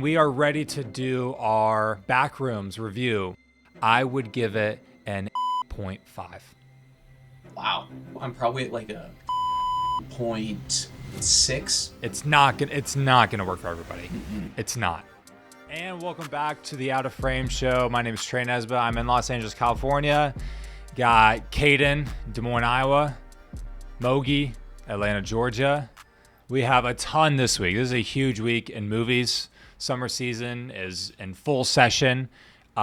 We are ready to do our Backrooms review. I would give it an 8.5. Wow. I'm probably at like a 0.6. It's not gonna work for everybody. It's not. And welcome back to the Out of Frame show. My name is Trey. I'm in Los Angeles, California. Got Caden, Des Moines, Iowa. Mogi, Atlanta, Georgia. We have a ton this week. This is a huge week in movies. Summer season is in full session. We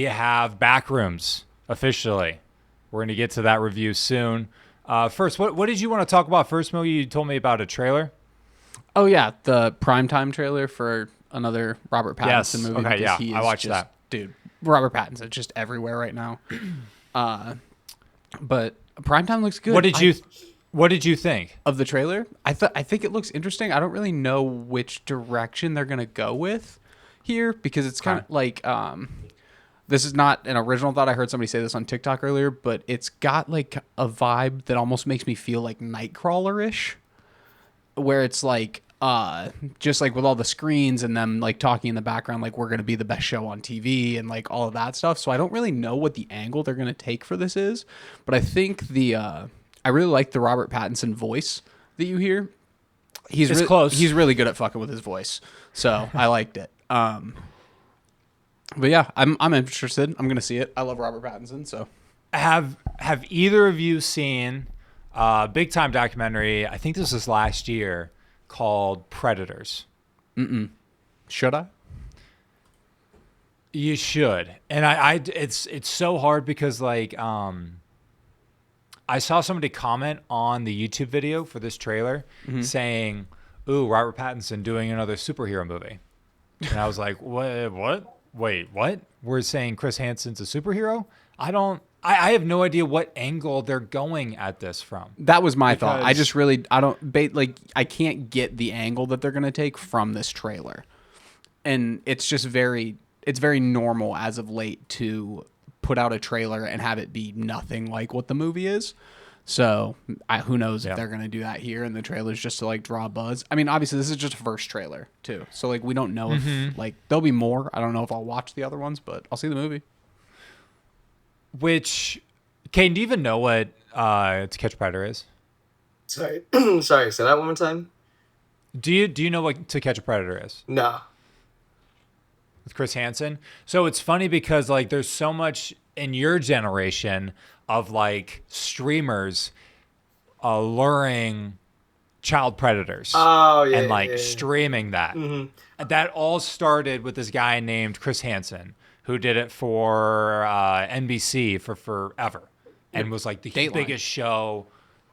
have Backrooms officially. We're going to get to that review soon. First, what did you want to talk about first, Mogi? You told me about a trailer. Oh, yeah. The Primetime trailer for another Robert Pattinson movie. Okay, yeah. I watched that. Dude, Robert Pattinson just everywhere right now. But Primetime looks good. What did you think of the trailer? I think it looks interesting. I don't really know which direction they're gonna go with here because it's kind of like this is not an original thought. I heard somebody say this on TikTok earlier, but it's got like a vibe that almost makes me feel like Nightcrawler-ish, where it's like just like with all the screens and them like talking in the background, like we're gonna be the best show on TV and like all of that stuff. So I don't really know what the angle they're gonna take for this is, but I think I really like the Robert Pattinson voice that you hear. He's close. He's really good at fucking with his voice, so I liked it. But yeah, I'm interested. I'm gonna see it. I love Robert Pattinson. So have either of you seen a big time documentary? I think this was last year called Predators. Should I? You should. And it's so hard because like I saw somebody comment on the YouTube video for this trailer saying, "Ooh, Robert Pattinson doing another superhero movie." And I was like, "What? Wait, what? We're saying Chris Hansen's a superhero?" I have no idea what angle they're going at this from. That was my thought. I can't get the angle that they're going to take from this trailer. And it's just very normal as of late to put out a trailer and have it be nothing like what the movie is. So who knows if they're going to do that here in the trailers just to like draw buzz. I mean, obviously this is just a first trailer too. So like we don't know if like there'll be more. I don't know if I'll watch the other ones, but I'll see the movie. Which, Kane, do you even know what To Catch a Predator is? Sorry, say that one more time. Do you know what To Catch a Predator is? No. With Chris Hansen. So it's funny because like there's so much in your generation of like streamers luring child predators. Oh yeah. And like yeah. streaming that. Mm-hmm. That all started with this guy named Chris Hansen who did it for NBC for forever and was like the biggest show.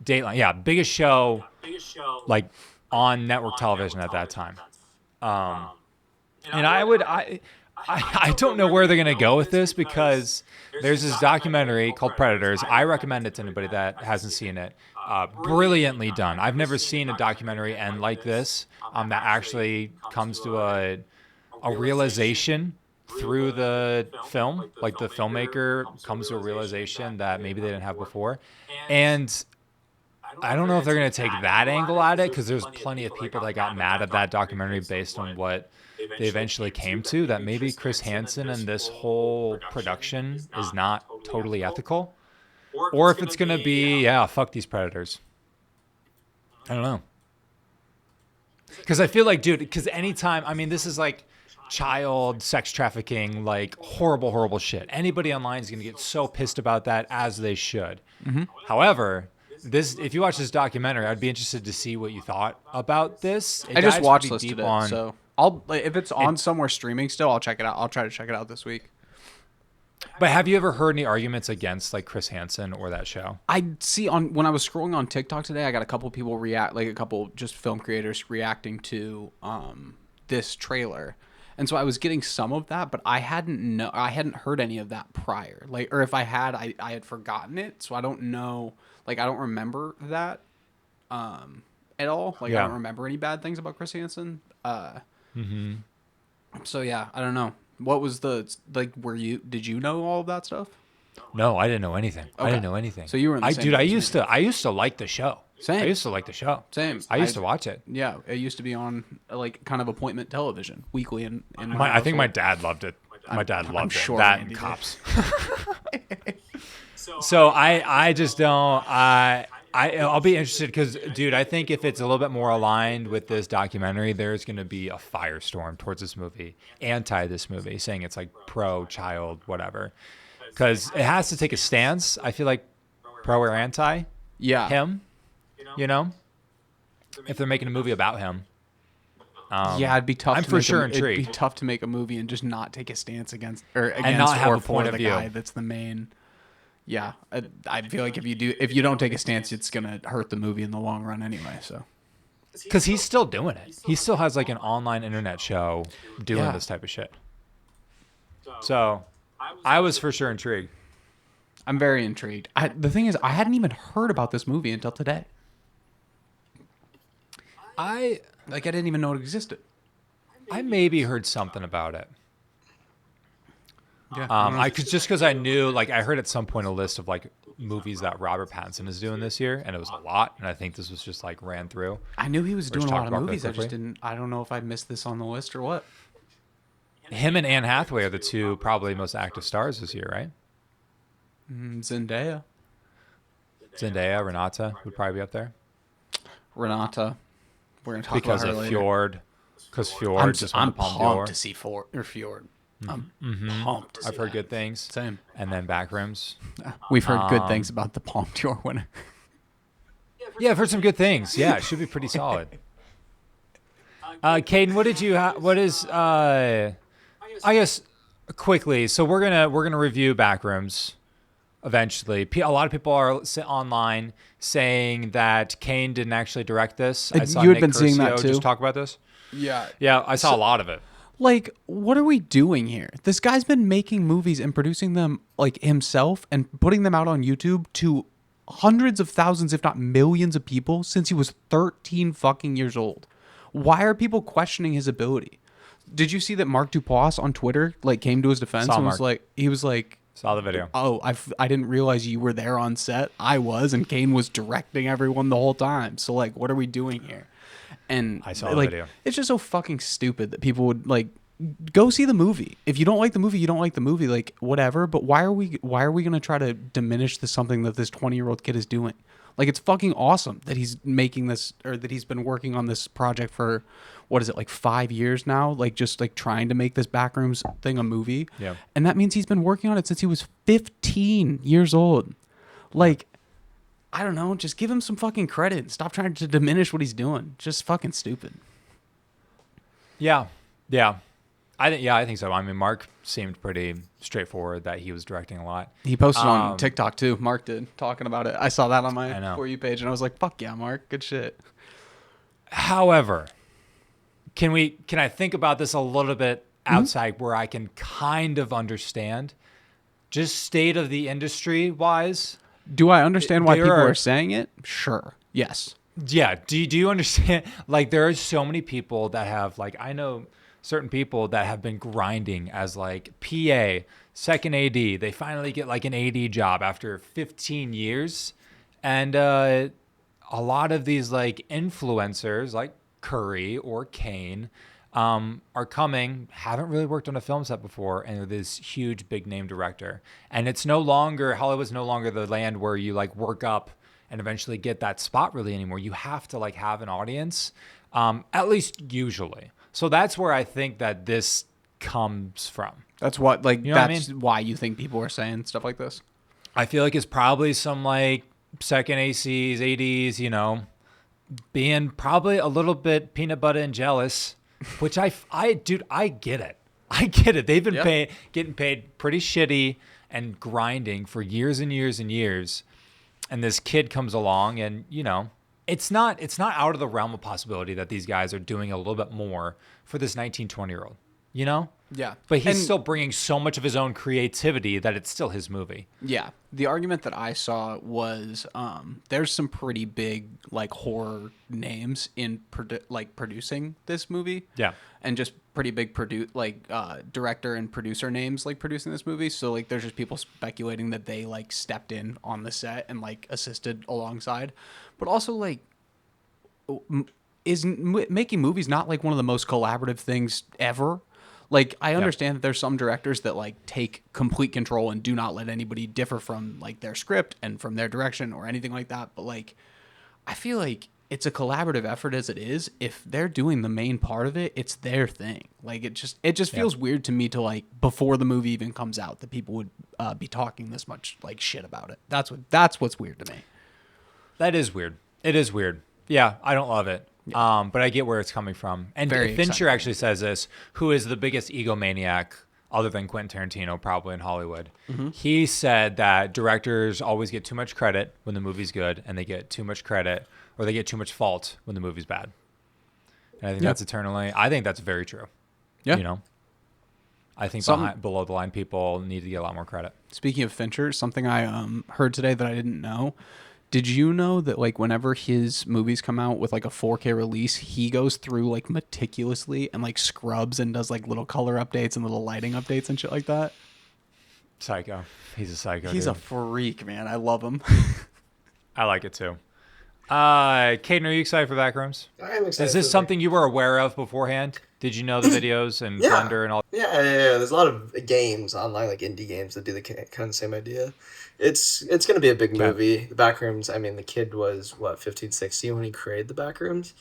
Dateline, yeah, biggest show like on network television at that time. And I don't know where they're going to go with this because there's this documentary called Predators. I recommend it to anybody that hasn't seen it. Brilliantly done. I've never seen a documentary end like this that actually comes to a realization through the film. Like the filmmaker comes to a realization that maybe they didn't have before. And I don't know if they're going to take that angle at it because there's plenty of people that got mad at that documentary based on what they eventually came to, that maybe Chris Hansen and this whole production is not totally ethical. Or if it's going to be, fuck these predators. I don't know. Because I feel like, dude, because anytime, I mean, this is like child sex trafficking, like horrible, horrible shit. Anybody online is going to get so pissed about that, as they should. However, if you watch this documentary, I'd be interested to see what you thought about this. I just watch listed it, so if it's on somewhere streaming still, I'll check it out. I'll try to check it out this week. But have you ever heard any arguments against like Chris Hansen or that show? I see when I was scrolling on TikTok today, I got a couple people a couple just film creators reacting to this trailer. And so I was getting some of that, but I hadn't heard any of that prior. Like, or if I had, I had forgotten it. So I don't know, like I don't remember that at all. Like I don't remember any bad things about Chris Hansen. So yeah, I don't know. What was did you know all of that stuff? No, I didn't know anything. I Okay. didn't know anything. So you were in the same dude, I boat as used me. to like the show. Same. I used to like the show. Same. I used to watch it. Yeah, it used to be on like kind of appointment television weekly in I think my household. dad loved it. My dad loved it. sure That Andy and did. Cops. So I just don't. I'll be interested because, dude, I think if it's a little bit more aligned with this documentary, there's going to be a firestorm towards this movie, anti this movie, saying it's like pro child, whatever. Because it has to take a stance. I feel like pro or anti Yeah. him, you know, if they're making a movie about him. Yeah, it'd be tough. I'm to for make sure It'd be intrigued. tough to make a movie and just not take a stance against or against not have or a point for of the view. guy that's the main. Yeah, I feel like if you don't take a stance, it's gonna hurt the movie in the long run anyway. So Because he's still doing it. He still has like an online internet show doing Yeah. this type of shit. So I was for sure intrigued. I'm very intrigued. The thing is, I hadn't even heard about this movie until today. I I didn't even know it existed. maybe heard something about it. Yeah, Because I knew, like, I heard at some point a list of like movies that Robert Pattinson is doing this year, and it was a lot. And I think this was just like ran through. I knew he was doing a talk lot of about that movies. I just quickly. didn't. I don't know if I missed this on the list or what. Him and Anne Hathaway are the two probably most active stars this year, right? Zendaya, Zendaya, Renata would probably be up there Renata. We're gonna talk because about her of later. Fjord. Because Fjord just won I'm the Palme pumped d'Or. to see Fjord. I'm pumped to see I've heard that. good things. Same. And then Backrooms. We've heard good things about the Palme d'Or winner. Yeah, I've heard some good things. Yeah, it should be pretty solid. Caden, what did you? What is? I guess quickly. So we're gonna review Backrooms eventually. A lot of people are online saying that Kane didn't actually direct this. I saw You had Nick been seeing that Curcio too? just talk about this. Yeah. Yeah, I saw a lot of it. Like, what are we doing here? This guy's been making movies and producing them like himself and putting them out on YouTube to hundreds of thousands, if not millions of people since he was 13 fucking years old. Why are people questioning his ability? Did you see that Mark Duplass on Twitter like came to his defense Saw and was Mark. like, he was like, Saw the video. "Oh, I didn't realize you were there on set. I was, and Kane was directing everyone the whole time. So like, what are we doing here?" And I saw the like, video. it's just so fucking stupid that people would like go see the movie. If you don't like the movie, you don't like the movie. Like whatever. But why are we gonna try to diminish something that this 20-year-old kid is doing? Like it's fucking awesome that he's making this or that he's been working on this project for what is it like 5 years now? Like just like trying to make this Backrooms thing a movie. Yeah. And that means he's been working on it since he was 15 years old. Like I don't know, just give him some fucking credit. Stop trying to diminish what he's doing. Just fucking stupid. Yeah. I think so. I mean, Mark seemed pretty straightforward that he was directing a lot. He posted on TikTok too. Mark did, talking about it. I saw that on I my know. For You page and I was like, fuck yeah, Mark. Good shit. However, can I think about this a little bit outside where I can kind of understand just state of the industry wise? Do I understand why There people are- are saying it? Sure. Yes. Yeah. Do you understand? Like, there are so many people that have, like, I know certain people that have been grinding as, like, PA, second AD. They finally get, like, an AD job after 15 years. And a lot of these, like, influencers, like Curry or Kane, are coming, haven't really worked on a film set before, and they're this huge, big name director. And it's no longer, Hollywood's no longer the land where you, like, work up and eventually get that spot really anymore. You have to like have an audience, at least usually. So that's where I think that this comes from. That's what like You know what I that's why you think people are saying stuff like this. I feel like it's probably some like second ACs, ADs, you know, being probably a little bit peanut butter and jealous, which dude, I get it. I get it. They've been getting paid pretty shitty and grinding for years and years and years. And this kid comes along and, you know, it's not out of the realm of possibility that these guys are doing a little bit more for this 19, 20-year-old. you know? Yeah. But he's And- still bringing so much of his own creativity that it's still his movie. Yeah. The argument that I saw was there's some pretty big like horror names in producing this movie. Yeah. And just pretty big director and producer names like producing this movie. So like there's just people speculating that they like stepped in on the set and like assisted alongside. But also like making movies not like one of the most collaborative things ever? Like, I understand that there's some directors that like take complete control and do not let anybody differ from like their script and from their direction or anything like that. But like, I feel like it's a collaborative effort as it is. If they're doing the main part of it, it's their thing. Like, it just feels weird to me to like before the movie even comes out that people would be talking this much like shit about it. That's what's weird to me. That is weird. It is weird. Yeah, I don't love it. Yeah. But I get where it's coming from. And Very Fincher exciting. actually says this, who is the biggest egomaniac other than Quentin Tarantino probably in Hollywood. Mm-hmm. He said that directors always get too much credit when the movie's good, and they get too much credit or they get too much fault when the movie's bad. And I think that's eternally. I think that's very true. Yeah. You know? I think below the line people need to get a lot more credit. Speaking of Fincher, something I heard today that I didn't know. Did you know that like whenever his movies come out with like a 4K release, he goes through like meticulously and like scrubs and does like little color updates and little lighting updates and shit like that? Psycho. He's a psycho. He's dude. a freak, man. I love him. I like it too. Caden, are you excited for Backrooms? I am excited. Is this something you were aware of beforehand? Did you know the videos and Blender and all? Yeah. There's a lot of games online, like indie games, that do the kind of same idea. It's gonna be a big movie. The Backrooms. I mean, the kid was 15, 16 when he created the Backrooms.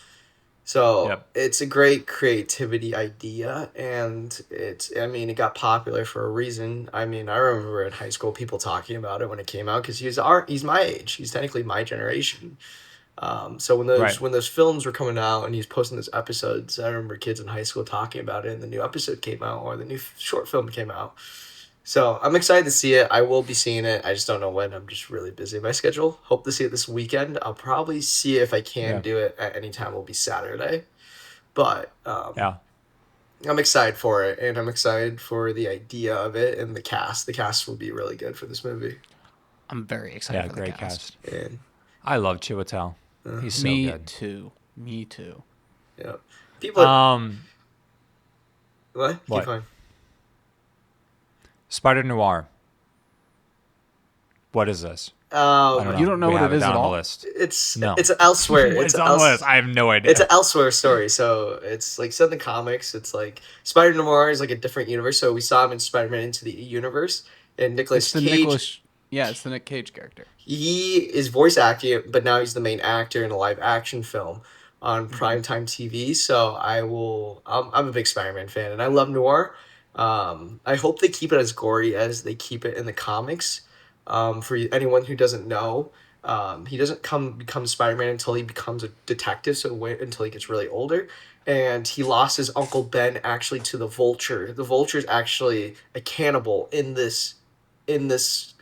So it's a great creativity idea, and it got popular for a reason. I mean, I remember in high school people talking about it when it came out because he's my age. He's technically my generation. So when those films were coming out and he's posting those episodes, I remember kids in high school talking about it, and the new episode came out or the new short film came out. So I'm excited to see it. I will be seeing it. I just don't know when. I'm just really busy in my schedule. Hope to see it this weekend. I'll probably see if I can do it at any time. It'll be Saturday. But I'm excited for it, and I'm excited for the idea of it and the cast. The cast will be really good for this movie. I'm very excited for the great cast. And I love Chiwetel. He's so good. Me too. yeah, people. What? What? Keep going. Spider Noir. What is this? You don't know We what have it is down at on the all? list. It's No. it's elsewhere. It's on the list. I have no idea. It's an elsewhere story. So it's like set in the comics. It's like Spider Noir is like a different universe. So we saw him in Spider-Man Into the Universe, and Nicolas Cage. It's the Nick Cage character. He is voice acting, but now he's the main actor in a live action film on Primetime TV. So I'm a big Spider-Man fan, and I love Noir. I hope they keep it as gory as they keep it in the comics. For anyone who doesn't know, he doesn't become Spider-Man until he becomes a detective. So wait until he gets really older, and he lost his Uncle Ben actually to the Vulture. The Vulture is actually a cannibal in this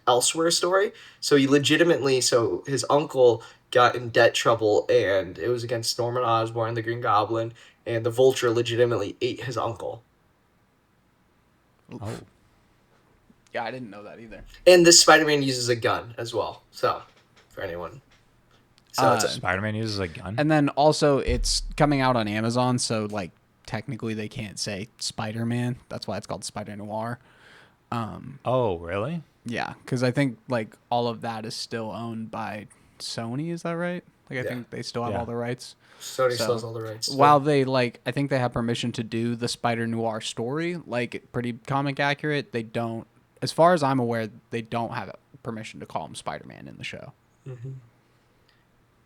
elsewhere story. So his uncle got in debt trouble, and it was against Norman Osborn, the Green Goblin, and the Vulture legitimately ate his uncle. Oh. Yeah, I didn't know that either. And this Spider-Man uses a gun as well. So, for anyone. So Spider-Man uses a gun? And then also it's coming out on Amazon, so like technically they can't say Spider-Man. That's why it's called Spider Noir. Oh, really? Yeah, because I think like all of that is still owned by Sony. Is that right? Like I think they still have all the rights. Sony still has all the rights. While they I think they have permission to do the Spider Noir story, like pretty comic accurate. They don't, as far as I'm aware, they don't have permission to call him Spider-Man in the show. Mm-hmm.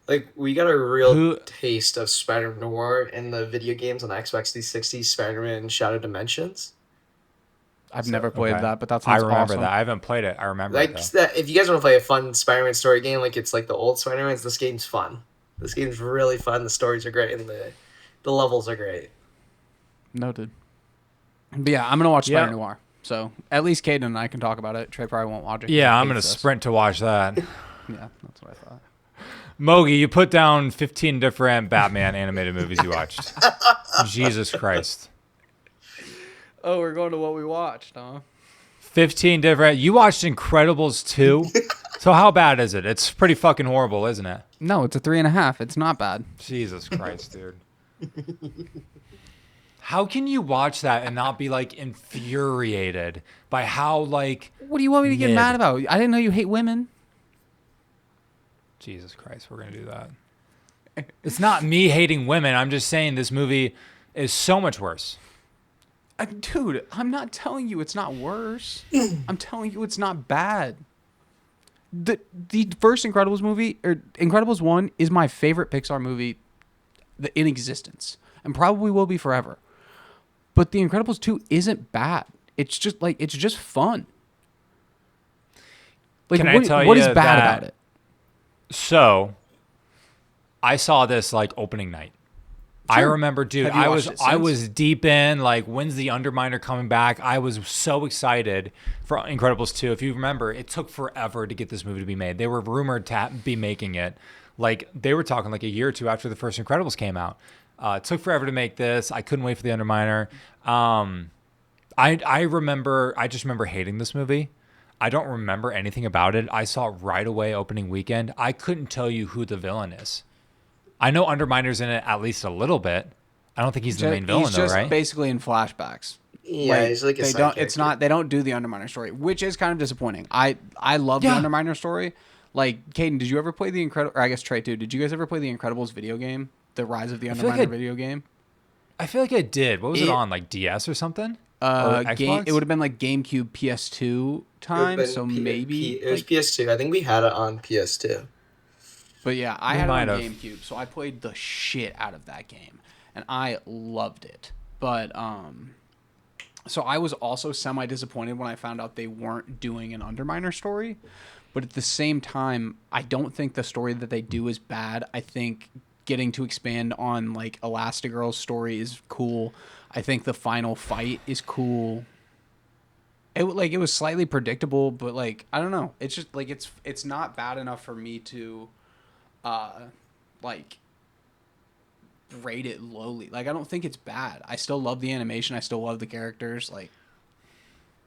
Like we got a real taste of Spider Noir in the video games on Xbox 360. Spider-Man Shadow Dimensions. I've never played that, but that's I remember awesome. that. I haven't played it. I remember Like it, that. If you guys want to play a fun Spider-Man story game, like it's like the old Spider-Mans, this game's fun. This game's really fun. The stories are great, and the levels are great. Noted. But yeah, I'm gonna watch Spider Noir. So at least Caden and I can talk about it. Trey probably won't watch it. Yeah, I'm gonna sprint to watch that. Yeah, that's what I thought. Mogi, you put down 15 different Batman animated movies you watched. Jesus Christ. Oh, we're going to what we watched, huh? 15 different. You watched Incredibles 2? So how bad is it? It's pretty fucking horrible, isn't it? No, it's a 3.5. It's not bad. Jesus Christ, dude. How can you watch that and not be like infuriated by how like What do you want me to get mid? mad about? I didn't know you hate women. Jesus Christ, we're gonna do that. It's not me hating women. I'm just saying this movie is so much worse. Dude, I'm not telling you it's not worse. I'm telling you it's not bad. The first Incredibles movie, or Incredibles 1, is my favorite Pixar movie in existence, and probably will be forever. But The Incredibles 2 isn't bad. It's just fun. Like, Can I tell what you is bad that- about it? So, I saw this like opening night. I Sure. remember, dude, Have you I watched was it I since? was deep in like when's the Underminer coming back? I was so excited for Incredibles 2. If you remember, it took forever to get this movie to be made. They were rumored to be making it. Like they were talking like a year or two after the first Incredibles came out. It took forever to make this. I couldn't wait for the Underminer. I just remember hating this movie. I don't remember anything about it. I saw it right away opening weekend. I couldn't tell you who the villain is. I know Underminer's in it at least a little bit. I don't think he's the main villain He's though, just right? basically in flashbacks. Yeah, he's like a they side don't. character. It's not. They don't do the Underminer story, which is kind of disappointing. I love Yeah. the Underminer story. Like, Caden, did you ever play the Incredible? Or I guess Trey too. Did you guys ever play the Incredibles video game, the Rise of the feel like Underminer I- video game? I feel like I did. What was it It- on? Like DS or something? Or Game. Xbox? It would have been like GameCube, PS2 time. So maybe. it was like- PS2. I think we had it on PS2. But yeah, I We had it might on have. GameCube, so I played the shit out of that game, and I loved it. But so I was also semi disappointed when I found out they weren't doing an Underminer story. But at the same time, I don't think the story that they do is bad. I think getting to expand on like Elastigirl's story is cool. I think the final fight is cool. It was slightly predictable, but like I don't know. It's just like it's not bad enough for me to like rate it lowly. Like I don't think it's bad. I still love the animation. I still love the characters. Like,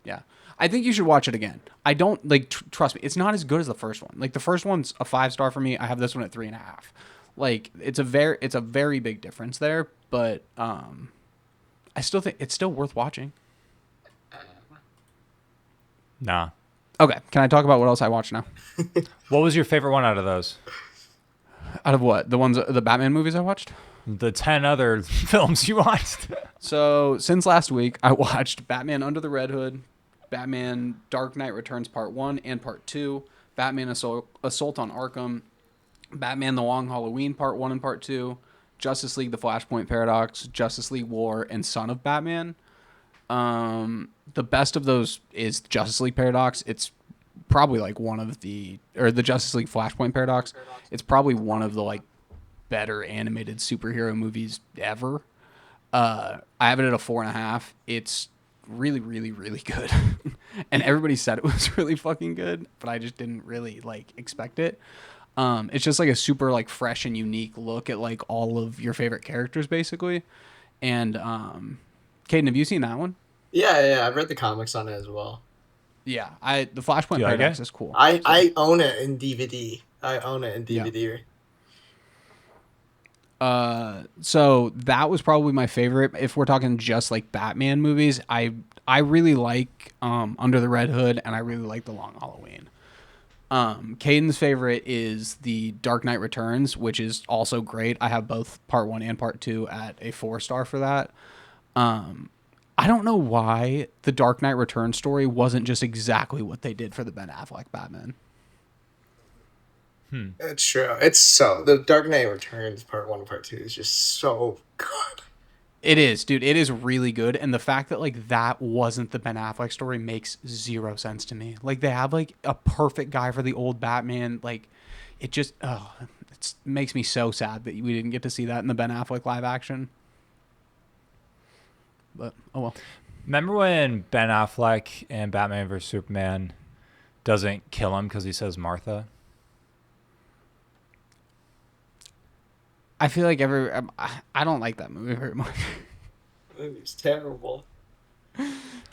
yeah, I think you should watch it again. I don't like trust me. It's not as good as the first one. Like the first one's a 5-star for me. I have this one at 3.5. Like it's a very big difference there. But I still think it's still worth watching. Nah. Okay, can I talk about what else I watched now? What was your favorite one out of those? Out of what? The Batman movies I watched? The 10 other films you watched? So, since last week, I watched Batman Under the Red Hood, Batman Dark Knight Returns Part 1 and Part 2, Batman Assault on Arkham, Batman The Long Halloween Part 1 and Part 2, Justice League The Flashpoint Paradox, Justice League War, and Son of Batman. The best of those is Justice League Paradox. It's probably like the Justice League Flashpoint Paradox. It's probably one of the like better animated superhero movies ever. I have it at a 4.5. It's really, really, really good. And everybody said it was really fucking good, but I just didn't really like expect it. It's just like a super like fresh and unique look at like all of your favorite characters basically. And Caden, have you seen that one? Yeah, I've read the comics on it as well. Yeah, the Flashpoint Do you like Paradox it? is cool. I own it in DVD. I own it in DVD. So that was probably my favorite. If we're talking just like Batman movies, I really like Under the Red Hood, and I really like The Long Halloween. Caden's favorite is the Dark Knight Returns, which is also great. I have both Part 1 and Part 2 at a 4-star for that. I don't know why the Dark Knight Returns story wasn't just exactly what they did for the Ben Affleck Batman. It's true. The Dark Knight Returns Part 1 and Part 2 is just so good. It is, dude. It is really good. And the fact that like that wasn't the Ben Affleck story makes zero sense to me. Like they have like a perfect guy for the old Batman. Like it just, it makes me so sad that we didn't get to see that in the Ben Affleck live action. But oh well. Remember when Ben Affleck in Batman vs Superman doesn't kill him because he says Martha? I feel like I don't like that movie very much. It's terrible.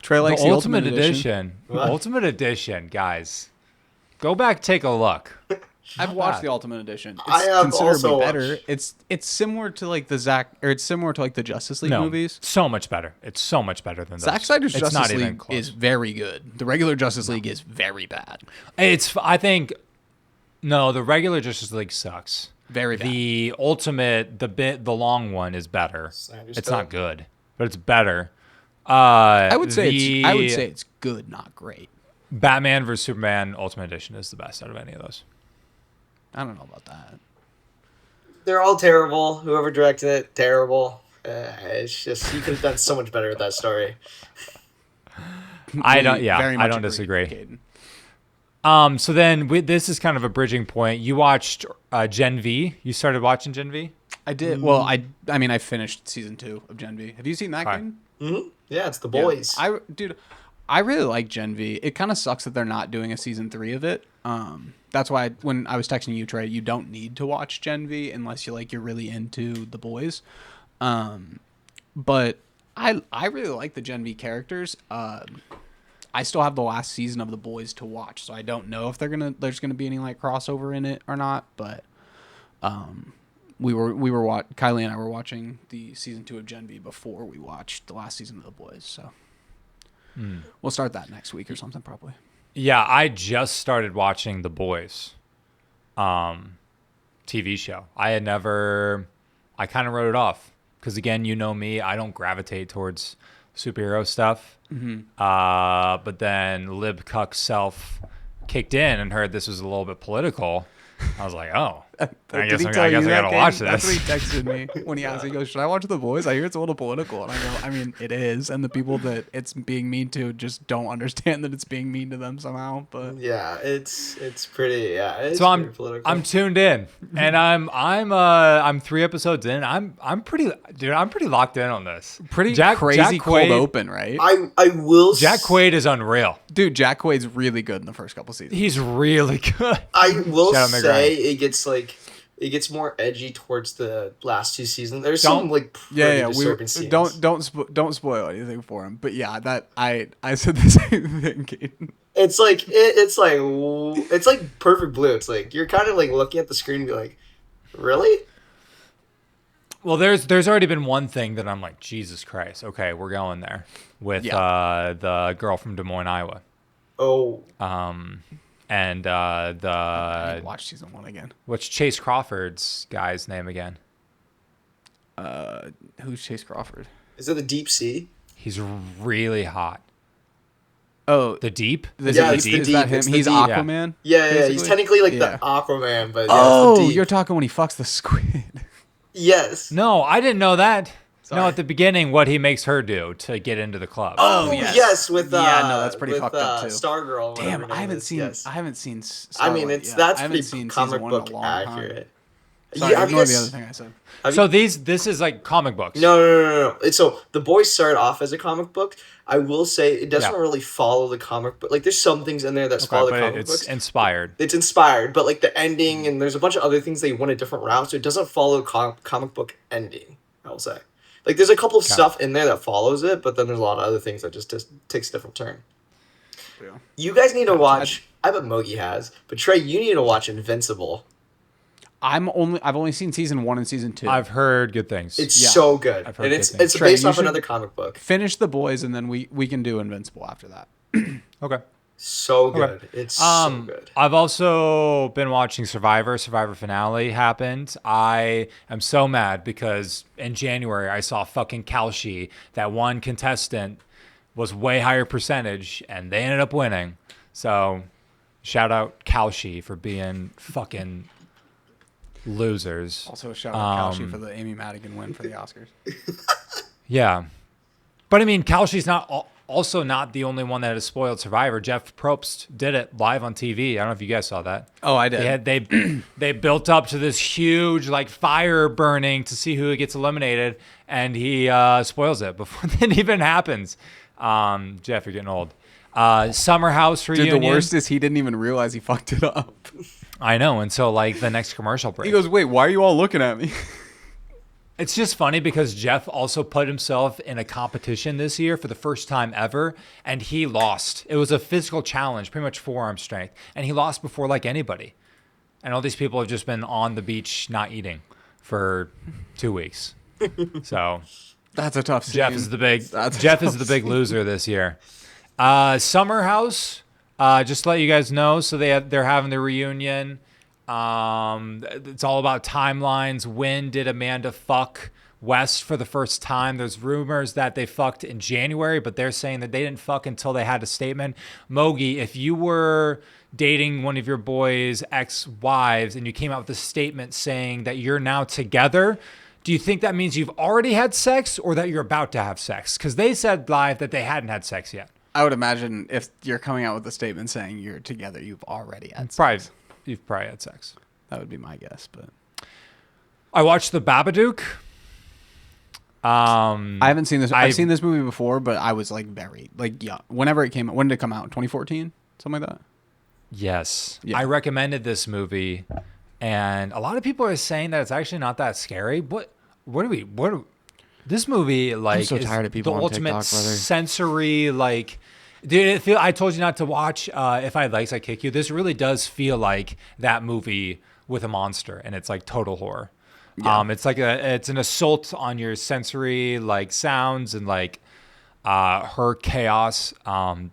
Trey likes the Ultimate Edition. What? Ultimate Edition, guys. Go back, take a look. I've watched the Ultimate Edition. It's I have considerably also better. watched. It's similar to like it's similar to like the Justice League No, movies. so much better. It's so much better than Zack those. Snyder's It's Justice not even League close. is very good. The regular Justice League is very bad. I think, no, the regular Justice League sucks. Very bad. The Ultimate, the long one is better. Snyder's It's cut. not good, but it's better. I would say it's good, not great. Batman vs Superman Ultimate Edition is the best out of any of those. I don't know about that. They're all terrible. Whoever directed it, terrible. It's just you could have done so much better with that story. I don't. Yeah, Very I much don't agree, disagree. Caden. So then this is kind of a bridging point. You watched Gen V. You started watching Gen V. I did. Well, I mean, I finished season 2 of Gen V. Have you seen that, Alright. Caden? Mm-hmm. Yeah, it's the boys. I really like Gen V. It kind of sucks that they're not doing a season 3 of it. That's why when I was texting you, Trey, you don't need to watch Gen V unless you're really into the boys. But I really like the Gen V characters. I still have the last season of the boys to watch, so I don't know if there's gonna be any like crossover in it or not. But Kylie and I were watching the season 2 of Gen V before we watched the last season of the boys. So we'll start that next week or something probably. Yeah, I just started watching The Boys TV show. I kind of wrote it off because, again, you know me, I don't gravitate towards superhero stuff. Mm-hmm. But then Lib Cuck self kicked in and heard this was a little bit political. I was like, oh, I guess I gotta watch this. That's what he texted me when he asked. He goes, "Should I watch The Boys? I hear it's a little political." And I go, "I mean, it is." And the people that it's being mean to just don't understand that it's being mean to them somehow. But Yeah, it's pretty. Yeah, it's So pretty political. I'm tuned in, and I'm 3 episodes in. I'm pretty locked in on this. pretty Jack crazy cold Quaid- open, right? I will. Jack Quaid is unreal. Dude, Jack Quaid's really good in the first couple seasons. He's really good. I will Shout out Meg say Ryan. it gets more edgy towards the last 2 seasons. There's Don't- some like pretty Yeah, disturbing scenes. don't spoil anything for him. But yeah, that I said the same thing. Caden. It's like it's like Perfect Blue. It's like you're kind of like looking at the screen and be like, really? Well, there's already been one thing that I'm like, Jesus Christ. Okay, we're going there with the girl from Des Moines, Iowa. Oh, And I need to watch season 1 again. what's Chase Crawford's guy's name again? Who's Chase Crawford? is it the Deep Sea? He's really hot. Oh, The Deep? the Yeah, Deep? it's the Is Deep, that him? it's the He's Deep. Aquaman. Yeah, he's basically? technically like Yeah. the Aquaman, but yeah, Oh, it's the Deep. you're talking when he fucks the squid. Yes. No, I didn't know that. Sorry. No, at the beginning, what he makes her do to get into the club. Oh yes. yes, with Yeah, no, that's pretty with, fucked up, too. Stargirl. whatever Damn, her I name haven't is, seen. yes. I haven't seen. I mean, Starlight it's yet. that's I haven't pretty seen comic season 1 in a book long time. accurate. Sorry, have you ignore the guys- other thing I said. have So you- this is like comic books. No. So The Boys started off as a comic book. I will say it doesn't Yeah. really follow the comic book. Like there's some things in there that Okay, follow the but comic it's books. inspired. It's inspired, but like the ending and there's a bunch of other things they went a different route, so it doesn't follow comic book ending. I will say, like there's a couple of stuff in there that follows it, but then there's a lot of other things that just takes a different turn. Yeah. You guys need to watch. I bet Mogi has, but Trey, you need to watch Invincible. I've only seen season 1 and season 2. I've heard good things. It's Yeah. so good, I've heard and good it's things. Trey, based you off should- another comic book. Finish the boys, and then we can do Invincible after that. okay. So Okay. good. It's so good. I've also been watching Survivor. Survivor finale happened. I am so mad because in January I saw fucking Kalshi. That one contestant was way higher percentage, and they ended up winning. So, shout out Kalshi for being fucking losers. Also, shout out Kalshi for the Amy Madigan win for the Oscars. Yeah, but I mean, Kalshi's also not the only one that has spoiled Survivor. Jeff Probst did it live on TV. I don't know if you guys saw that. Oh, I did. They built up to this huge like fire burning to see who gets eliminated, and he spoils it before that even happens. Jeff, you're getting old. Summer House reunion. Dude, the worst is he didn't even realize he fucked it up. I know until like the next commercial break. He goes, "Wait, why are you all looking at me?" It's just funny because Jeff also put himself in a competition this year for the first time ever, and he lost. It was a physical challenge, pretty much forearm strength, and he lost before like anybody. And all these people have just been on the beach not eating for 2 weeks. So That's a tough scene. Jeff is the big loser this year. Summer House, just to let you guys know, so they're having the reunion. It's all about timelines. When did Amanda fuck West for the first time? There's rumors that they fucked in January, but they're saying that they didn't fuck until they had a statement. Mogi, if you were dating one of your boy's ex-wives and you came out with a statement saying that you're now together, do you think that means you've already had sex or that you're about to have sex? Because they said live that they hadn't had sex yet. I would imagine if you're coming out with a statement saying you're together, you've already had sex. You've probably had sex. That would be my guess, but I watched The Babadook. I haven't seen this. I've seen this movie before, but I was like very young. Whenever it came out, when did it come out? 2014, something like that. Yes, Yeah. I recommended this movie, and a lot of people are saying that it's actually not that scary. This movie I'm so tired of people the on ultimate TikTok, brother. sensory Dude, I told you not to watch If I Had Legs, I Kick You. This really does feel like that movie with a monster, and it's like total horror. Yeah. It's an assault on your sensory sounds and her chaos.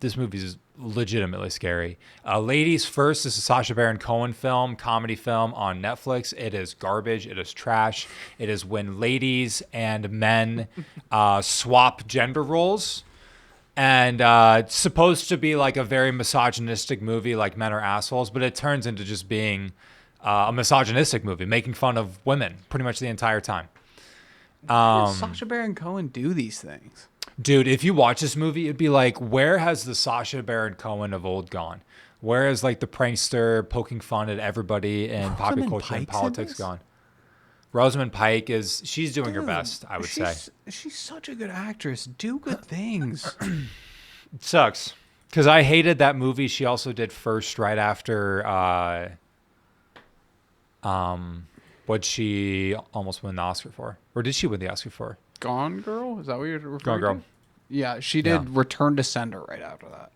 This movie is legitimately scary. Ladies First. This is a Sacha Baron Cohen film, comedy film on Netflix. It is garbage. It is trash. It is when ladies and men swap gender roles. And it's supposed to be like a very misogynistic movie, like men are assholes, but it turns into just being a misogynistic movie, making fun of women pretty much the entire time. How did Sacha Baron Cohen do these things? Dude, if you watch this movie, it'd be like, where has the Sacha Baron Cohen of old gone? Where is the prankster poking fun at everybody in popular culture and politics gone? Rosamund Pike she's doing her best, I would say. She's such a good actress. Do good things. It sucks. Because I hated that movie she also did first right after what she almost won the Oscar for. Or did she win the Oscar for? Gone Girl? Is that what you're referring Gone Girl. to? Yeah, she did Return to Sender right after that.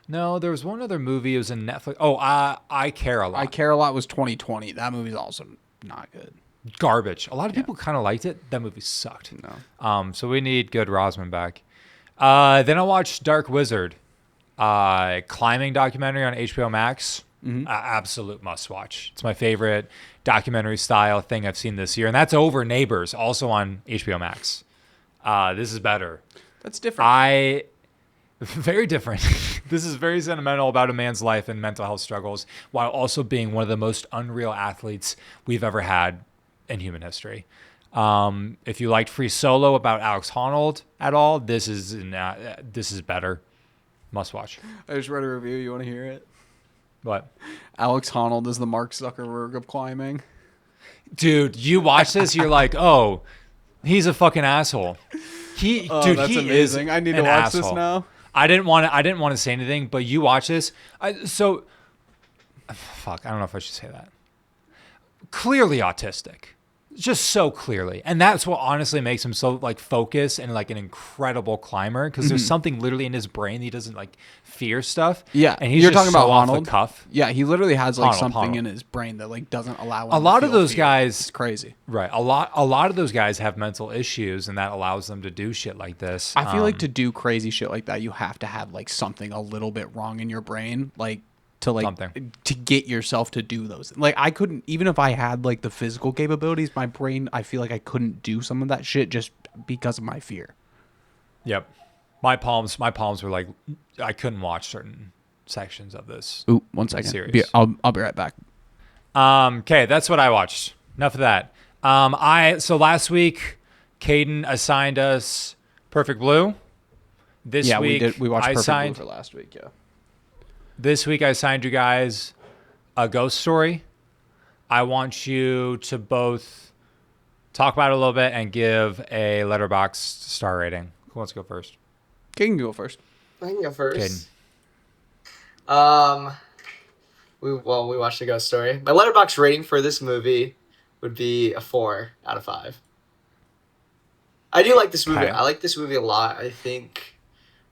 No, there was one other movie. It was in Netflix. Oh, I Care a Lot. I Care a Lot was 2020. That movie's also not good. Garbage. A lot of people kind of liked it. That movie sucked. No. So we need good Rosamund back. Then I watched Dark Wizard, climbing documentary on HBO Max. Absolute must watch. It's my favorite documentary style thing I've seen this year, and that's over Neighbors, also on HBO Max. This is better. That's different. Very different. This is very sentimental about a man's life and mental health struggles, while also being one of the most unreal athletes we've ever had in human history. If you liked Free Solo about Alex Honnold at all, this is better. Must watch. I just read a review. You want to hear it? What? Alex Honnold is the Mark Zuckerberg of climbing. Dude, you watch this, you're like, oh, he's a fucking asshole. That's he amazing. is I need to an watch asshole. this now. I didn't want to say anything, but you watch this. Fuck, I don't know if I should say that. Clearly autistic. Just so clearly. And that's what honestly makes him so focused and an incredible climber, because there's something literally in his brain that he doesn't fear stuff. Yeah. And he's You're just talking so about off Honnold? the cuff. Yeah, he literally has something Honnold. in his brain that doesn't allow him A lot to of feel those fear. guys It's crazy. Right. A lot of those guys have mental issues, and that allows them to do shit like this. I feel to do crazy shit like that, you have to have something a little bit wrong in your brain, Something. to get yourself to do those. I couldn't, even if I had the physical capabilities, my brain, I feel I couldn't do some of that shit just because of my fear. Yep. My palms were I couldn't watch certain sections of this. Ooh, 1 second. Series. I'll be right back. Okay, that's what I watched. Enough of that. So last week, Caden assigned us Perfect Blue. This week, We watched I Perfect signed, Blue for last week. Yeah. This week, I assigned you guys a ghost story. I want you to both talk about it a little bit and give a Letterboxd star rating. Who wants to go first? Kate can go first. I can go first. Caden. We watched the Ghost Story. My letterbox rating for this movie would be a 4 out of 5. I do like this movie. Okay. I like this movie a lot. I think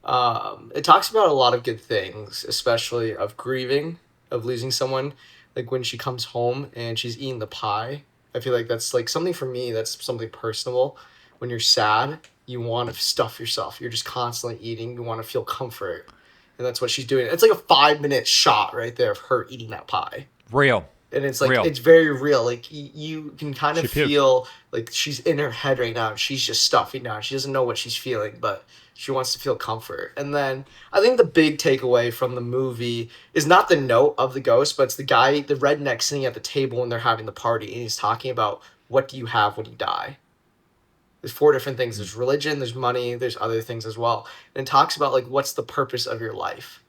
it talks about a lot of good things, especially of grieving, of losing someone. Like when she comes home and she's eating the pie. I feel like that's like something for me. That's something personal. When you're sad, you want to stuff yourself. You're just constantly eating. You want to feel comfort, and that's what she's doing. It's like a 5-minute shot right there of her eating that pie. Real. And it's like, Real. it's very real. Like, you can kind of She puked. feel like she's in her head right now. She's just stuffing down. She doesn't know what she's feeling, but she wants to feel comfort. And then I think the big takeaway from the movie is not the note of the ghost, but it's the guy, the redneck sitting at the table when they're having the party. And he's talking about, what do you have when you die? There's 4 different things. There's religion, there's money, there's other things as well. And it talks about, like, what's the purpose of your life?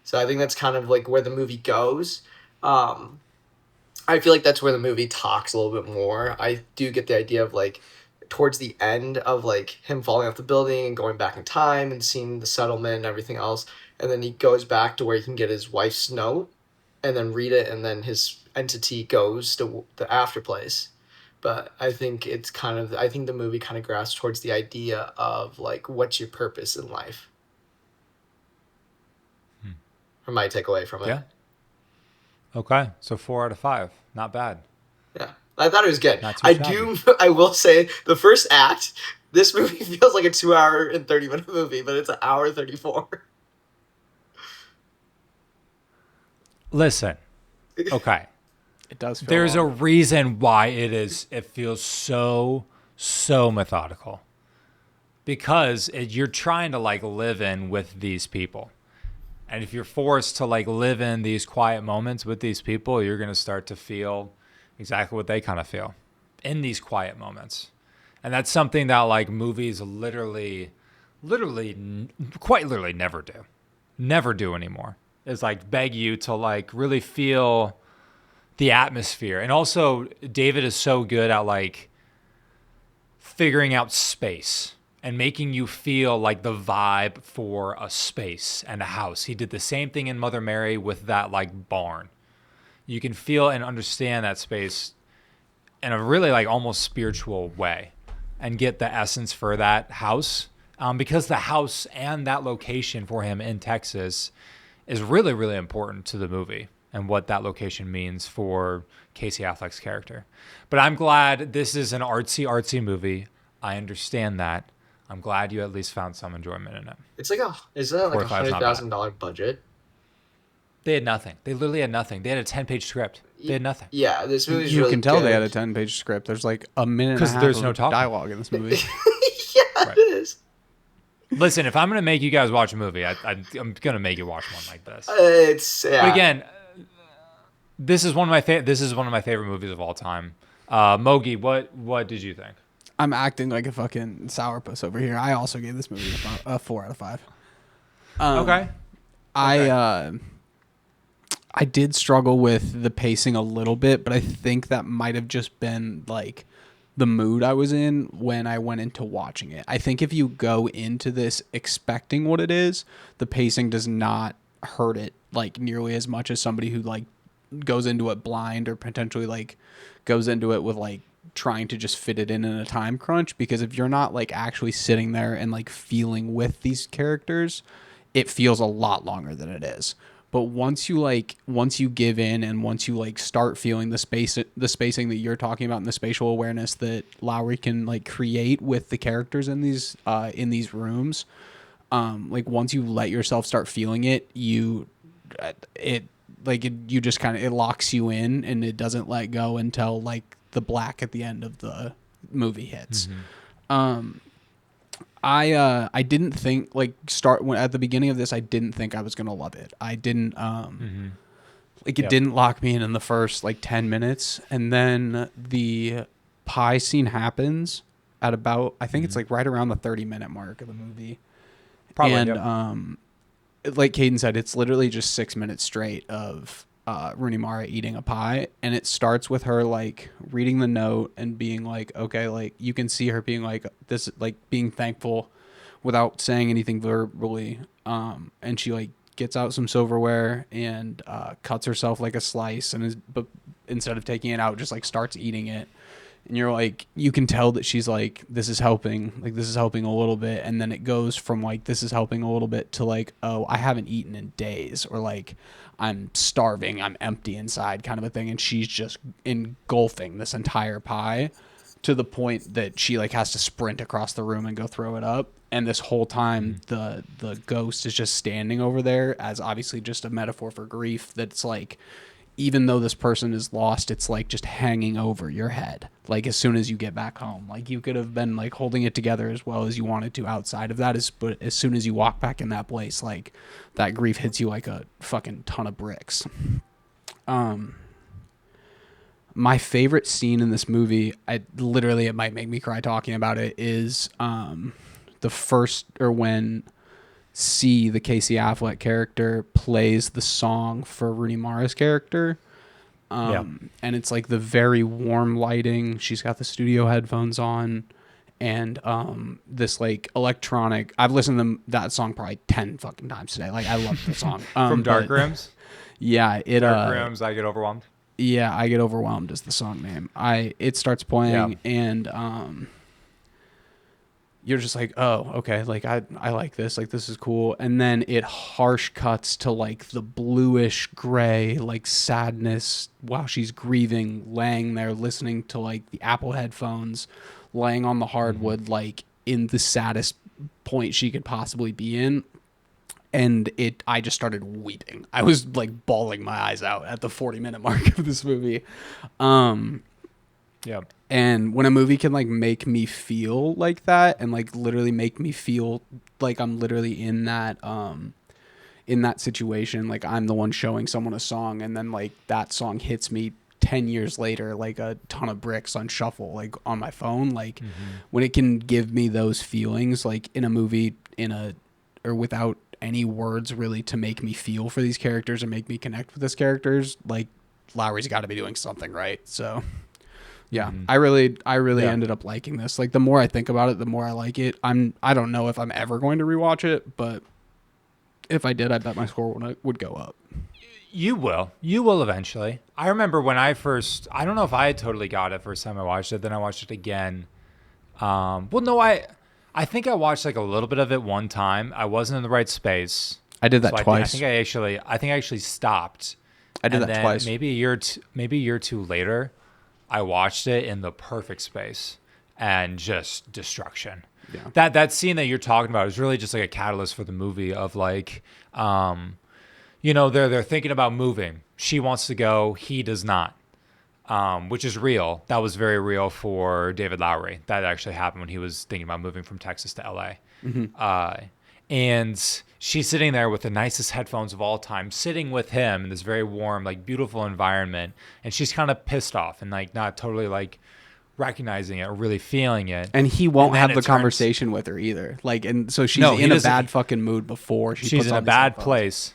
So I think that's kind of like where the movie goes. I feel like that's where the movie talks a little bit more. I do get the idea of, like, towards the end of, like, him falling off the building and going back in time and seeing the settlement and everything else. And then he goes back to where he can get his wife's note and then read it, and then his entity goes to the after place. But I think it's kind of, I think the movie kind of grasps towards the idea of, like, what's your purpose in life? Or my takeaway from it. Yeah. Okay, so 4 out of 5. Not bad. Yeah. I thought it was good. Not too shabby. I will say, the first act, this movie feels like a 2-hour and 30-minute movie, but it's an hour 34. Listen. Okay. It does feel There's long. a reason why it feels so methodical. Because you're trying to, like, live in with these people. And if you're forced to, like, live in these quiet moments with these people, you're going to start to feel exactly what they kind of feel in these quiet moments. And that's something that, like, movies quite literally never do anymore. Is, like, beg you to, like, really feel the atmosphere. And also, David is so good at, like, figuring out space and making you feel like the vibe for a space and a house. He did the same thing in Mother Mary with that, like, barn. You can feel and understand that space in a really, like, almost spiritual way and get the essence for that house. Because the house and that location for him in Texas is really, really important to the movie and what that location means for Casey Affleck's character. But I'm glad this is an artsy movie. I understand that. I'm glad you at least found some enjoyment in it. It's like is that like a 45 's not bad. $100,000 budget? They had nothing. They literally had nothing. They had a 10-page script. They had nothing. Yeah, this movie's You really can tell good. they had a 10-page script. There's like a minute and a 'Cause half there's of no talking. dialogue in this movie. Yeah, Right. it is. Listen, if I'm going to make you guys watch a movie, I'm going to make you watch one like this. It's, yeah. But again, this is one of my favorite movies of all time. Mogi, what did you think? I'm acting like a fucking sourpuss over here. I also gave this movie a 4 out of 5. Okay. I did struggle with the pacing a little bit, but I think that might have just been like the mood I was in when I went into watching it. I think if you go into this expecting what it is, the pacing does not hurt it like nearly as much as somebody who like goes into it blind or potentially like goes into it with like trying to just fit it in a time crunch. Because if you're not like actually sitting there and like feeling with these characters, it feels a lot longer than it is. But once you give in and once you like start feeling the spacing that you're talking about and the spatial awareness that Lowery can like create with the characters in these rooms, like once you let yourself start feeling it, you just kind of, it locks you in and it doesn't let go until like the black at the end of the movie hits. Mm-hmm. I didn't think at the beginning of this, I didn't think I was going to love it. I didn't, it didn't lock me in the first like 10 minutes. And then the pie scene happens at about, I think it's like right around the 30-minute mark of the movie. Probably, and, like Caden said, it's literally just 6 minutes straight of Rooney Mara eating a pie, and it starts with her like reading the note and being like, okay, like you can see her being like this, like being thankful without saying anything verbally, and she like gets out some silverware and cuts herself like a slice, but instead of taking it out, just like starts eating it, and you're like, you can tell that she's like, this is helping a little bit, and then it goes from like, this is helping a little bit to like, oh, I haven't eaten in days, or like, I'm starving, I'm empty inside, kind of a thing, and she's just engulfing this entire pie to the point that she like has to sprint across the room and go throw it up. And this whole time the ghost is just standing over there as obviously just a metaphor for grief, that's like, even though this person is lost, it's like just hanging over your head. Like as soon as you get back home, like you could have been like holding it together as well as you wanted to outside of that, but as soon as you walk back in that place, like that grief hits you like a fucking ton of bricks. My favorite scene in this movie, it might make me cry talking about it, is the first, or when the Casey Affleck character plays the song for Rooney Mara's character. And it's like the very warm lighting. She's got the studio headphones on, and this like electronic. I've listened to that song probably 10 fucking times today. Like I love the song. From Dark Rooms? Yeah, Dark Rooms, I Get Overwhelmed. Yeah, I Get Overwhelmed is the song name. It starts playing, and you're just like, oh, okay, like I like this, like this is cool. And then it harsh cuts to like the bluish gray, like sadness while she's grieving, laying there listening to like the Apple headphones, laying on the hardwood, like in the saddest point she could possibly be in. And I just started weeping. I was like bawling my eyes out at the 40-minute mark of this movie. Yeah. And when a movie can like make me feel like that, and like literally make me feel like I'm literally in that situation, like I'm the one showing someone a song, and then like that song hits me 10 years later like a ton of bricks on shuffle, like on my phone, like when it can give me those feelings like in a movie, or without any words really to make me feel for these characters and make me connect with these characters, like Lowery's got to be doing something right. So yeah, I really ended up liking this. Like the more I think about it, the more I like it. I don't know if I'm ever going to rewatch it, but if I did, I bet my score would go up. You will eventually. I remember when I don't know if I had totally got it first time I watched it, then I watched it again. I think I watched like a little bit of it one time. I wasn't in the right space. I did that twice. I think I actually stopped. I did that twice. Maybe a year or two later, I watched it in the perfect space and just destruction. Yeah. That scene that you're talking about is really just like a catalyst for the movie of like, they're thinking about moving. She wants to go. He does not. Which is real. That was very real for David Lowery. That actually happened when he was thinking about moving from Texas to LA. And she's sitting there with the nicest headphones of all time, sitting with him in this very warm, like beautiful environment. And she's kind of pissed off and like not totally like recognizing it or really feeling it. And he won't have the conversation with her either. Like, and so she's in a bad fucking mood before she's in a bad place.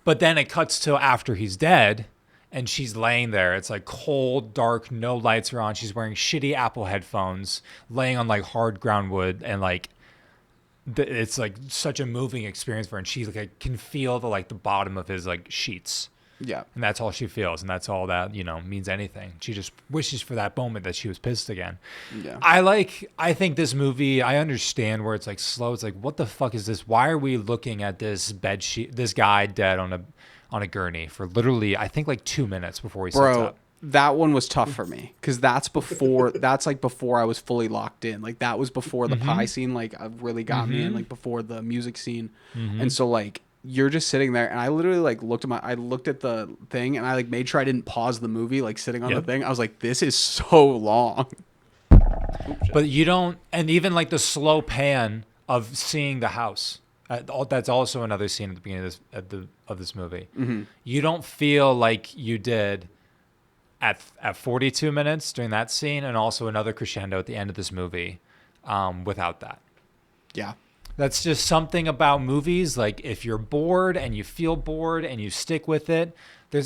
But then it cuts to after he's dead. And she's laying there. It's like cold, dark, no lights are on. She's wearing shitty Apple headphones, laying on like hard ground wood, and like it's like such a moving experience for her. And she like can feel the bottom of his like sheets. Yeah. And that's all she feels, and that's all that means anything. She just wishes for that moment that she was pissed again. Yeah. I think this movie. I understand where it's like slow. It's like, what the fuck is this? Why are we looking at this this guy dead on a gurney for literally, I think, like 2 minutes before he sets up. That one was tough for me because that's before I was fully locked in. Like that was before the pie scene, like really got me in, like before the music scene. And so like you're just sitting there, and I literally like looked at the thing, and I like made sure I didn't pause the movie, like sitting on the thing. I was like, this is so long. But you don't, and even like the slow pan of seeing the house. That's also another scene at the beginning of this movie. You don't feel like you did at 42 minutes during that scene, and also another crescendo at the end of this movie without that. Yeah. That's just something about movies. Like if you're bored and you feel bored and you stick with it,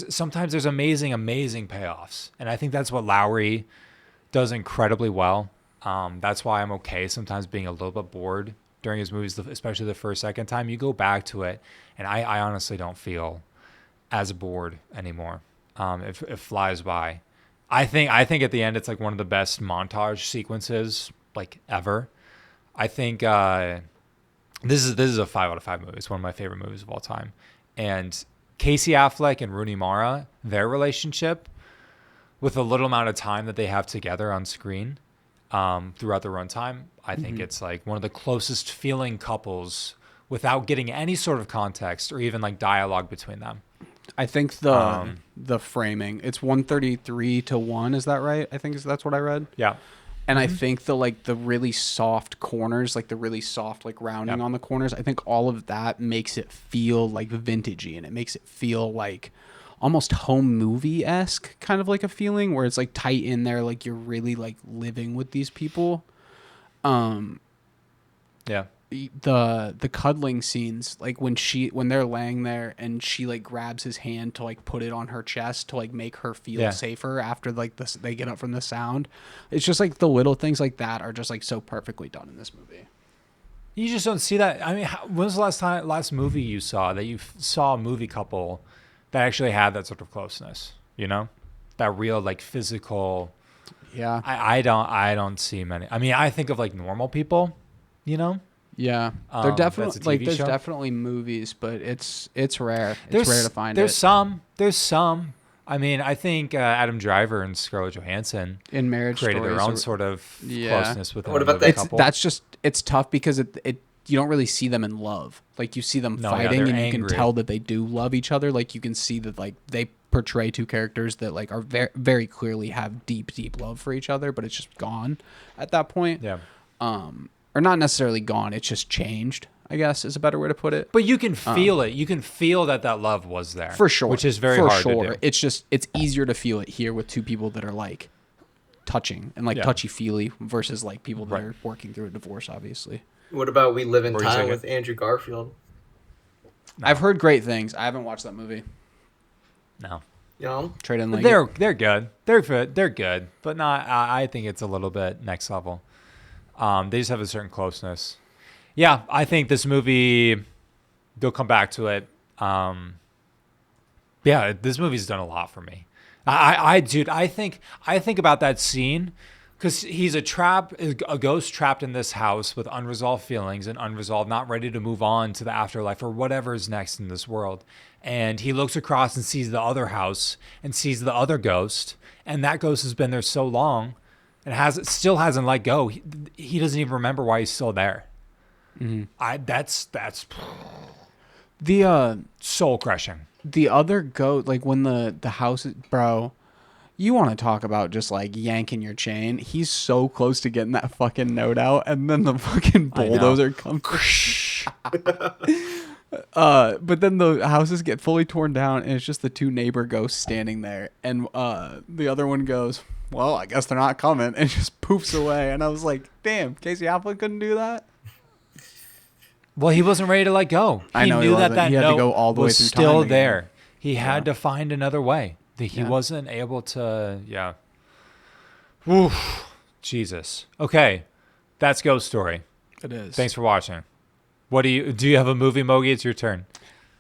sometimes there's amazing payoffs. And I think that's what Lowery does incredibly well. That's why I'm okay sometimes being a little bit bored during his movies, especially the first, second time. You go back to it, and I honestly don't feel as bored anymore. It flies by. I think at the end it's like one of the best montage sequences like ever. I think this is a 5 out of 5 movie. It's one of my favorite movies of all time. And Casey Affleck and Rooney Mara, their relationship, with the little amount of time that they have together on screen throughout the runtime, I think it's like one of the closest feeling couples without getting any sort of context or even like dialogue between them. I think the framing, it's 133-1. Is that right? I think that's what I read. Yeah. And I think the really soft corners, like the really soft like rounding on the corners, I think all of that makes it feel like vintagey, and it makes it feel like almost home movie-esque kind of like a feeling where it's like tight in there, like you're really like living with these people. Yeah. The cuddling scenes, like when they're laying there and she like grabs his hand to like put it on her chest to like make her feel safer after like this, they get up from the sound. It's just like the little things like that are just like so perfectly done in this movie. You just don't see that. I mean, when was the last movie you saw that you saw a movie couple that actually had that sort of closeness? You know, that real like physical. Yeah. I don't see many. I mean, I think of like Normal People. You know. Yeah, they're definitely that's a like TV there's show. definitely movies, but it's rare. There's It's rare to find there's it. There's some. I mean, I think Adam Driver and Scarlett Johansson In Marriage created their Stories own or- sort of Yeah. closeness with What a about movie that- couple. It's tough because it you don't really see them in love. Like you see them No, yeah, fighting, they're and you can angry. tell that they do love each other. Like you can see that like they portray two characters that like are very very clearly have deep love for each other, but it's just gone at that point. Yeah. Or not necessarily gone. It's just changed, I guess is a better way to put it. But you can feel it. You can feel that love was there. For sure. Which is very for hard sure. to do. It's easier to feel it here with two people that are like touching and like Yeah. touchy-feely versus like people that Right. are working through a divorce, obviously. What about We Live in Were you Time saying with Andrew Garfield? I've heard great things. I haven't watched that movie. No. You know, Trey didn't like They're it. good. They're good. They're good, but not. I think it's a little bit next level. They just have a certain closeness. Yeah, I think this movie. They'll come back to it. Yeah, this movie's done a lot for me. Dude, I think about that scene because he's a ghost trapped in this house with unresolved feelings and not ready to move on to the afterlife or whatever is next in this world. And he looks across and sees the other house and sees the other ghost, and that ghost has been there so long and still hasn't let go. He doesn't even remember why he's still there. That's The soul crushing. the other goat, like when the house is, bro, you want to talk about just like yanking your chain. He's so close to getting that fucking note out, and then the fucking I know. bulldozer comes. But then the houses get fully torn down, and it's just the two neighbor ghosts standing there, and the other one goes, "Well, I guess they're not coming," and just poofs away. And I was like, "Damn, Casey Affleck couldn't do that." Well, he wasn't ready to let go. I know he knew wasn't. that He had to note go all the way was through still time again. there. He had to find another way. He Yeah. wasn't able to. Yeah. Oof. Jesus. Okay, that's Ghost Story. It is. Thanks for watching. What do you have a movie, Mogi? It's your turn.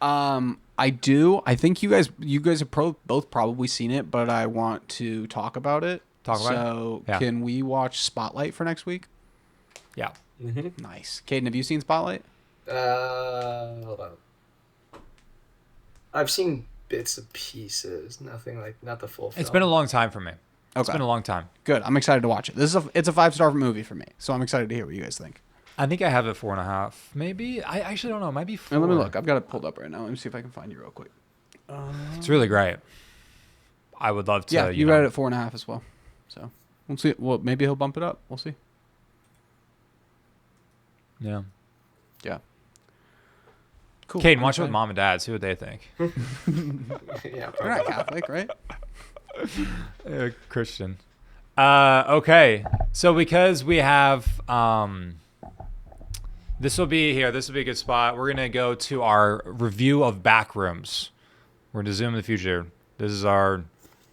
I do. I think you guys have both probably seen it, but I want to talk about it. So Yeah. can we watch Spotlight for next week? Yeah. Nice. Caden, have you seen Spotlight? hold on. I've seen bits and pieces. Nothing like not the full film. It's been a long time for me. It's Okay. been a long time. Good. I'm excited to watch it. It's a 5-star movie for me, so I'm excited to hear what you guys think. I think I have it 4.5. Maybe. I actually don't know. It might be 4. And let me look. I've got it pulled up right now. Let me see if I can find you real quick. It's really great. I would love to. Yeah, you know, read it at 4.5 as well. So we'll see. Well, maybe he'll bump it up. We'll see. Yeah. Yeah. Cool. Caden, I'm watch it with excited. mom and dad. See what they think. yeah, You're probably. not Catholic, right? Christian. Okay. So because we have this will be a good spot. We're gonna go to our review of Backrooms. We're gonna zoom in the future. This is our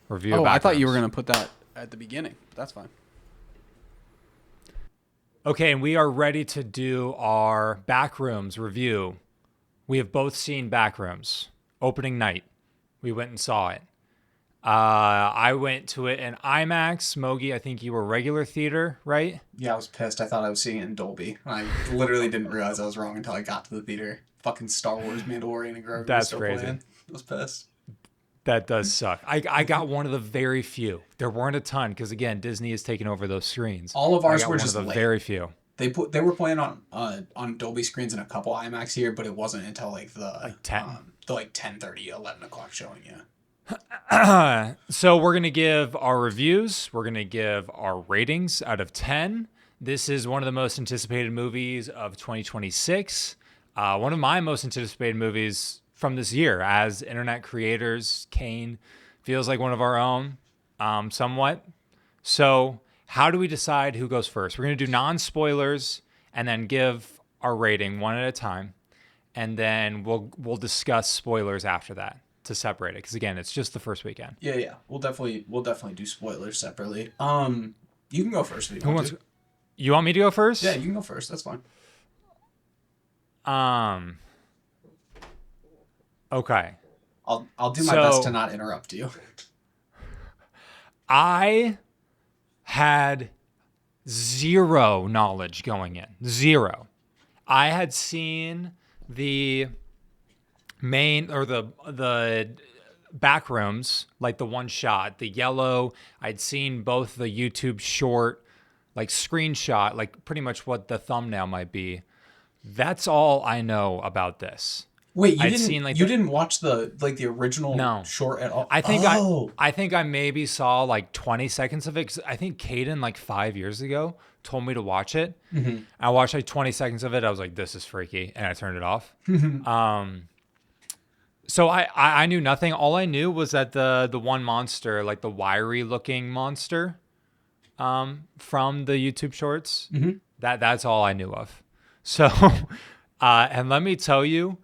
review of Backrooms. I thought you were gonna put that at the beginning. That's fine. Okay, and we are ready to do our Backrooms review. We have both seen Backrooms. Opening night. We went and saw it. I went to it in IMAX. Mogi, I think you were regular theater, right? Yeah, I was pissed. I thought I was seeing it in Dolby. I literally didn't realize I was wrong until I got to the theater. Fucking Star Wars, Mandalorian, and Grogu was still crazy. playing. I was pissed. That does suck. I got one of the very few. There weren't a ton because again, Disney has taken over those screens. All of ours I got were one just of the late. very few. They were playing on Dolby screens in a couple IMAX here, but it wasn't until like the 10. The 10:30, 11 o'clock showing. Yeah. So we're gonna give our reviews. We're gonna give our ratings out of 10. This is one of the most anticipated movies of 2026. One of my most anticipated movies from this year. As internet creators, Kane feels like one of our own, somewhat. So how do we decide who goes first? We're gonna do non-spoilers and then give our rating one at a time, and then we'll discuss spoilers after that to separate it, because again, it's just the first weekend. Yeah. We'll definitely do spoilers separately. You can go first if you want to. You want me to go first? Yeah, you can go first. That's fine. Okay. I'll do my best to not interrupt you. I had zero knowledge going in. Zero. I had seen the main or the Backrooms, like the one shot, the yellow. I'd seen both the YouTube short, like screenshot, like pretty much what the thumbnail might be. That's all I know about this. Wait, I'd seen, like, you didn't watch the original short at all? I think I maybe saw like 20 seconds of it, 'cause I think Caden like 5 years ago told me to watch it. Mm-hmm. I watched like 20 seconds of it. I was like, this is freaky, and I turned it off. So I knew nothing. All I knew was that the one monster, like the wiry looking monster, from the YouTube shorts, that's all I knew of. So, and let me tell you,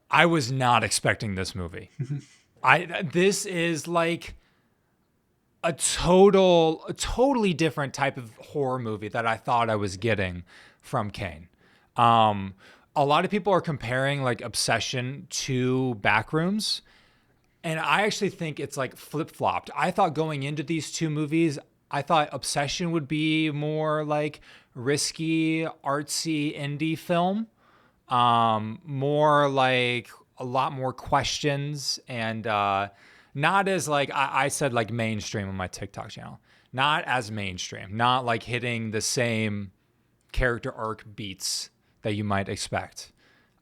I was not expecting this movie. This is like a totally different type of horror movie that I thought I was getting from Kane. A lot of people are comparing like Obsession to Backrooms, and I actually think it's like flip-flopped. I thought going into these two movies, I thought Obsession would be more like risky, artsy indie film. More like a lot more questions, and not as like I said, like mainstream on my TikTok channel. Not as mainstream, not like hitting the same character arc beats that you might expect.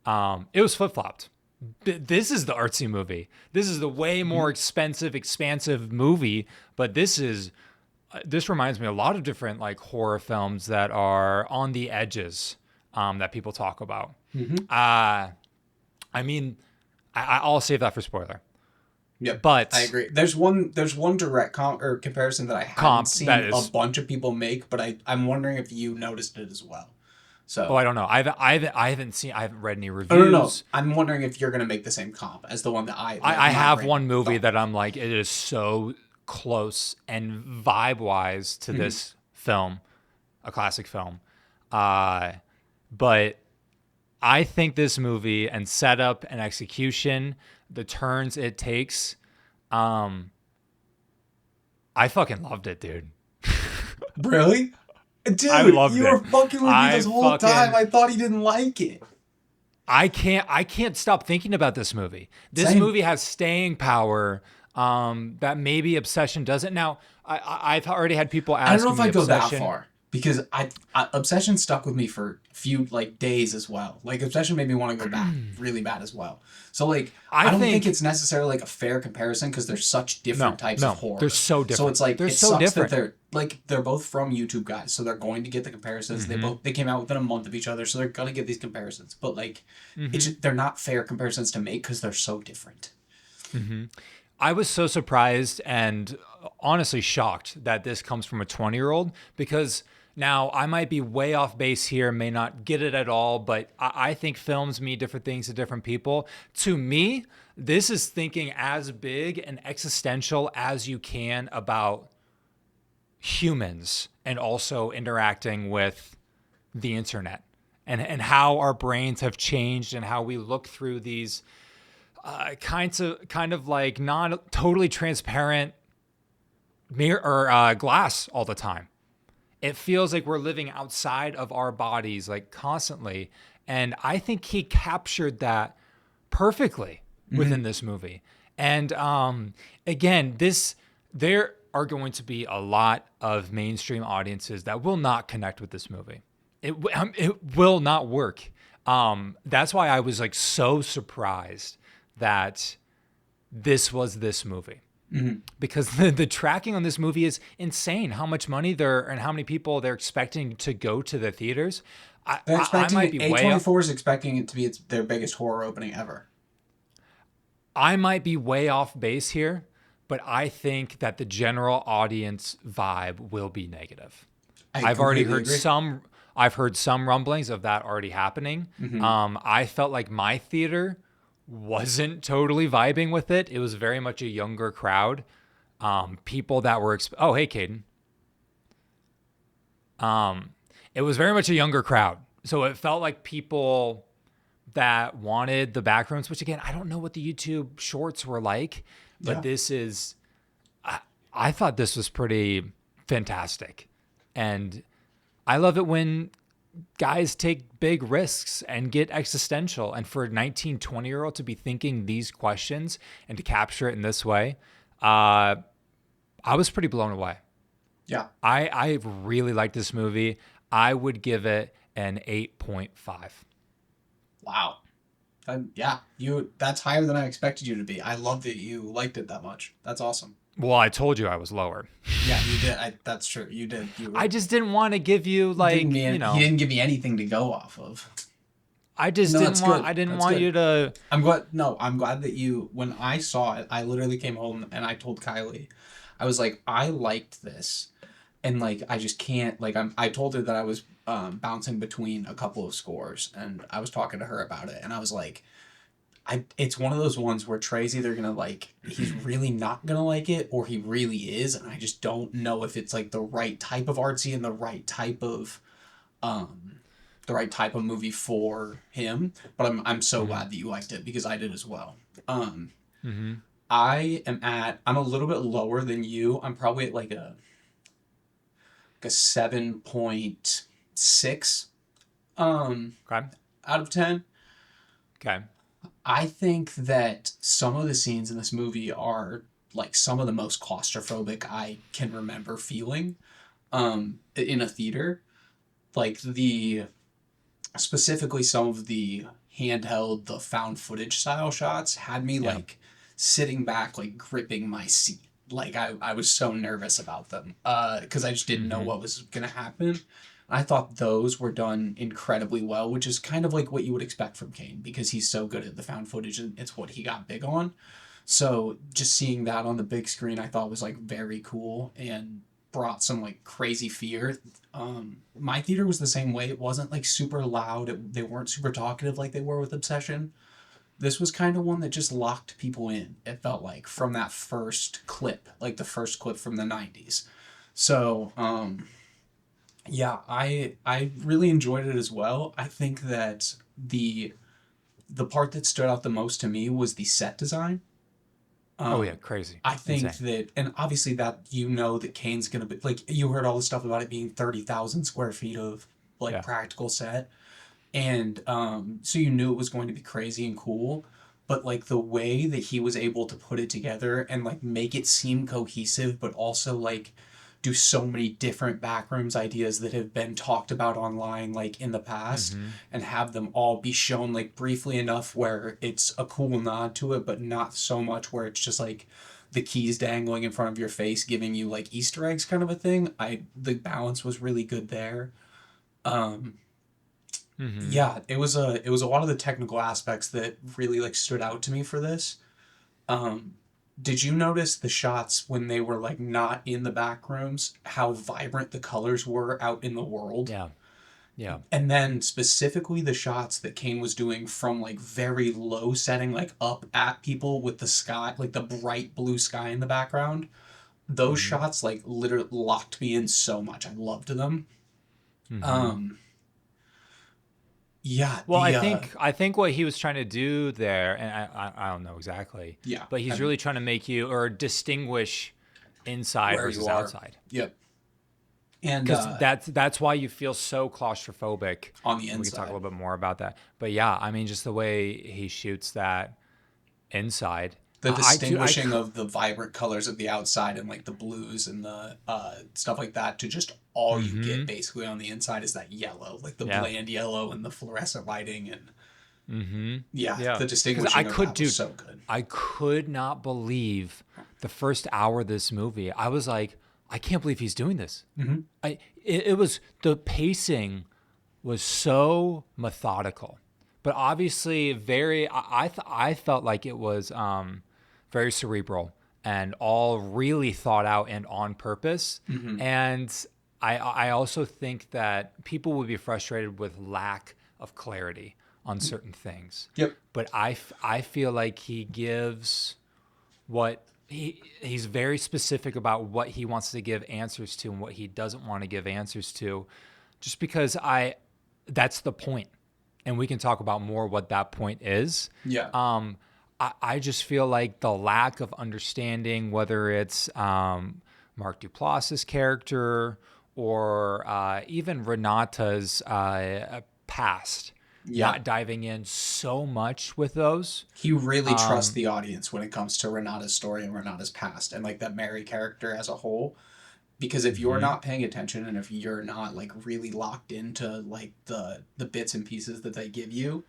It was flip-flopped. This is the artsy movie. This is the way more expansive movie, but this reminds me a lot of different like horror films that are on the edges, that people talk about. I mean, I'll save that for spoiler. Yeah, but I agree. There's one direct comparison that I haven't seen a bunch of people make, but I'm wondering if you noticed it as well. So I don't know. I haven't read any reviews. No. I'm wondering if you're gonna make the same comp as the one that I have one movie that I'm like, it is so close and vibe wise to this film, a classic film. But I think this movie and setup and execution, the turns it takes, I fucking loved it, dude. Really? Dude, I loved you it. were fucking with me this whole time. I thought he didn't like it. I can't stop thinking about this movie. This movie has staying power, that maybe Obsession doesn't. Now, I've already had people ask me. I don't know if I go that Obsession, far, because Obsession stuck with me for a few like days as well. Like Obsession made me want to go back really bad as well. So like I don't think it's necessarily like a fair comparison, because they're such different types of horror. They're so different. So it's like they're it so sucks different. that they're both from YouTube guys, so they're going to get the comparisons. They came out within a month of each other, so they're gonna get these comparisons. But like they're not fair comparisons to make, because they're so different. I was so surprised and honestly shocked that this comes from a 20-year-old, because now I might be way off base here, may not get it at all, but I think films mean different things to different people. To me, this is thinking as big and existential as you can about humans, and also interacting with the internet, and how our brains have changed, and how we look through these kind of like not totally transparent mirror or glass all the time. It feels like we're living outside of our bodies like constantly. And I think he captured that perfectly within this movie. And again, there are going to be a lot of mainstream audiences that will not connect with this movie. It will not work. That's why I was like so surprised that this was this movie. Because the tracking on this movie is insane. How much money and how many people they're expecting to go to the theaters. I might be way off. A24 is expecting it to be their biggest horror opening ever. I might be way off base here, but I think that the general audience vibe will be negative. I've heard some rumblings of that already happening. I felt like my theater wasn't totally vibing with it. It was very much a younger crowd. People that were oh, hey, Caden. It was very much a younger crowd. So it felt like people that wanted the Backrooms, which again, I don't know what the YouTube shorts were like, but this is, I thought this was pretty fantastic. And I love it when guys take big risks and get existential. And for a 19, 20-year-old to be thinking these questions and to capture it in this way, I was pretty blown away. Yeah. I really liked this movie. I would give it an 8.5. Wow. That's higher than I expected you to be. I love that you liked it that much. That's awesome. Well, I told you I was lower. Yeah, you did. That's true. You did. I just didn't want to give you he didn't give me anything to go off of. I didn't want you to. I'm glad that you. When I saw it, I literally came home and I told Kylie, I was like, I liked this, and like I just can't. Like I told her that I was bouncing between a couple of scores, and I was talking to her about it, and I was like, it's one of those ones where Trey's either gonna he's really not gonna like it, or he really is, and I just don't know if it's like the right type of artsy and the right type of movie for him. But I'm so glad that you liked it, because I did as well. I'm a little bit lower than you. I'm probably at like a 7.6 Okay. out of 10. Okay. I think that some of the scenes in this movie are like some of the most claustrophobic I can remember feeling in a theater. Like specifically some of the handheld, the found footage style shots had me like sitting back, like gripping my seat. Like I was so nervous about them because I just didn't know what was going to happen. I thought those were done incredibly well, which is kind of like what you would expect from Kane, because he's so good at the found footage and it's what he got big on. So just seeing that on the big screen, I thought was like very cool and brought some like crazy fear. My theater was the same way. It wasn't like super loud. They weren't super talkative like they were with Obsession. This was kind of one that just locked people in, it felt like, from that first clip, like the first clip from the 90s. So, yeah, I really enjoyed it as well. I think that the part that stood out the most to me was the set design. Crazy. I think that, and obviously that that Kane's gonna be like, you heard all the stuff about it being 30,000 square feet of practical set, and so you knew it was going to be crazy and cool. But like the way that he was able to put it together and like make it seem cohesive, but also like do so many different Backrooms ideas that have been talked about online like in the past, and have them all be shown like briefly enough where it's a cool nod to it, but not so much where it's just like the keys dangling in front of your face giving you like Easter eggs kind of a thing. The balance was really good there. Yeah, it was a lot of the technical aspects that really like stood out to me for this. Did you notice the shots when they were like not in the Backrooms, how vibrant the colors were out in the world? Yeah. And then specifically the shots that Kane was doing from like very low setting, like up at people with the sky, like the bright blue sky in the background. Those shots like literally locked me in so much. I loved them. Yeah. Well, I think what he was trying to do there, and I don't know exactly. Yeah, But he's really trying to make you or distinguish inside where versus you are. outside. Yep. And Because that's why you feel so claustrophobic on the and we can talk inside. a little bit more about that. But yeah, I mean, just the way he shoots that inside. The I distinguishing of the vibrant colors of the outside and like the blues and the stuff like that to just all you get basically on the inside is that yellow, like the bland yellow and the fluorescent lighting and the distinguishing of that was so good. I could not believe the first hour of this movie. I was like, I can't believe he's doing this. It was the pacing was so methodical, but obviously very. I felt like it was very cerebral and all really thought out and on purpose. And I also think that people would be frustrated with lack of clarity on certain things. Yep. But I feel like he gives what he's very specific about what he wants to give answers to and what he doesn't want to give answers to, just because that's the point. And we can talk about more what that point is. Yeah. I just feel like the lack of understanding, whether it's Mark Duplass's character or even Renata's past, not diving in so much with those. He really trusts the audience when it comes to Renata's story and Renata's past and like that Mary character as a whole. Because if you're not paying attention and if you're not like really locked into like the bits and pieces that they give you,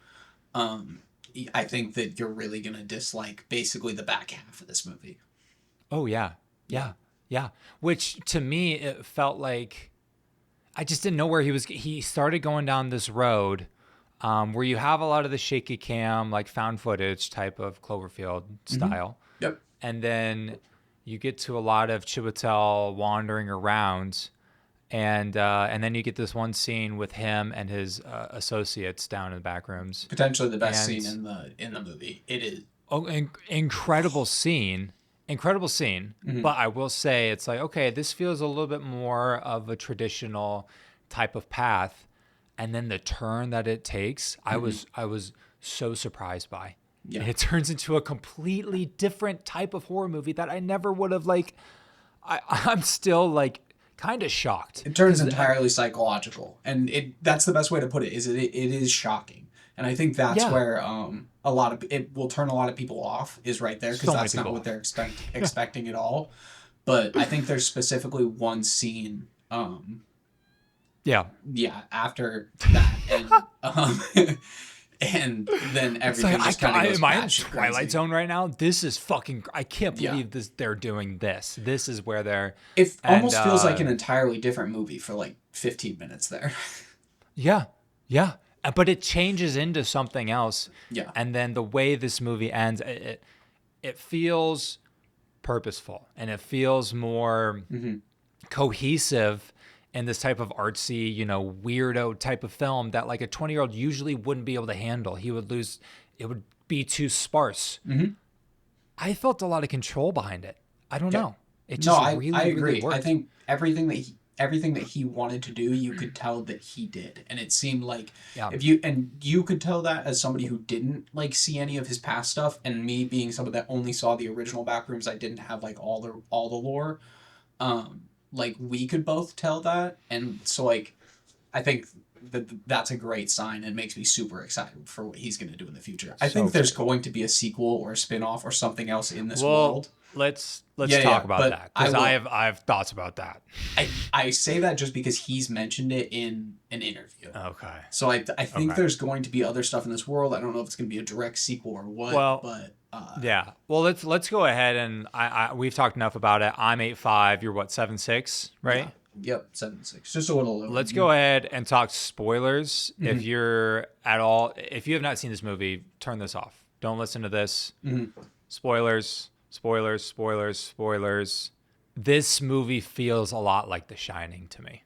I think that you're really going to dislike basically the back half of this movie. Oh, yeah. Which to me, it felt like I just didn't know where he started going down this road where you have a lot of the shaky cam, like found footage type of Cloverfield style. Yep. And then you get to a lot of Chiwetel wandering around. And then you get this one scene with him and his associates down in the back rooms. Potentially the best scene in the movie. It is. Oh, incredible scene. But I will say it's like, okay, this feels a little bit more of a traditional type of path. And then the turn that it takes, I was so surprised by. Yeah. And it turns into a completely different type of horror movie that I never would have I'm still like kind of shocked. It turns entirely psychological, and that's the best way to put it. It is shocking, and I think that's where it will turn a lot of people off is right there because that's not what they're expecting at all. But I think there's specifically one scene. After that, and and then everything just kind of goes. Am I in Twilight Zone right now? This is fucking. I can't believe this. They're doing this. This is where they're. It almost feels like an entirely different movie for like 15 minutes there. Yeah. But it changes into something else. Yeah. And then the way this movie ends, it feels purposeful and it feels more cohesive in this type of artsy, weirdo type of film that like a 20-year-old usually wouldn't be able to handle. He would lose. It would be too sparse. I felt a lot of control behind it. I don't know. It just I agree. Really worked. I think everything that he wanted to do, you could tell that he did, and it seemed like you could tell that as somebody who didn't like see any of his past stuff, and me being someone that only saw the original Backrooms, I didn't have like all the lore. Like we could both tell that, and so like I think that's a great sign and makes me super excited for what he's going to do in the future. I think there's going to be a sequel or a spin-off or something else in this world. Let's talk about that because I have thoughts about that. I say that just because he's mentioned it in an interview. Okay. So I think there's going to be other stuff in this world. I don't know if it's going to be a direct sequel or what. But yeah. Well, let's go ahead and we've talked enough about it. I'm 8'5". You're what 7'6", right? Yeah. Yep, 7'6". Just a little lower. Let's go ahead and talk spoilers. If you have not seen this movie, turn this off. Don't listen to this. Spoilers. This movie feels a lot like The Shining to me.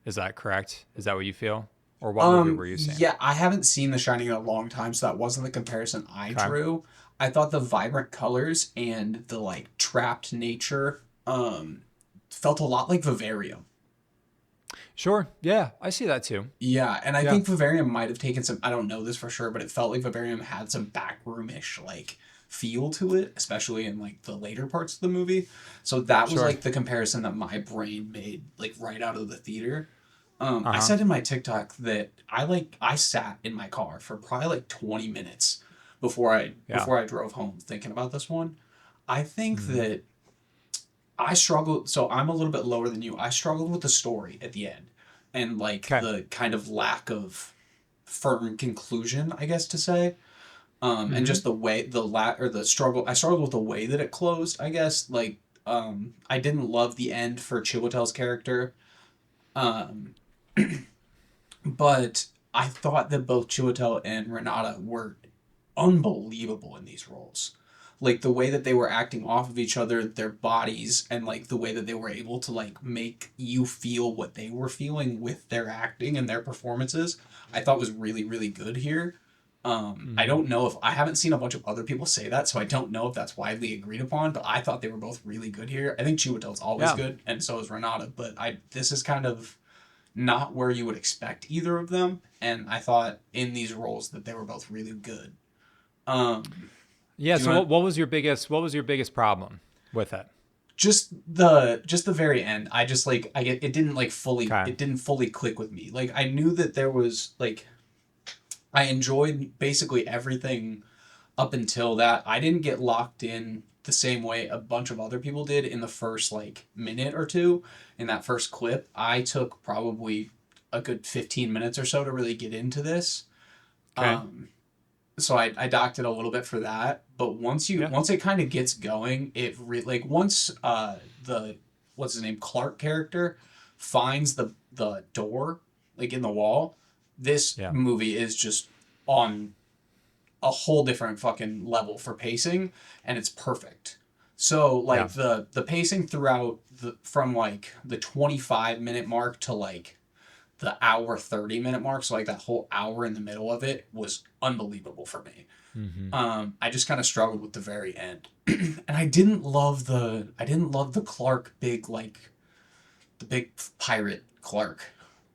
Is that correct? Is that what you feel? Or what movie were you saying? Yeah, I haven't seen The Shining in a long time, so that wasn't the comparison I drew. I thought the vibrant colors and the like trapped nature felt a lot like Vivarium. Sure. Yeah, I see that too. Yeah, and I think Vivarium might have taken some. I don't know this for sure, but it felt like Vivarium had some backroomish like feel to it, especially in like the later parts of the movie. So that was like the comparison that my brain made like right out of the theater. I said in my TikTok that I sat in my car for probably like 20 minutes before I drove home thinking about this one. I think that I struggled. So I'm a little bit lower than you. I struggled with the story at the end, and like the kind of lack of firm conclusion, I guess to say. And just the way the struggle. I struggled with the way that it closed. I guess like I didn't love the end for Chiwetel's character. Um, but I thought that both Chiwetel and Renata were unbelievable in these roles. Like the way that they were acting off of each other, their bodies, and like the way that they were able to like make you feel what they were feeling with their acting and their performances, I thought was really, really good here. I don't know if I haven't seen a bunch of other people say that, so I don't know if that's widely agreed upon, but I thought they were both really good here. I think Chiwetel's always good, and so is Renata, but this is kind of not where you would expect either of them, and I thought in these roles that they were both really good. So what was your biggest problem with it? Just the very end. I just like it didn't like fully it didn't fully click with me. Like I knew that there was like I enjoyed basically everything up until that. I didn't get locked in the same way a bunch of other people did in the first like minute or two in that first clip. I took probably a good 15 minutes or so to really get into this. So I docked it a little bit for that, but once it kind of gets going, once the what's his name, Clark character finds the door like in the wall, this movie is just on a whole different fucking level for pacing, and it's perfect. So like the pacing throughout from like the 25-minute mark to like the hour 30-minute mark, so like that whole hour in the middle of it was unbelievable for me. I just kind of struggled with the very end. And I didn't love the Clark big the big pirate Clark.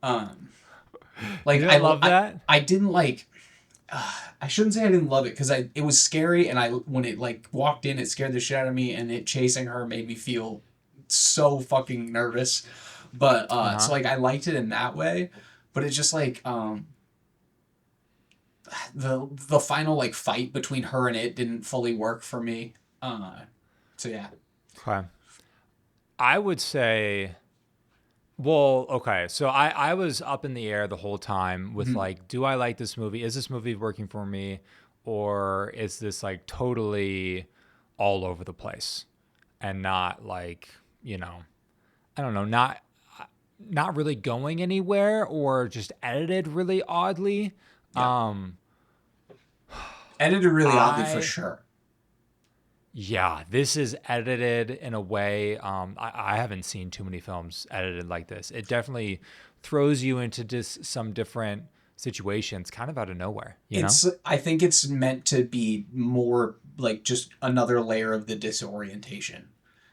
Like I love that. I didn't like I shouldn't say I didn't love it because it was scary, and when it like walked in, it scared the shit out of me, and it chasing her made me feel so fucking nervous. But so like I liked it in that way, but it's just like the final like fight between her and it didn't fully work for me. So yeah. Okay. I would say, well, okay. So I was up in the air the whole time with like, do I like this movie? Is this movie working for me? Or is this like totally all over the place and not like, I don't know, not really going anywhere, or just edited really oddly. Edited really oddly for sure. Yeah, this is edited in a way. I haven't seen too many films edited like this. It definitely throws you into just some different situations kind of out of nowhere. I think it's meant to be more like just another layer of the disorientation.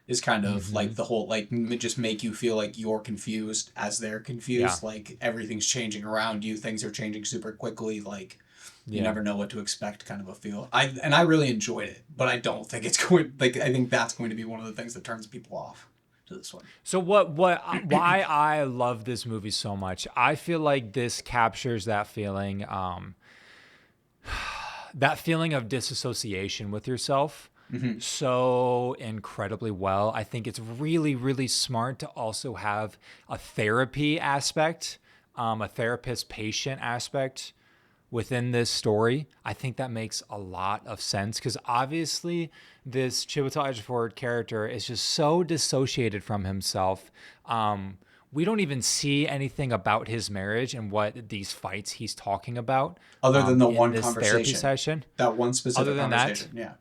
Is kind of like the whole, like, just make you feel like you're confused as they're confused. Like, everything's changing around you. Things are changing super quickly. Like, you never know what to expect kind of a feel. I really enjoyed it, but I don't think it's going, like, I think that's going to be one of the things that turns people off to this one. So why I love this movie so much, I feel like this captures that feeling of disassociation with yourself. So incredibly well. I think it's really, really smart to also have a therapy aspect, a therapist-patient aspect within this story. I think that makes a lot of sense because obviously this Chiwetel Ejiofor character is just so dissociated from himself. We don't even see anything about his marriage and what these fights he's talking about. Other than the one conversation. Therapy session. That one specific other than conversation, that,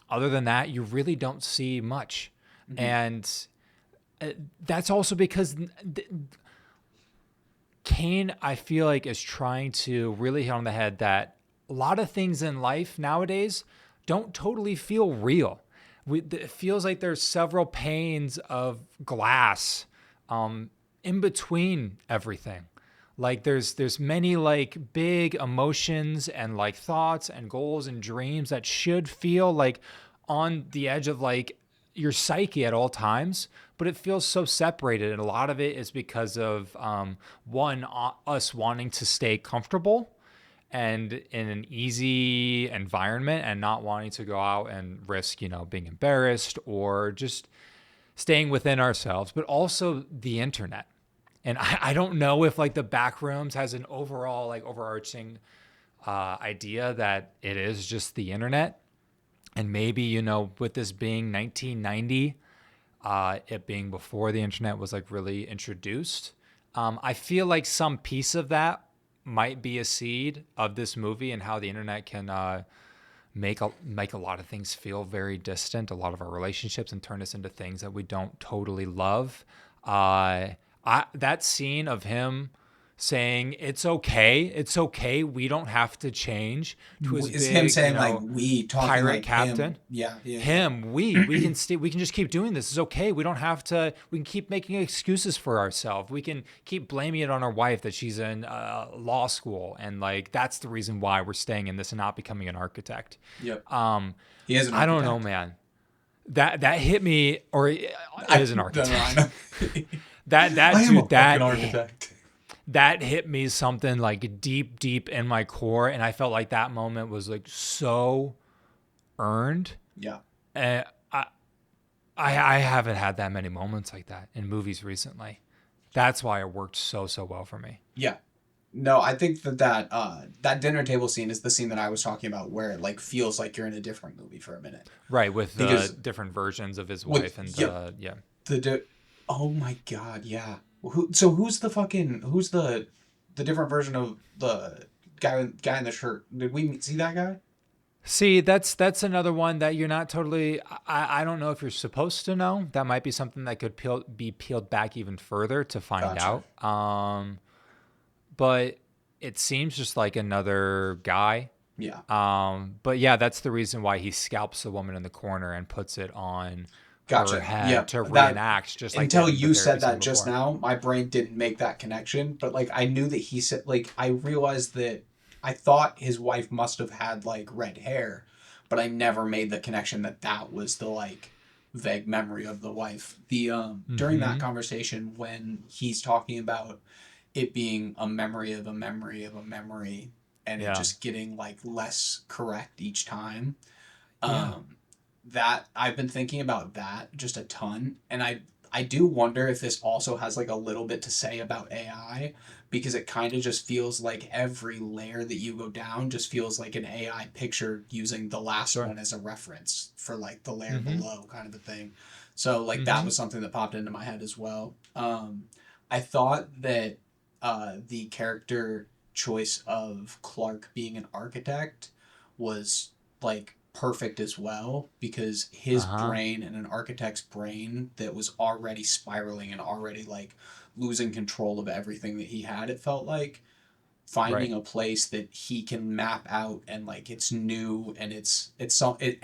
Other than that, you really don't see much. And that's also because Kane, I feel like, is trying to really hit on the head that a lot of things in life nowadays don't totally feel real. It feels like there's several panes of glass in between everything. Like there's many like big emotions and like thoughts and goals and dreams that should feel like on the edge of like your psyche at all times, but it feels so separated. And a lot of it is because of us wanting to stay comfortable and in an easy environment and not wanting to go out and risk, being embarrassed or just staying within ourselves, but also the internet. And I don't know if like the Backrooms has an overall like overarching idea that it is just the internet. And maybe, with this being 1990, it being before the internet was like really introduced, I feel like some piece of that might be a seed of this movie and how the internet can make a lot of things feel very distant, a lot of our relationships, and turn us into things that we don't totally love. That scene of him saying it's okay, we don't have to change, to his Is big, him saying like we talking pirate like captain. Him. Yeah. Him, we can we can just keep doing this. It's okay. We don't have to. We can keep making excuses for ourselves. We can keep blaming it on our wife that she's in law school, and like that's the reason why we're staying in this and not becoming an architect. Yep. He is an architect. I don't know, man. That hit me, or it is an architect. No, that I am dude, a that fucking architect. That hit me something like deep in my core, and I felt like that moment was like so earned. Yeah. And I haven't had that many moments like that in movies recently. That's why it worked so well for me. Yeah. No, I think that dinner table scene is the scene that I was talking about, where it like feels like you're in a different movie for a minute. Right, with different versions of his wife and yeah. Oh my god, yeah. Who's the different version of the guy in the shirt? Did we see that guy? See, that's another one that you're not totally. I don't know if you're supposed to know. That might be something that could be peeled back even further to find Gotcha. out. But it seems just like another guy. Yeah. But yeah, that's the reason why he scalps the woman in the corner and puts it on Gotcha. her head Yeah. to reenact. Just like Until in the you very said that scene just before. now, my brain didn't make that connection. But like I knew that he said, like, I realized that I thought his wife must have had like red hair, but I never made the connection that was the like vague memory of the wife. During that conversation when he's talking about it being a memory of a memory of a memory, and it just getting like less correct each time. That I've been thinking about that just a ton, and I do wonder if this also has like a little bit to say about AI, because it kind of just feels like every layer that you go down just feels like an AI picture using the last one as a reference for like the layer below, kind of a thing. So like that was something that popped into my head as well. I thought that the character choice of Clark being an architect was like perfect as well, because his brain and an architect's brain that was already spiraling and already like losing control of everything that he had, it felt like finding a place that he can map out and like it's new and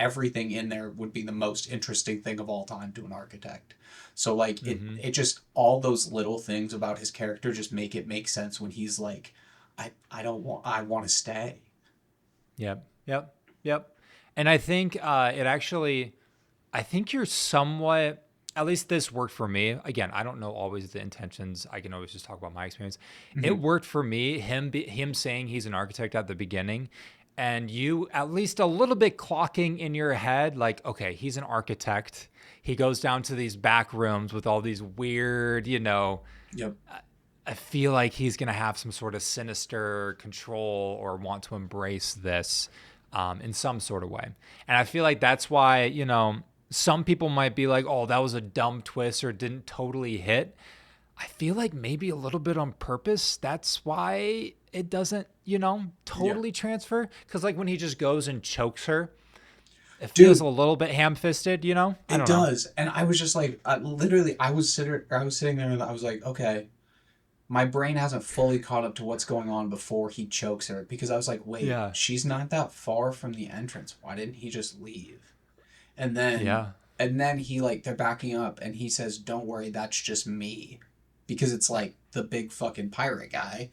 everything in there would be the most interesting thing of all time to an architect. So like it just, all those little things about his character just make it make sense when he's like, I want to stay. Yep. And I think I think you're somewhat, at least this worked for me. Again, I don't know always the intentions. I can always just talk about my experience. It worked for me, him saying he's an architect at the beginning, and you at least a little bit clocking in your head, like, okay, he's an architect. He goes down to these back rooms with all these weird, Yep. I feel like he's going to have some sort of sinister control or want to embrace this in some sort of way. And I feel like that's why, some people might be like, oh, that was a dumb twist or didn't totally hit. I feel like maybe a little bit on purpose. That's why it doesn't, totally transfer. Because like when he just goes and chokes her, it feels a little bit ham-fisted, I don't know. It does. And I was just like, literally, I was sitting there and I was like, okay, my brain hasn't fully caught up to what's going on before he chokes her, because I was like, wait, she's not that far from the entrance. Why didn't he just leave? And then he like, they're backing up and he says, don't worry, that's just me. because it's like the big fucking pirate guy.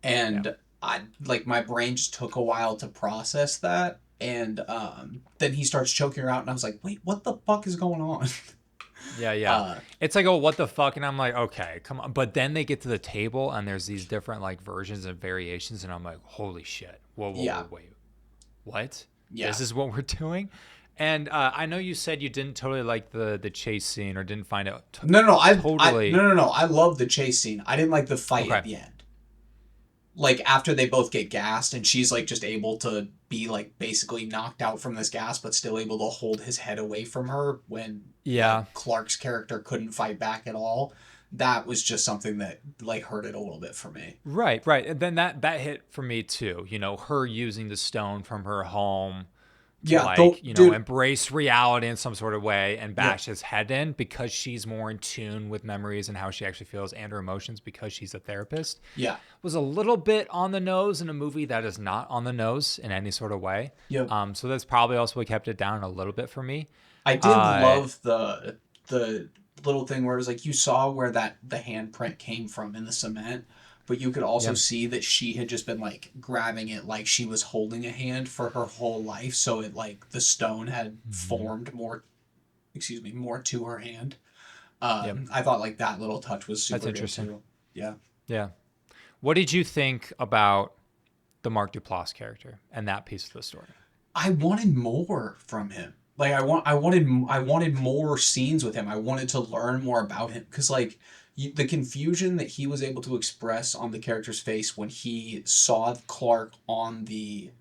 And I like my brain just took a while to process that. And then he starts choking her out, and I was like, wait, what the fuck is going on? Yeah. It's like, oh, what the fuck? And I'm like, okay, come on. But then they get to the table, and there's these different like versions and variations, and I'm like, holy shit. Whoa, wait. What? Yeah. This is what we're doing? And I know you said you didn't totally like the chase scene or didn't find it No. totally. No. I love the chase scene. I didn't like the fight at the end. Like, after they both get gassed and she's like just able to be like basically knocked out from this gas but still able to hold his head away from her when like, Clark's character couldn't fight back at all. That was just something that like hurt it a little bit for me. Right. And then that hit for me too. You know, her using the stone from her home to embrace reality in some sort of way and bash his head in because she's more in tune with memories and how she actually feels and her emotions because she's a therapist. Yeah. Was a little bit on the nose in a movie that is not on the nose in any sort of way. Yeah. So that's probably also what kept it down a little bit for me. I did love the little thing where it was like you saw where the handprint came from in the cement, but you could also see that she had just been like grabbing it like she was holding a hand for her whole life. So it like the stone had formed more to her hand. I thought like that little touch was super interesting. Good too. Yeah. What did you think about the Mark Duplass character and that piece of the story? I wanted more from him. Like I wanted more scenes with him. I wanted to learn more about him because like the confusion that he was able to express on the character's face when he saw Clark on the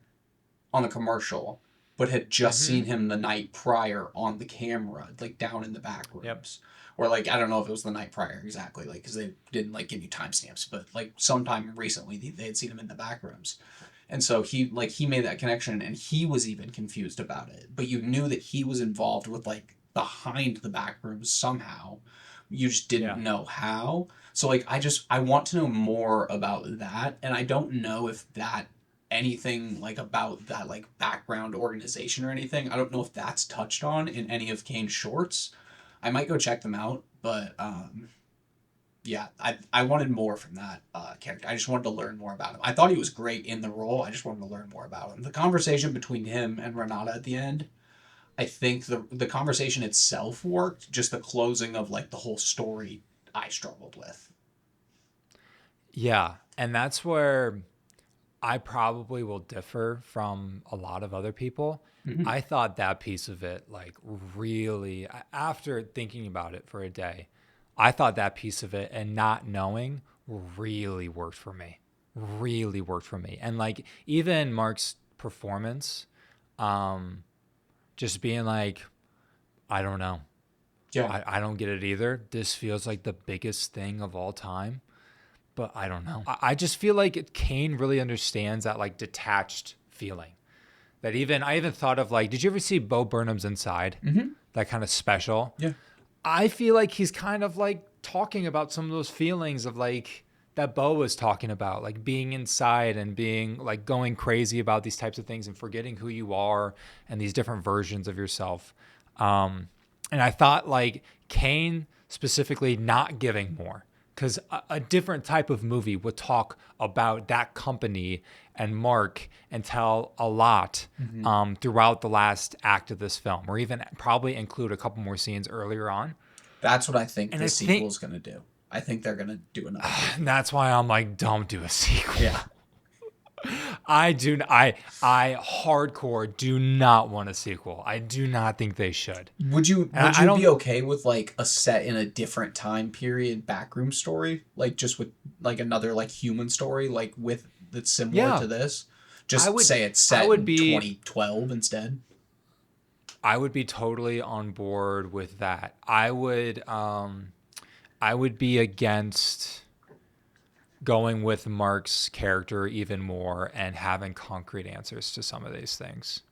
commercial, but had just seen him the night prior on the camera, like down in the back rooms. Or like I don't know if it was the night prior exactly, like because they didn't like give you timestamps, but like sometime recently they had seen him in the back rooms. And so he made that connection and he was even confused about it. But you knew that he was involved with like behind the back rooms somehow. You just didn't know how. So like I want to know more about that. And I don't know if that anything like about that like background organization or anything. I don't know if that's touched on in any of Kane's shorts. I might go check them out, but yeah, I wanted more from that character. I just wanted to learn more about him. I thought he was great in the role. I just wanted to learn more about him. The conversation between him and Renata at the end, I think the conversation itself worked. Just the closing of like the whole story, I struggled with. Yeah, and that's where I probably will differ from a lot of other people. Mm-hmm. I thought that piece of it, like really, after thinking about it for a day, I thought that piece of it and not knowing really worked for me. And like even Mark's performance, just being like, I don't know. Yeah. I don't get it either. This feels like the biggest thing of all time, but I don't know. I just feel like Kane really understands that like detached feeling. That I even thought of like, did you ever see Bo Burnham's Inside? Mm-hmm. That kind of special? Yeah. I feel like he's kind of like talking about some of those feelings of like that Bo was talking about, like being inside and being like going crazy about these types of things and forgetting who you are and these different versions of yourself. And I thought like Kane specifically not giving more because a different type of movie would talk about that company and Mark and tell a lot throughout the last act of this film, or even probably include a couple more scenes earlier on. That's what I think the sequel's going to do. I think they're going to do another movie. That's why I'm like, don't do a sequel. Yeah. I hardcore do not want a sequel. I do not think they should. Would you be okay with like a set in a different time period backroom story? Like just with like another like human story like with that's similar to this? Just say it's set in 2012 instead. I would be totally on board with that. I would be against going with Mark's character even more and having concrete answers to some of these things.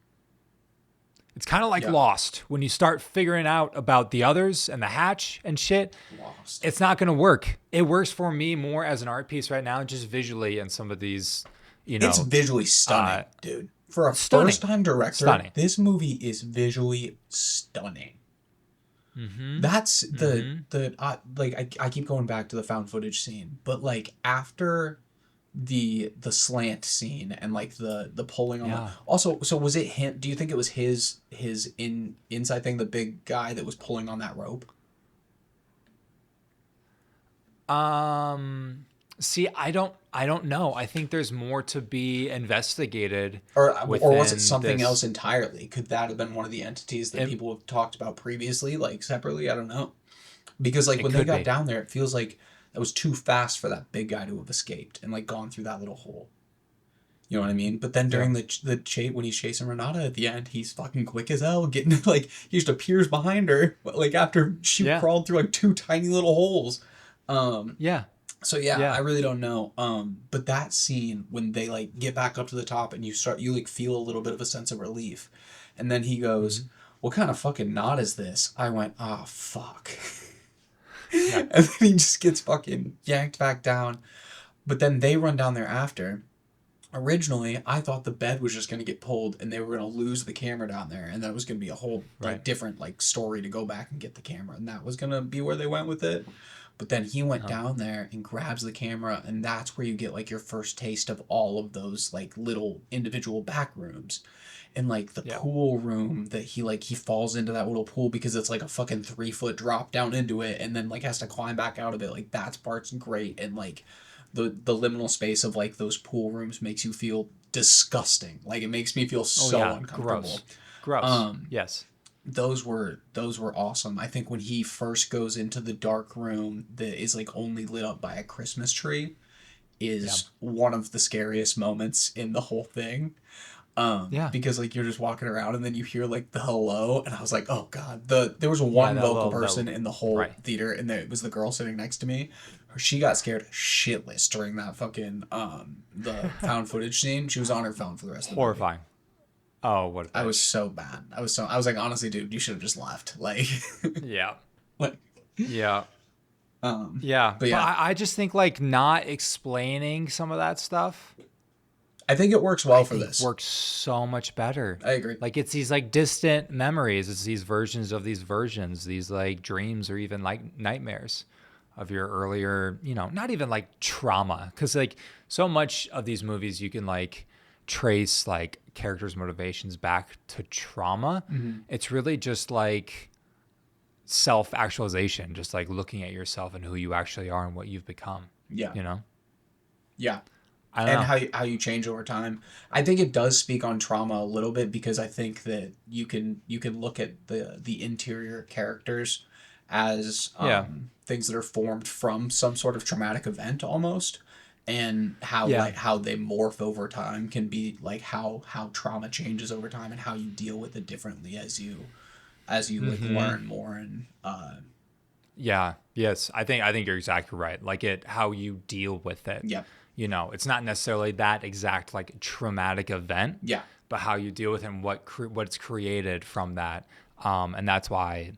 It's kind of like Lost. When you start figuring out about the others and the hatch and shit, Lost. It's not going to work. It works for me more as an art piece right now, just visually and some of these, It's visually stunning, dude. For a first-time director, this movie is visually stunning. That's I keep going back to the found footage scene, but like after the slant scene and like the pulling on the also, so was it him? Do you think it was his inside thing, the big guy that was pulling on that rope? See, I don't know. I think there's more to be investigated. Or was it something else entirely? Could that have been one of the entities that people have talked about previously, like separately? I don't know. Because like when they got down there, it feels like it was too fast for that big guy to have escaped and like gone through that little hole. You know what I mean? But then during the chase, when he's chasing Renata at the end, he's fucking quick as hell, getting like he just appears behind her, like after she crawled through like 2 tiny little holes. So I really don't know. But that scene when they like get back up to the top and you like feel a little bit of a sense of relief, and then he goes, "What kind of fucking knot is this?" I went, "Ah, fuck." And then he just gets fucking yanked back down. But then they run down there after. Originally, I thought the bed was just going to get pulled and they were going to lose the camera down there. And then it was going to be a whole like different like story to go back and get the camera. And that was going to be where they went with it. But then he went down there and grabs the camera. And that's where you get like your first taste of all of those like little individual back rooms. And like the pool room that he falls into that little pool because it's like a fucking 3-foot drop down into it and then like has to climb back out of it. Like that part's great. And like the liminal space of like those pool rooms makes you feel disgusting. Like it makes me feel so uncomfortable. Gross. Yes. Those were awesome. I think when he first goes into the dark room that is like only lit up by a Christmas tree is one of the scariest moments in the whole thing. Because like you're just walking around and then you hear like the hello and I was like, oh god, there was one vocal person in the whole theater and it was the girl sitting next to me. She got scared shitless during that fucking the found footage scene. She was on her phone for the rest of the horrifying movie. Oh, what I was so bad. I was like, honestly, dude, you should have just left. Like but I just think like not explaining some of that stuff, I think it works well for this. Works so much better. I agree. Like it's these like distant memories. It's these versions of these versions, these like dreams or even like nightmares of your earlier, not even like trauma. Cause like so much of these movies you can like trace like characters' motivations back to trauma. It's really just like self-actualization, just like looking at yourself and who you actually are and what you've become. Yeah. Yeah. And how you change over time. I think it does speak on trauma a little bit because I think that you can look at the interior characters as things that are formed from some sort of traumatic event almost, and how like how they morph over time can be like how trauma changes over time and how you deal with it differently as you like learn more and yes, I think you're exactly right. Like how you deal with it. Yeah. It's not necessarily that exact like traumatic event. Yeah. But how you deal with it and what's created from that. And that's why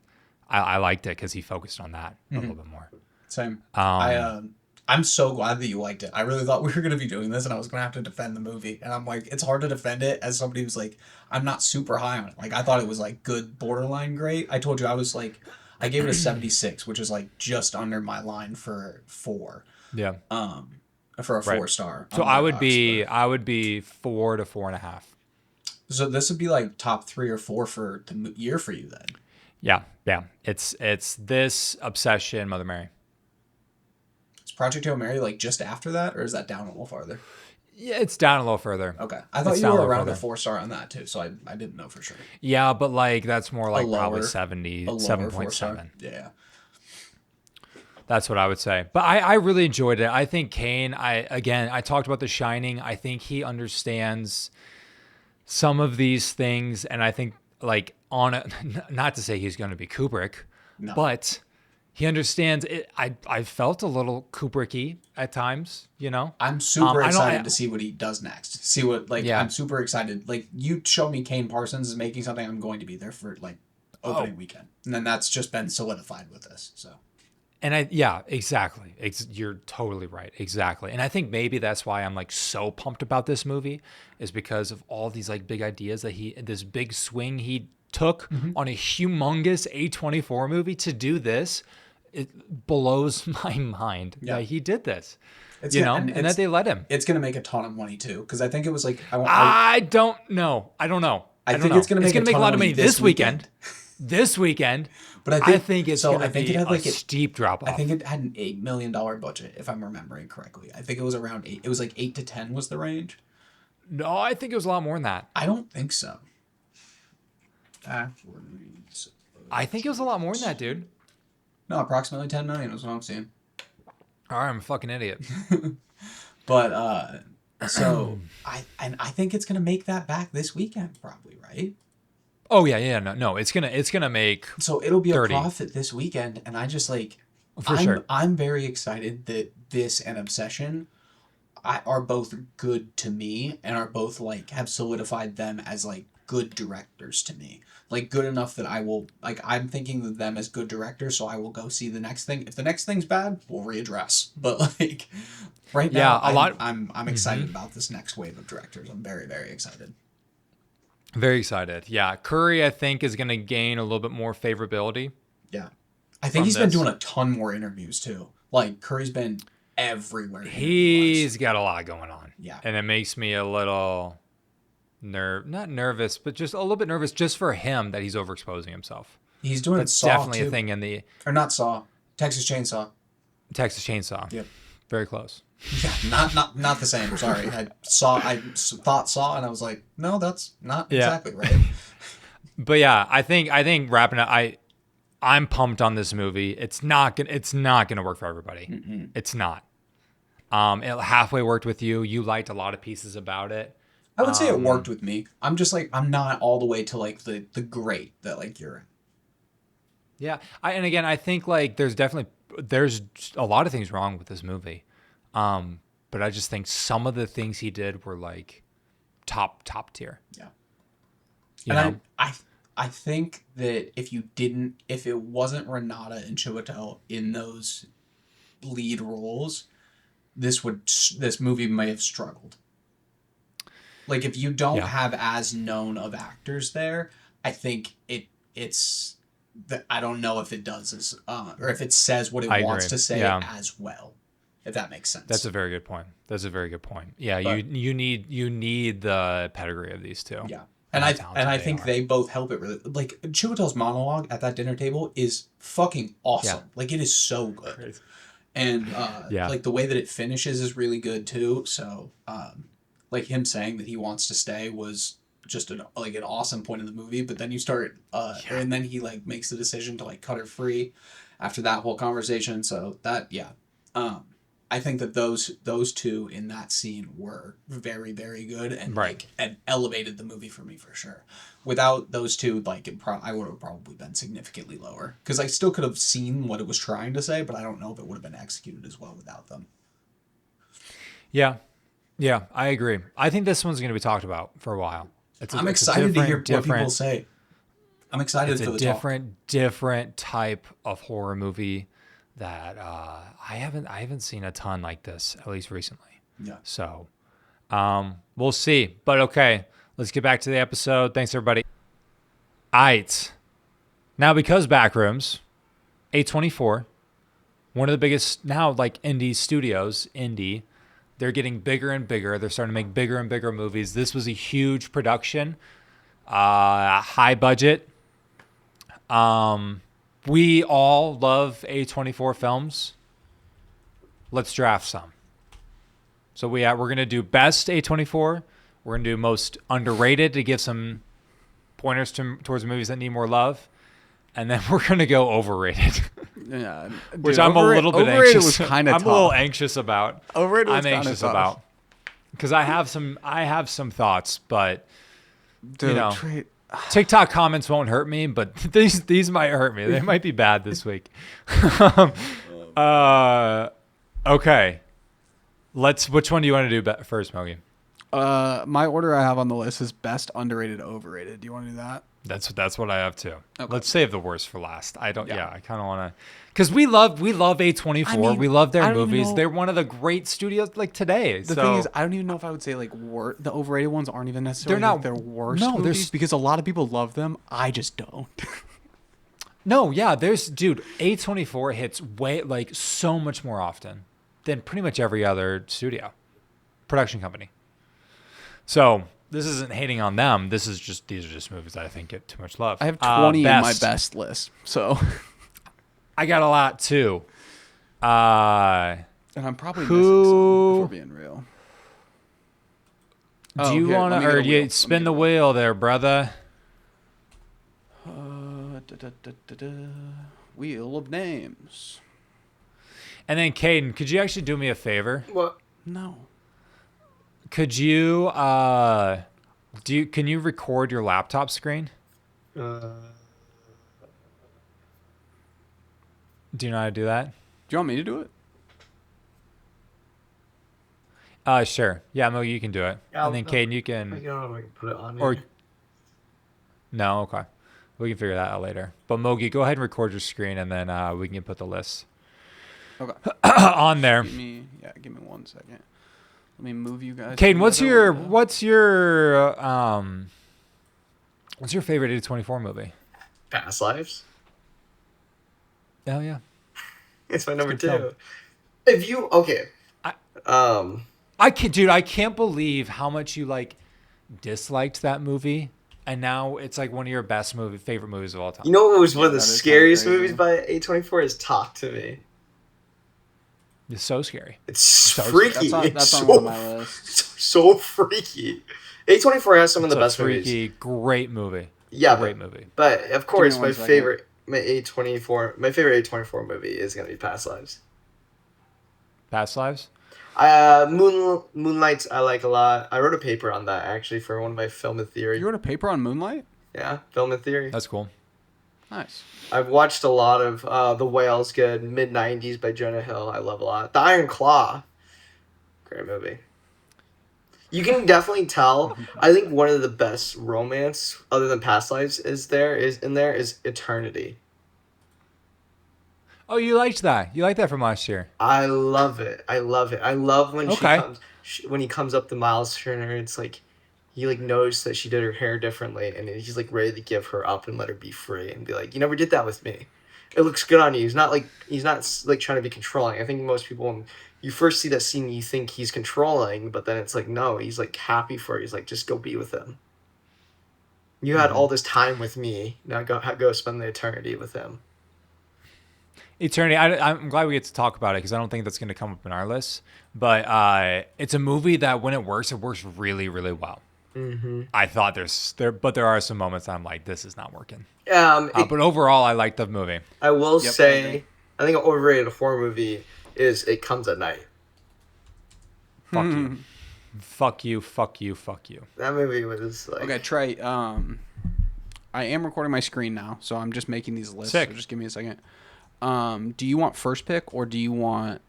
I liked it because he focused on that a little bit more. Same. I'm so glad that you liked it. I really thought we were going to be doing this and I was going to have to defend the movie. And I'm like, it's hard to defend it as somebody who's like, I'm not super high on it. Like, I thought it was like good, borderline great. I told you I was like, I gave it a 76, which is like just under my line for 4. Yeah. For a 4-star. So I would be 4 to 4.5. So this would be like top 3 or 4 for the year for you then. Yeah. It's this, Obsession, Mother Mary. Is Project Hail Mary like just after that, or is that down a little farther? Yeah, it's down a little further. Okay, I thought you were around a 4-star on that too, so I didn't know for sure. Yeah, but like that's more like probably 7.7. 7.7. Yeah. That's what I would say. But I really enjoyed it. I think Kane, I talked about The Shining. I think he understands some of these things. And I think like not to say he's going to be Kubrick, but he understands it. I felt a little Kubrick-y at times, I'm super excited to see what he does next. See what, I'm super excited. Like you show me Kane Parsons is making something, I'm going to be there for like opening weekend. And then that's just been solidified with this. So. And exactly. You're totally right. Exactly. And I think maybe that's why I'm like so pumped about this movie is because of all these like big ideas that this big swing he took on a humongous A24 movie to do this, it blows my mind that he did this. And that they let him. It's gonna make a ton of money too, because I think it was like I don't know. I think it's gonna make a lot of money this weekend. This weekend, but I think it's going to be a steep drop off. I think it had an $8 million budget, if I'm remembering correctly. I think it was around 8. It was like 8 to 10 was the range. No, I think it was a lot more than that. I don't think so. I think it was a lot more than that, dude. No, approximately 10 million is what I'm seeing. All right, I'm a fucking idiot. But so I think it's gonna make that back this weekend, probably, right? Oh yeah, no, it's gonna make. So it'll be 30. a profit this weekend, and I just sure. I'm very excited that this and Obsession are both good to me, and are both have solidified them as good directors to me. Good enough that I will I'm thinking of them as good directors, so I will go see the next thing. If the next thing's bad, we'll readdress. But right now, I'm excited about this next wave of directors. I'm very, very excited. Very excited. Yeah, Curry I think is going to gain a little bit more favorability. Yeah, I think he's been doing a ton more interviews too. Curry's been everywhere. He's got a lot going on. Yeah, and it makes me a little not nervous, but just a little bit nervous just for him that he's overexposing himself. He's doing That's Saw definitely too. A thing in the not Saw, Texas Chainsaw. Yep. Very close. Yeah, not the same. Sorry, I thought Saw, and I was like, no, that's not exactly right. But yeah, I think wrapping up, I'm pumped on this movie. It's not gonna work for everybody. Mm-mm. It's not. It halfway worked with you. You liked a lot of pieces about it. I would say it worked with me. I'm just I'm not all the way to the great that you're in. Yeah, I think there's a lot of things wrong with this movie, but I just think some of the things he did were top tier. Yeah, I think that if it wasn't Renata and Chiwetel in those lead roles, this movie may have struggled. If you don't have as known of actors there, I think it's I don't know if it does as or if it says what it wants to say as well, if that makes sense. That's a very good point. Yeah, but you need the pedigree of these two. Yeah. And I think they both help it really. Chiwetel's monologue at that dinner table is fucking awesome. Yeah. It is so good. Crazy. And the way that it finishes is really good too. So him saying that he wants to stay was just an awesome point in the movie. But then you start and then he makes the decision to cut her free after that whole conversation. So that I think that those two in that scene were very, very good and and elevated the movie for me for sure. Without those two, I would have probably been significantly lower, because I still could have seen what it was trying to say, but I don't know if it would have been executed as well without them. Yeah, I agree. I think this one's going to be talked about for a while. I'm excited to hear what people say. I'm excited for the different type of horror movie that I haven't seen a ton like this, at least recently. Yeah. So we'll see. But okay, let's get back to the episode. Thanks everybody. Alright. Now, because Backrooms, A24, one of the biggest now indie studios, they're getting bigger and bigger. They're starting to make bigger and bigger movies. This was a huge production, high budget. We all love A24 films. Let's draft some. So we're going to do best A24. We're going to do most underrated to give some pointers towards movies that need more love. And then we're going to go overrated. Yeah, dude, which I'm a little bit overrated anxious. Was kind of I'm a little anxious about. Overrated was I'm anxious about because I have some thoughts, but dude, TikTok comments won't hurt me, but these might hurt me. They might be bad this week. Okay, which one do you want to do first, Mogi? My order I have on the list is best, underrated, overrated. Do you want to do that? That's what I have too. Okay. Let's save the worst for last. I don't. Yeah, I kind of want to, because we love A24. I mean, we love I their don't even movies. know- They're one of the great studios like today. The thing is, I don't even know if I would say like the overrated ones aren't even necessarily They're not- like their worst no, they're movies because a lot of people love them. I just don't. no, yeah. Dude. A24 hits way like so much more often than pretty much every other studio production company. So. This isn't hating on them. These are just movies that I think get too much love. I have 20 in my best. best list, so I got a lot too. and I'm probably missing some if we're being real. Do you want to, or do you spin the wheel there, brother? Wheel of names. And then, Caden, could you actually do me a favor? What? No. Could you can you record your laptop screen? Uh, Do you know how to do that? Do you want me to do it? Sure. Yeah, Mo, you can do it. Yeah, and then Caden, you I can don't know if I can put it on or here. no, okay. We can figure that out later. But Mogi, go ahead and record your screen and then we can put the list Okay. on there. Give me 1 second. Let me move you guys. Caden, what's together. your favorite A24 movie? Past Lives. Oh yeah. It's my number a good film. 2. If you I can't believe how much you like disliked that movie, and now it's like one of your favorite movies of all time. you know what was one of the that is kinda scariest crazy. movies by A24 is Talk to Me. It's so scary. It's freaky. That's It's on so, one of my lists. so freaky. A24 has some of the best freaky, movies. great movie. Yeah, Great movie. But of course, me my 1 second. favorite A24 movie is gonna be Past Lives. Past Lives. Moonlight I like a lot. I wrote a paper on that actually for one of my film and theory. You wrote a paper on Moonlight? Yeah, film and theory. That's cool. Nice. I've watched a lot of The Whale's good. Mid-90s by Jonah Hill. I love a lot. The Iron Claw. Great movie. You can definitely tell. I think one of the best romance, other than Past Lives, is Eternity. Oh, you liked that. You liked that from last year. I love it. I love when Okay. when he comes up to Miles Turner. It's like he like knows that she did her hair differently, and he's like ready to give her up and let her be free and be like, you never did that with me. It looks good on you. He's not trying to be controlling. I think most people, when you first see that scene, you think he's controlling, but then it's like no, he's like happy for her. He's like, just go be with him. You had all this time with me. Now go spend the eternity with him. Eternity. I'm glad we get to talk about it because I don't think that's going to come up in our list. But it's a movie that when it works really, really well. Mm-hmm. I thought there are some moments I'm like, this is not working. But But overall, I like the movie. I will Yep, I say, agree. I think an overrated horror movie is It Comes at Night. Fuck you. Fuck you. Fuck you. Fuck you. That movie was like... Okay, Trey, I am recording my screen now, so I'm just making these lists. Sick. So just give me a second. Do you want first pick or do you want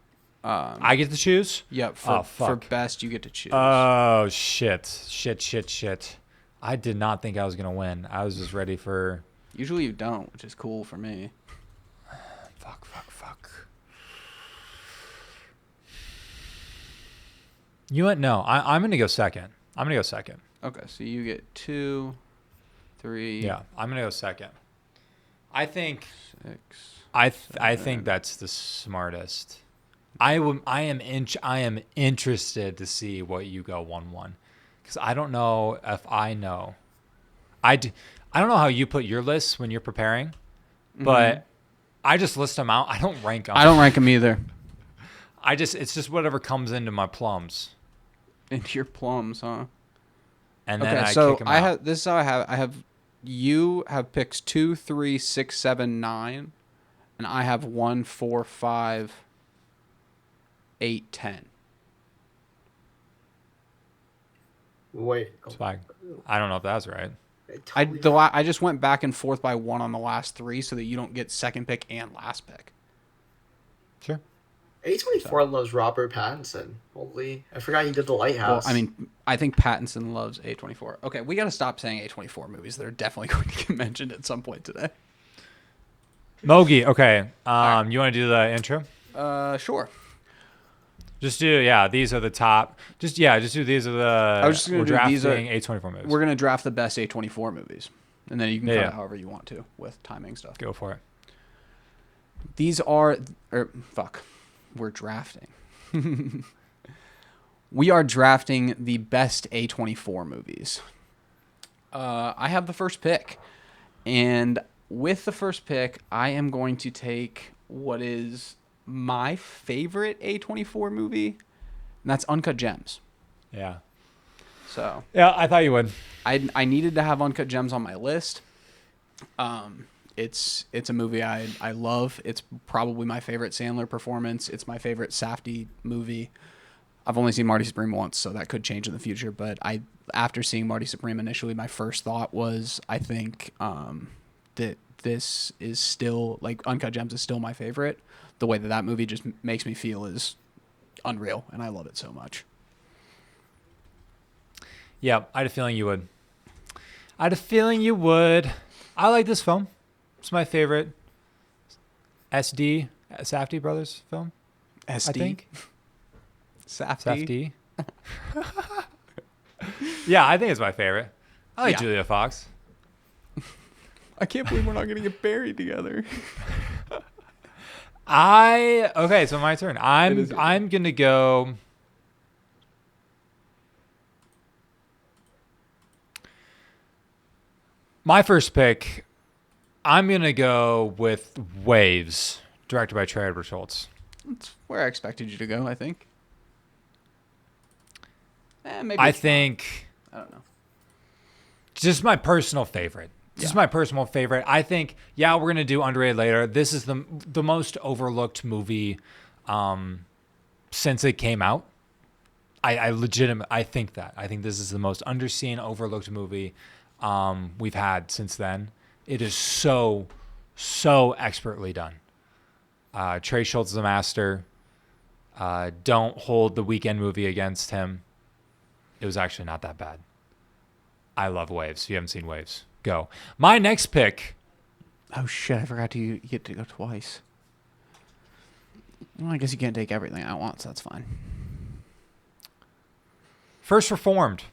I get to choose? yeah, Oh, for fuck. best you get to choose. Oh, shit. I did not think I was going to win. I was just ready for... Usually you don't, which is cool for me. Fuck. You know what? No, I'm going to go second. Okay, so you get 2, 3, Yeah, I'm going to go second. I think 6. I think that's the smartest. I am interested to see what you go 1-1 because I don't know if I know. I don't know how you put your lists when you're preparing, but I just list them out. I don't rank them. I don't rank them either. It's just whatever comes into my plums, Into your plums, huh? and then Okay, I so kick them out. this is how I have you have picks 2, 3, 6, 7, 9, and I have 1, 4, 5, 8, 10. Wait. Swag. I don't know if that's right. I just went back and forth by 1 on the last 3 so that you don't get second pick and last pick. Sure. A24 loves Robert Pattinson. Holy, I forgot he did The Well, Lighthouse. I mean, I think Pattinson loves A24. Okay, we got to stop saying A24 movies. They're definitely going to get mentioned at some point today. Mogi, okay. You want to do the intro? Sure. Just do, these are the top. Just do these are the. I was just going to do these are A24 movies. We're going to draft the best A24 movies, and then you can cut Yeah. it however you want to with timing stuff. Go for it. These are, we're drafting. We are drafting the best A24 movies. I have the first pick, and with the first pick, I am going to take what is my favorite A24 movie, and that's Uncut Gems. Yeah. So Yeah, I thought you would. I needed to have Uncut Gems on my list. It's a movie I love. It's probably my favorite Sandler performance. It's my favorite Safdie movie. I've only seen Marty Supreme once, so that could change in the future. But after seeing Marty Supreme initially, my first thought was I think that this is still, like, Uncut Gems is still my favorite. The way that movie just makes me feel is unreal, and I love it so much. Yeah, I had a feeling you would. I like this film. It's my favorite Safdie brothers film. SD? I think. Safdie? Yeah, I think it's my favorite. I like Yeah. Julia Fox. I can't believe we're not going to get buried together. Okay, so my turn. It is your I'm gonna go. My first pick, I'm gonna go with Waves, directed by Trey Schultz. That's where I expected you to go, I think. Maybe I it's think not. I don't know. just my personal favorite. Just my personal favorite. I think, we're gonna do underrated later. This is the most overlooked movie since it came out. I think that. I think this is the most underseen, overlooked movie we've had since then. It is so expertly done. Trey Schultz is a master. Don't hold the Weekend movie against him. It was actually not that bad. I love Waves. If you haven't seen Waves, go. My next pick. Oh shit! I forgot you get to go twice. Well, I guess you can't take everything at once. That's fine. First Reformed,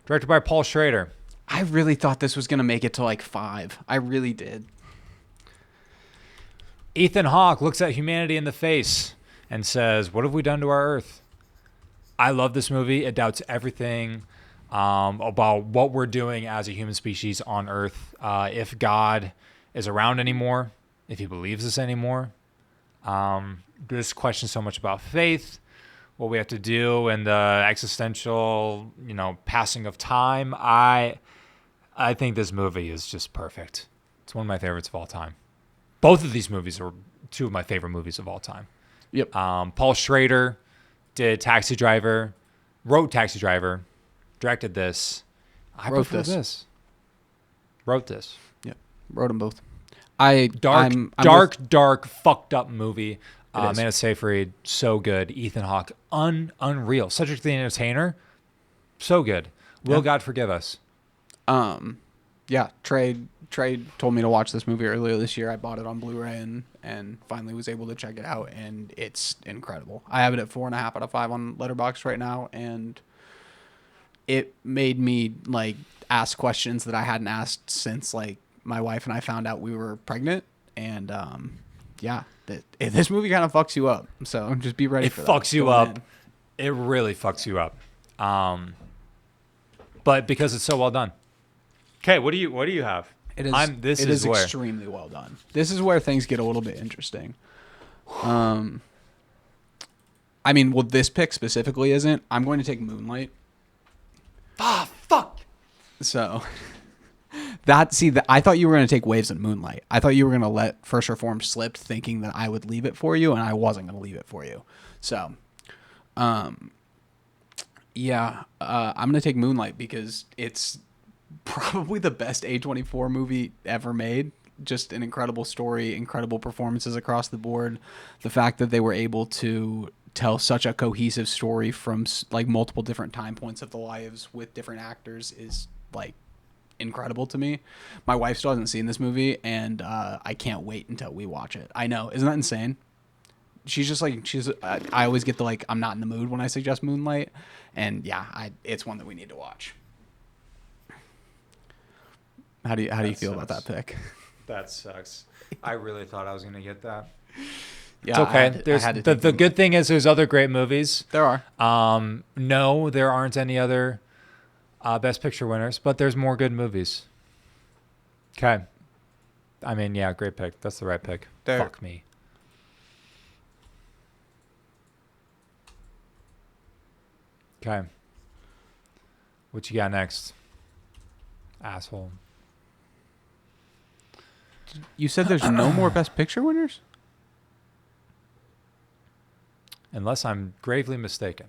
directed by Paul Schrader. I really thought this was gonna make it to like 5. I really did. Ethan Hawke looks at humanity in the face and says, "What have we done to our Earth?" I love this movie. It doubts everything about what we're doing as a human species on Earth. If God is around anymore, if he believes us anymore. This questions so much about faith, what we have to do, and the existential, passing of time. I think this movie is just perfect. It's one of my favorites of all time. Both of these movies are two of my favorite movies of all time. Yep. Paul Schrader wrote Taxi Driver, directed this. I Wrote prefer this. Wrote this. Yep. Wrote them both. Dark, fucked up movie. It is. Amanda Seyfried, so good. Ethan Hawke, unreal. Such a entertainer, so good. Will God forgive us? Yeah. Trey told me to watch this movie earlier this year. I bought it on Blu-ray and finally was able to check it out, and it's incredible. I have it at 4.5 out of 5 on Letterboxd right now, and it made me like ask questions that I hadn't asked since like my wife and I found out we were pregnant, and this movie kind of fucks you up. So just be ready for that. It fucks you up. It really fucks you up. But because it's so well done. Okay, what do you have? It is. This it is is where extremely well done. This is where things get a little bit interesting. I mean, well, this pick specifically isn't. I'm going to take Moonlight. fuck. So I thought you were going to take Waves and Moonlight. I thought you were going to let First Reformed slip, thinking that I would leave it for you, and I wasn't going to leave it for you. So, I'm going to take Moonlight because it's probably the best A24 movie ever made. just an incredible story, incredible performances across the board. The fact that they were able to tell such a cohesive story from like multiple different time points of the lives with different actors is like incredible to me. My wife still hasn't seen this movie, and I can't wait until we watch it. I know, isn't that insane? She's just like I always get the like I'm not in the mood when I suggest Moonlight, and yeah, it's one that we need to watch. How do you feel about that pick? That sucks. I really thought I was gonna get that. Yeah, it's okay. The good thing is there's other great movies. There are. No, there aren't any other Best Picture winners, but there's more good movies. Okay. I mean, yeah, great pick. That's the right pick. Fuck me. Okay. What you got next? Asshole. You said there's no more Best Picture winners? Unless I'm gravely mistaken.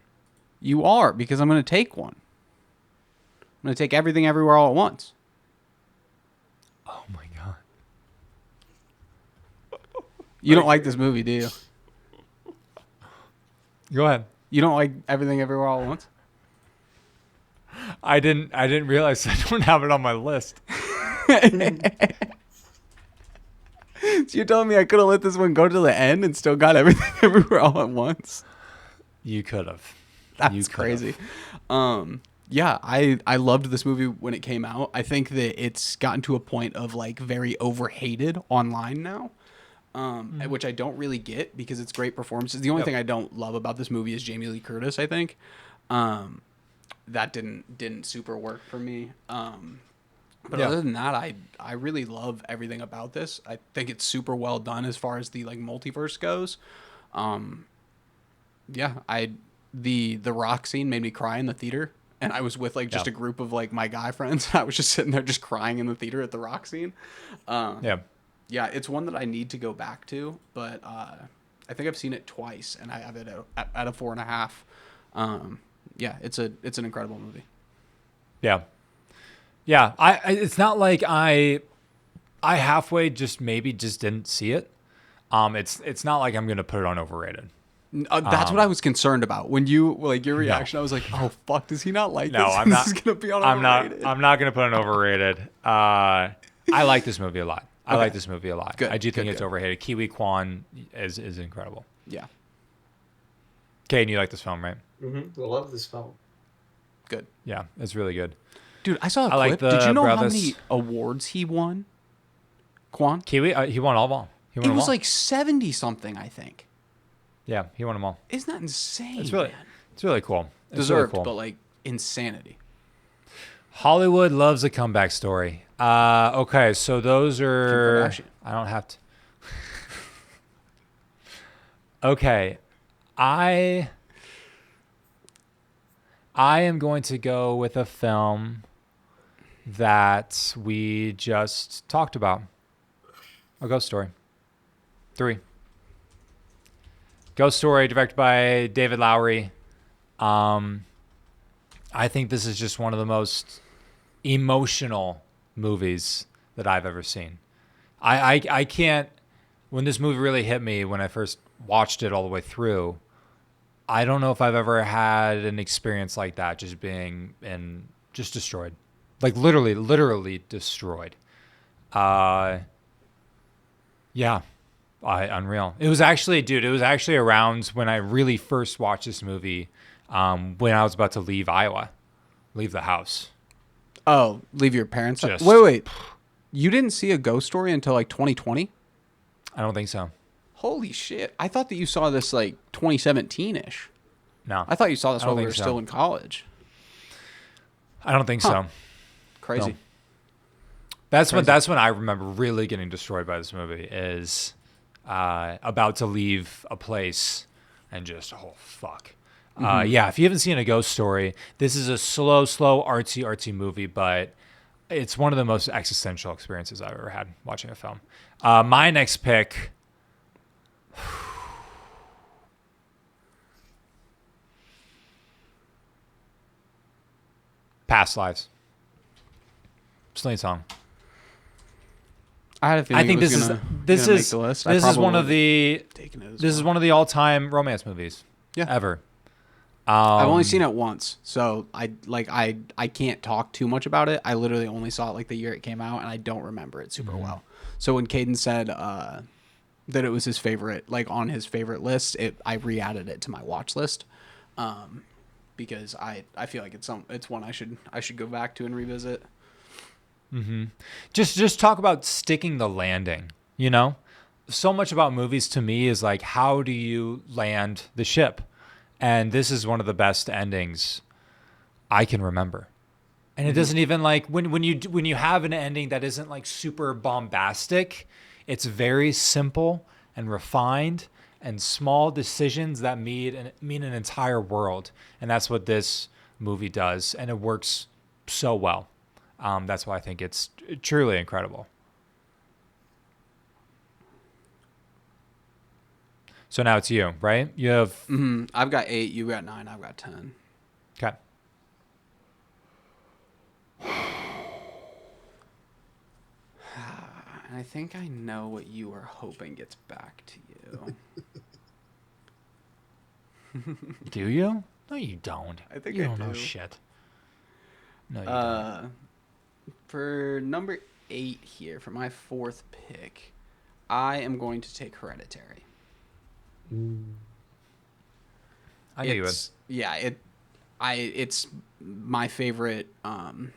You are, because I'm going to take one. I'm going to take Everything Everywhere All at Once. Oh my God. You don't like this movie, do you? Go ahead. You don't like Everything Everywhere All at Once? I didn't realize I don't have it on my list. So you're telling me I could have let this one go to the end and still got Everything Everywhere All at Once? You could have. That's crazy. Yeah, I loved this movie when it came out. I think that it's gotten to a point of like very overhated online now, which I don't really get because it's great performances. The only thing I don't love about this movie is Jamie Lee Curtis, I think. That didn't super work for me. But other than that, I really love everything about this. I think it's super well done as far as the like multiverse goes. The rock scene made me cry in the theater, and I was with like just a group of like my guy friends. I was just sitting there just crying in the theater at the rock scene. Yeah, it's one that I need to go back to, but I think I've seen it twice, and I have it at a 4.5. Yeah, it's an incredible movie. Yeah. It's not like I halfway just didn't see it. It's not like I'm gonna put it on Overrated. That's what I was concerned about when you like your reaction. I was like, oh fuck, does he not like this? No, I'm not. This is gonna be on Overrated. I'm not gonna put it on Overrated. I like this movie a lot. I like this movie a lot. Good, I do think it's overrated. Kiwi Kwan is incredible. Yeah. Caden, you like this film, right? Mm-hmm. I love this film. Good. Yeah, it's really good. Dude, I saw a clip. Like Did you know how many awards he won? Kwan? Kiwi, he won all of them. It was like 70 something, I think. Yeah, he won them all. Isn't that insane? It's really cool. It's deserved, really cool. But like insanity. Hollywood loves a comeback story. Okay, so those are. I don't have to. Okay, I am going to go with a film that we just talked about. A Ghost Story. 3. Ghost Story, directed by David Lowery. I think this is just one of the most emotional movies that I've ever seen. I can't. When this movie really hit me, when I first watched it all the way through, I don't know if I've ever had an experience like that, just being just destroyed, like literally destroyed. Unreal. It was actually around when I really first watched this movie, when I was about to leave the house. Oh, leave your parents' house? Wait. You didn't see A Ghost Story until like 2020? I don't think so. Holy shit. I thought that you saw this like 2017-ish. No. I thought you saw this while we were still in college. I don't think so. Crazy. No. That's when I remember really getting destroyed by this movie, is about to leave a place and just, oh, fuck. Yeah, if you haven't seen A Ghost Story, this is a slow, artsy movie, but it's one of the most existential experiences I've ever had watching a film. My next pick... Past Lives. Celine Song. I had a feeling I think this is one of the all-time romance movies ever. I've only seen it once, so I can't talk too much about it. I literally only saw it like the year it came out, and I don't remember it super well. So when Caden said that it was his favorite, like on his favorite list, I re-added it to my watch list, because I feel like it's one I should go back to and revisit. Mm-hmm. Just talk about sticking the landing. So much about movies to me is like, how do you land the ship? And this is one of the best endings I can remember. And it doesn't even like when you have an ending that isn't like super bombastic, it's very simple and refined and small decisions that mean an entire world. And that's what this movie does. And it works so well. That's why I think it's truly incredible. So now it's you, right? You have... I've got 8, you got 9, I've got 10. Okay. I think I know what you are hoping gets back to you. Do you? No, you don't. I think you I don't do. know shit. No, you don't. For number 8 here, for my 4th pick, I am going to take Hereditary. I knew you would. Yeah, it's my favorite, probably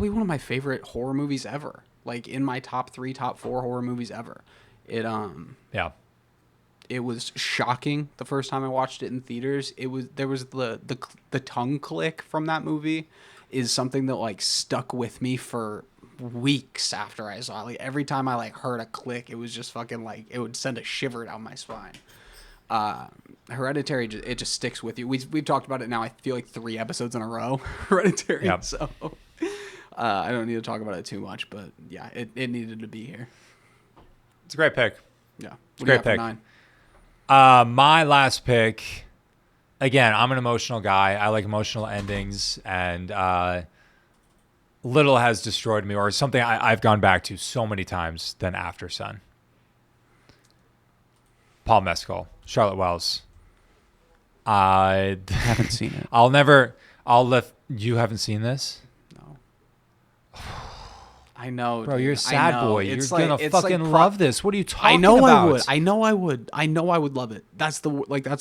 one of my favorite horror movies ever. Like in my top 3, top 4 horror movies ever. It was shocking the first time I watched it in theaters. There was the tongue click from that movie is something that like stuck with me for weeks after I saw it. Like every time I like heard a click, it was just fucking like it would send a shiver down my spine. Hereditary, it just sticks with you. We've talked about it now. I feel like 3 episodes in a row. Hereditary. Yep. So I don't need to talk about it too much, but yeah, it needed to be here. It's a great pick. Yeah, it's a great pick. 9? My last pick. Again, I'm an emotional guy. I like emotional endings, and little has destroyed me, or something I've gone back to so many times than After Sun. Paul Mescal, Charlotte Wells. I haven't seen it. You haven't seen this? No. I know, bro. Dude. You're a sad boy. You're gonna fucking like love this. What are you talking about? I know I would love it. That's the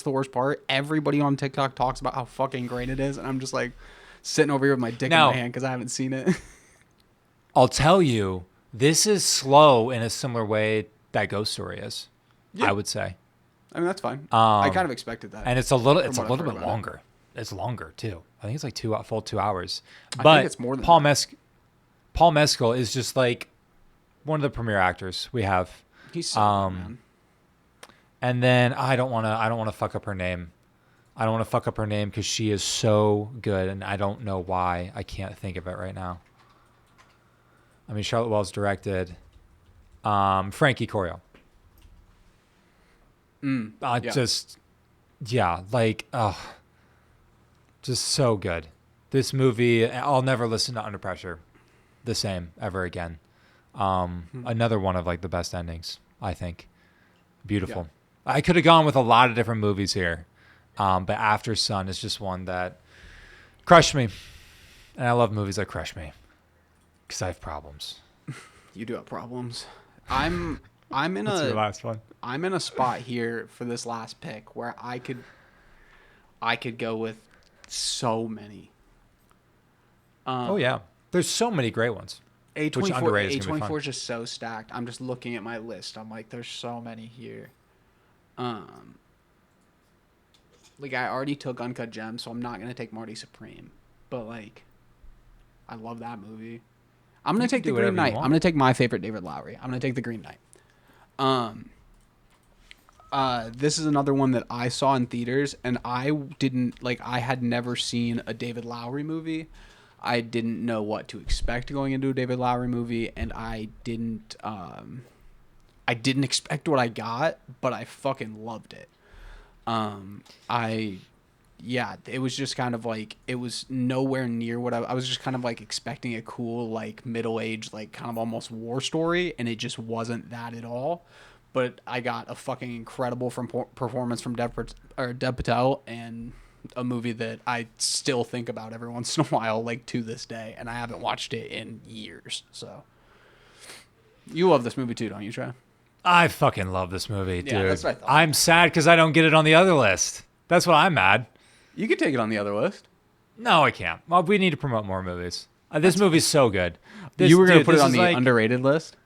worst part. Everybody on TikTok talks about how fucking great it is, and I'm just like sitting over here with my dick in my hand because I haven't seen it. I'll tell you, this is slow in a similar way that Ghost Story is. Yeah. I would say. I mean, that's fine. I kind of expected that. And it's a little bit longer. It's longer too. I think it's like full 2 hours. But I think it's more than Paul Mescal is just like one of the premier actors we have. He's so good, man. And then I don't want to fuck up her name. I don't want to fuck up her name because she is so good, and I don't know why I can't think of it right now. I mean, Charlotte Wells directed Frankie Corio. Just so good. This movie, I'll never listen to Under Pressure the same ever again. Another one of like the best endings, I think. Beautiful. Yeah. I could have gone with a lot of different movies here, but After Sun is just one that crushed me, and I love movies that crush me because I have problems. You do have problems. I'm in What's your last one? I'm in a spot here for this last pick where I could go with so many. Oh yeah, there's so many great ones. A24 is just so stacked. I'm just looking at my list. I'm like, there's so many here. Like I already took Uncut Gems, so I'm not gonna take Marty Supreme. But like, I love that movie. I'm gonna take The Green Knight. I'm gonna take my favorite David Lowery. I'm gonna take The Green Knight. This is another one that I saw in theaters, and I had never seen a David Lowery movie. I didn't know what to expect going into a David Lowery movie, and I didn't expect what I got, but I fucking loved it. I yeah, it was just kind of like, it was nowhere near what I was just kind of like expecting a cool, like middle-aged, like kind of almost war story, and it just wasn't that at all. But I got a fucking incredible performance from Dev Patel, and a movie that I still think about every once in a while, like to this day, and I haven't watched it in years. So you love this movie too, don't you, Trey? I fucking love this movie, dude. Yeah, that's what I thought. I'm sad because I don't get it on the other list. That's what I'm mad. You could take it on the other list. No, I can't. Well, we need to promote more movies. This movie's so good. You were going to put it on the underrated list?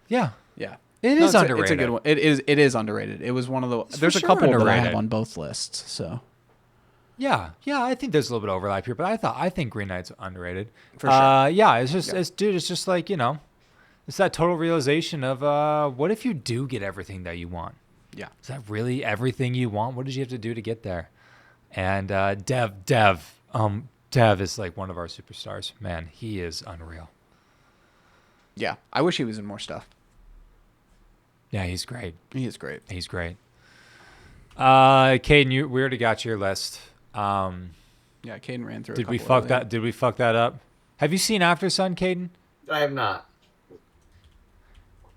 Yeah. Yeah. It is underrated. It's a good one. It is underrated. It was one of the... There's a sure couple that I underrated. have on both lists, so... Yeah, I think there's a little bit of overlap here, but I think Green Knight's underrated. For sure. Yeah, it's just, it's just like, it's that total realization of what if you do get everything that you want? Yeah. Is that really everything you want? What did you have to do to get there? And Dev is like one of our superstars. Man, he is unreal. Yeah, I wish he was in more stuff. Yeah, he's great. He is great. He's great. Caden, we already got your list. Yeah, Caden ran through. Did we fuck that? Did we fuck that up? Have you seen After Sun, Caden? I have not.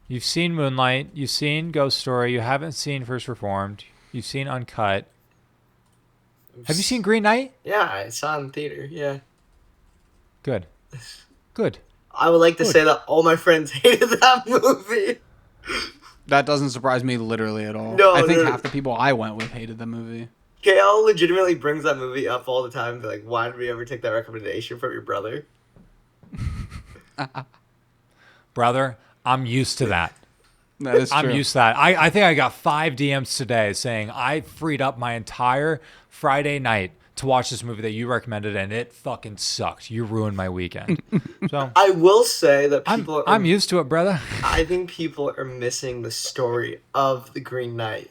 You've seen Moonlight. You've seen Ghost Story. You haven't seen First Reformed. You've seen Uncut. Have you seen Green Knight? Yeah, I saw it in theater. Yeah. Good. I would like to say that all my friends hated that movie. That doesn't surprise me literally at all. No, I think no. half the people I went with hated the movie. KL legitimately brings that movie up all the time. Like, why did we ever take that recommendation from your brother? Brother, I'm used to that. That is true. I'm used to that. I think I got 5 DMs today saying I freed up my entire Friday night to watch this movie that you recommended, and it fucking sucked. You ruined my weekend. So I will say that people I'm used to it, brother. I think people are missing the story of the Green Knight.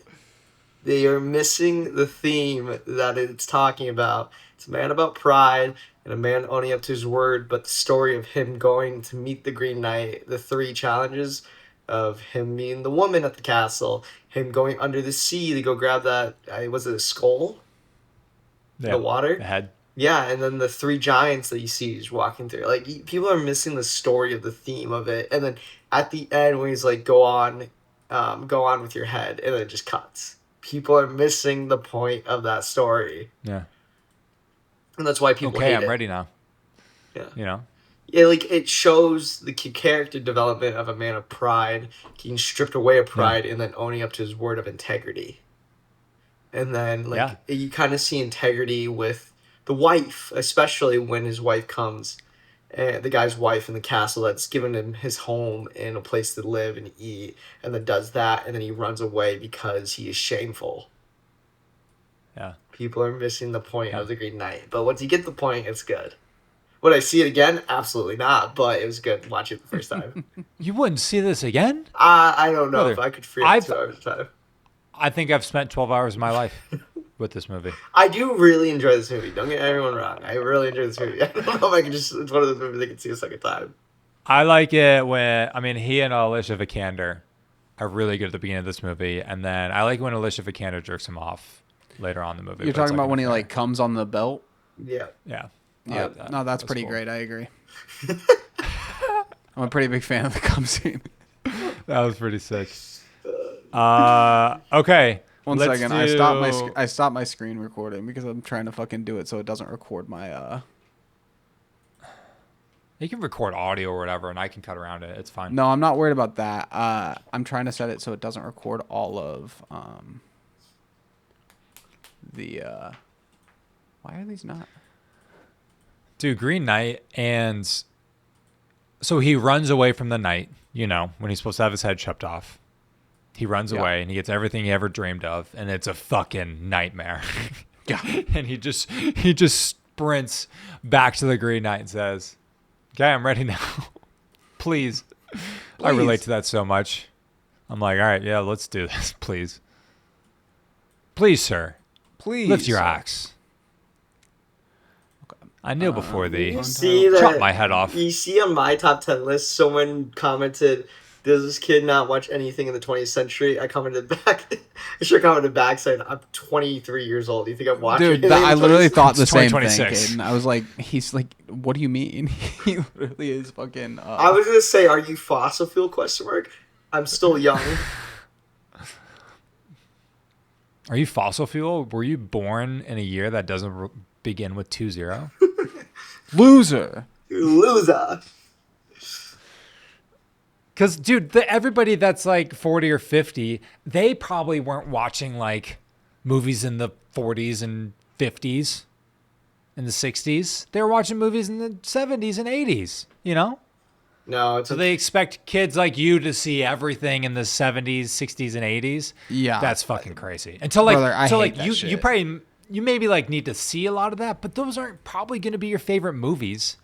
They are missing the theme that it's talking about. It's a man about pride and a man owning up to his word, but the story of him going to meet the Green Knight, the 3 challenges of him meeting the woman at the castle, him going under the sea to go grab that, was it a skull? Yeah, the water? The head. Yeah, and then the 3 giants that you see just walking through. Like, people are missing the story of the theme of it. And then at the end when he's like, go on with your head, and then it just cuts. People are missing the point of that story. Yeah. And that's why people hate it. I'm ready now. Yeah. Yeah, like, it shows the character development of a man of pride, getting stripped away of pride, and then owning up to his word of integrity. And then, like, you kind of see integrity with the wife, especially when his wife comes, and the guy's wife in the castle that's given him his home and a place to live and eat, and then does that, and then he runs away because he is shameful. Yeah. People are missing the point of the Green Knight. But once you get the point, it's good. Would I see it again? Absolutely not, but it was good watching it the first time. You wouldn't see this again? I don't know if I could free up 2 hours of time. I think I've spent 12 hours of my life with this movie. I do really enjoy this movie. Don't get everyone wrong. I really enjoy this movie. I don't know if I can it's one of those movies I can see a second time. I like it when, he and Alicia Vikander are really good at the beginning of this movie. And then I like when Alicia Vikander jerks him off later on in the movie. You're talking about when he like comes on the belt? Yeah. Yeah. Yeah. No, that's pretty cool. great. I agree. I'm a pretty big fan of the cum scene. That was pretty sick. Okay. One second. I stopped my screen recording because I'm trying to fucking do it so it doesn't record my You can record audio or whatever, and I can cut around it. It's fine. No, I'm not worried about that. I'm trying to set it so it doesn't record all of the why are these not? Dude, Green Knight, and so he runs away from the knight, when he's supposed to have his head chopped off. He runs away, and he gets everything he ever dreamed of, and it's a fucking nightmare. Yeah. And he just sprints back to the Green Knight and says, "Okay, I'm ready now." Please. I relate to that so much. I'm like, all right, yeah, let's do this, please. Please, sir. Please. Lift your axe. I kneel before thee. You see Chop that? my head off. You see on my top 10 list, someone commented, does this kid not watch anything in the 20th century? I commented back. I sure commented back saying, I'm 23 years old. Do you think I'm watching Dude, anything in I the literally 20th thought the It's same thing, 2026. Caden. I was like, he's like, what do you mean? He literally is fucking... I was going to say, are you fossil fuel, question mark? I'm still young. Are you fossil fuel? Were you born in a year that doesn't begin with 20? Loser. You loser. Because, dude, everybody that's like 40 or 50, they probably weren't watching like movies in the 40s and 50s and the 60s. They were watching movies in the 70s and 80s, you know? No, it's So they expect kids like you to see everything in the 70s, 60s, and 80s. Yeah. That's fucking crazy. Until like, Brother, I so hate like that you shit. probably you maybe like need to see a lot of that, but those aren't probably going to be your favorite movies.